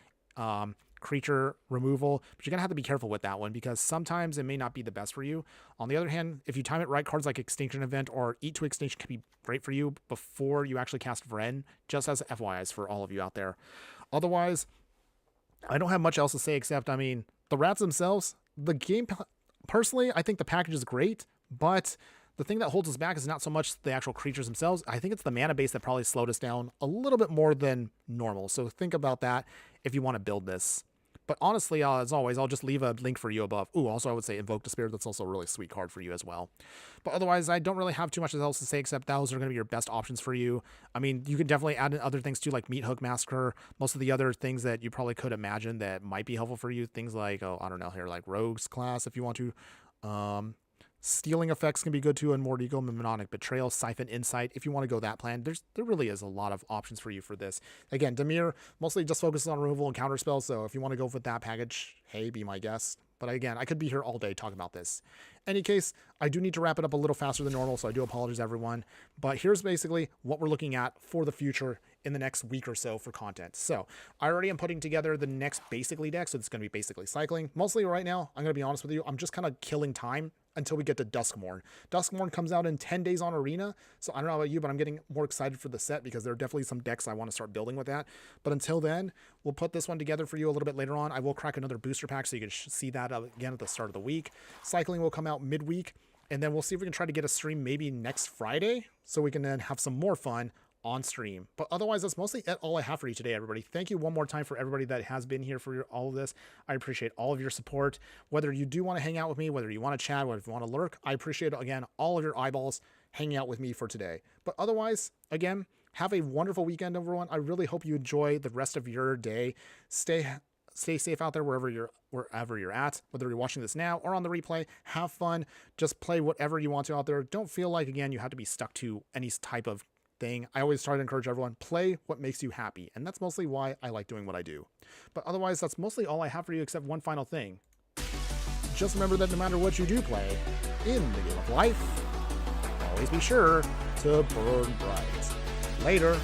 creature removal, but you're going to have to be careful with that one because sometimes it may not be the best for you. On the other hand, if you time it right, cards like Extinction Event or Eat to Extinction can be great for you before you actually cast Vren, just as FYIs for all of you out there. Otherwise, I don't have much else to say except, I mean, the rats themselves, the game, personally, I think the package is great, but the thing that holds us back is not so much the actual creatures themselves. I think it's the mana base that probably slowed us down a little bit more than normal. So think about that if you want to build this. But honestly, as always, I'll just leave a link for you above. Ooh, also I would say Invoke the Spirit. That's also a really sweet card for you as well. But otherwise, I don't really have too much else to say except those are going to be your best options for you. I mean, you can definitely add in other things too, like Meat Hook Massacre. Most of the other things that you probably could imagine that might be helpful for you. Things like, oh, I don't know here, like Rogues class if you want to. Stealing effects can be good too, and Mordigo, Mnemonic Betrayal, Siphon Insight. If you want to go that plan, there really is a lot of options for you for this. Again, Dimir mostly just focuses on removal and counter spells, so if you want to go with that package, hey, be my guest. But again, I could be here all day talking about this. Any case, I do need to wrap it up a little faster than normal, so I do apologize, everyone. But here's basically what we're looking at for the future in the next week or so for content. So I already am putting together the next basically deck, so it's going to be basically cycling. Mostly right now, I'm going to be honest with you, I'm just kind of killing time until we get to Duskmourn. Duskmourn comes out in 10 days on Arena, so I don't know about you, but I'm getting more excited for the set because there are definitely some decks I want to start building with that. But until then, we'll put this one together for you a little bit later on. I will crack another booster pack so you can see that again at the start of the week. Cycling will come out midweek, and then we'll see if we can try to get a stream maybe next Friday so we can then have some more fun on stream. But otherwise, that's mostly all I have for you today, everybody. Thank you one more time for everybody that has been here for all of this. I appreciate all of your support. Whether you do want to hang out with me, whether you want to chat, whether you want to lurk, I appreciate, again, all of your eyeballs hanging out with me for today. But otherwise, again, have a wonderful weekend, everyone. I really hope you enjoy the rest of your day. Stay safe out there wherever you're at, whether you're watching this now or on the replay. Have fun. Just play whatever you want to out there. Don't feel like, again, you have to be stuck to any type of thing. I always try to encourage everyone, play what makes you happy. And that's mostly why I like doing what I do. But otherwise, that's mostly all I have for you except one final thing. Just remember that no matter what you do play in the game of life, always be sure to burn bright. Later.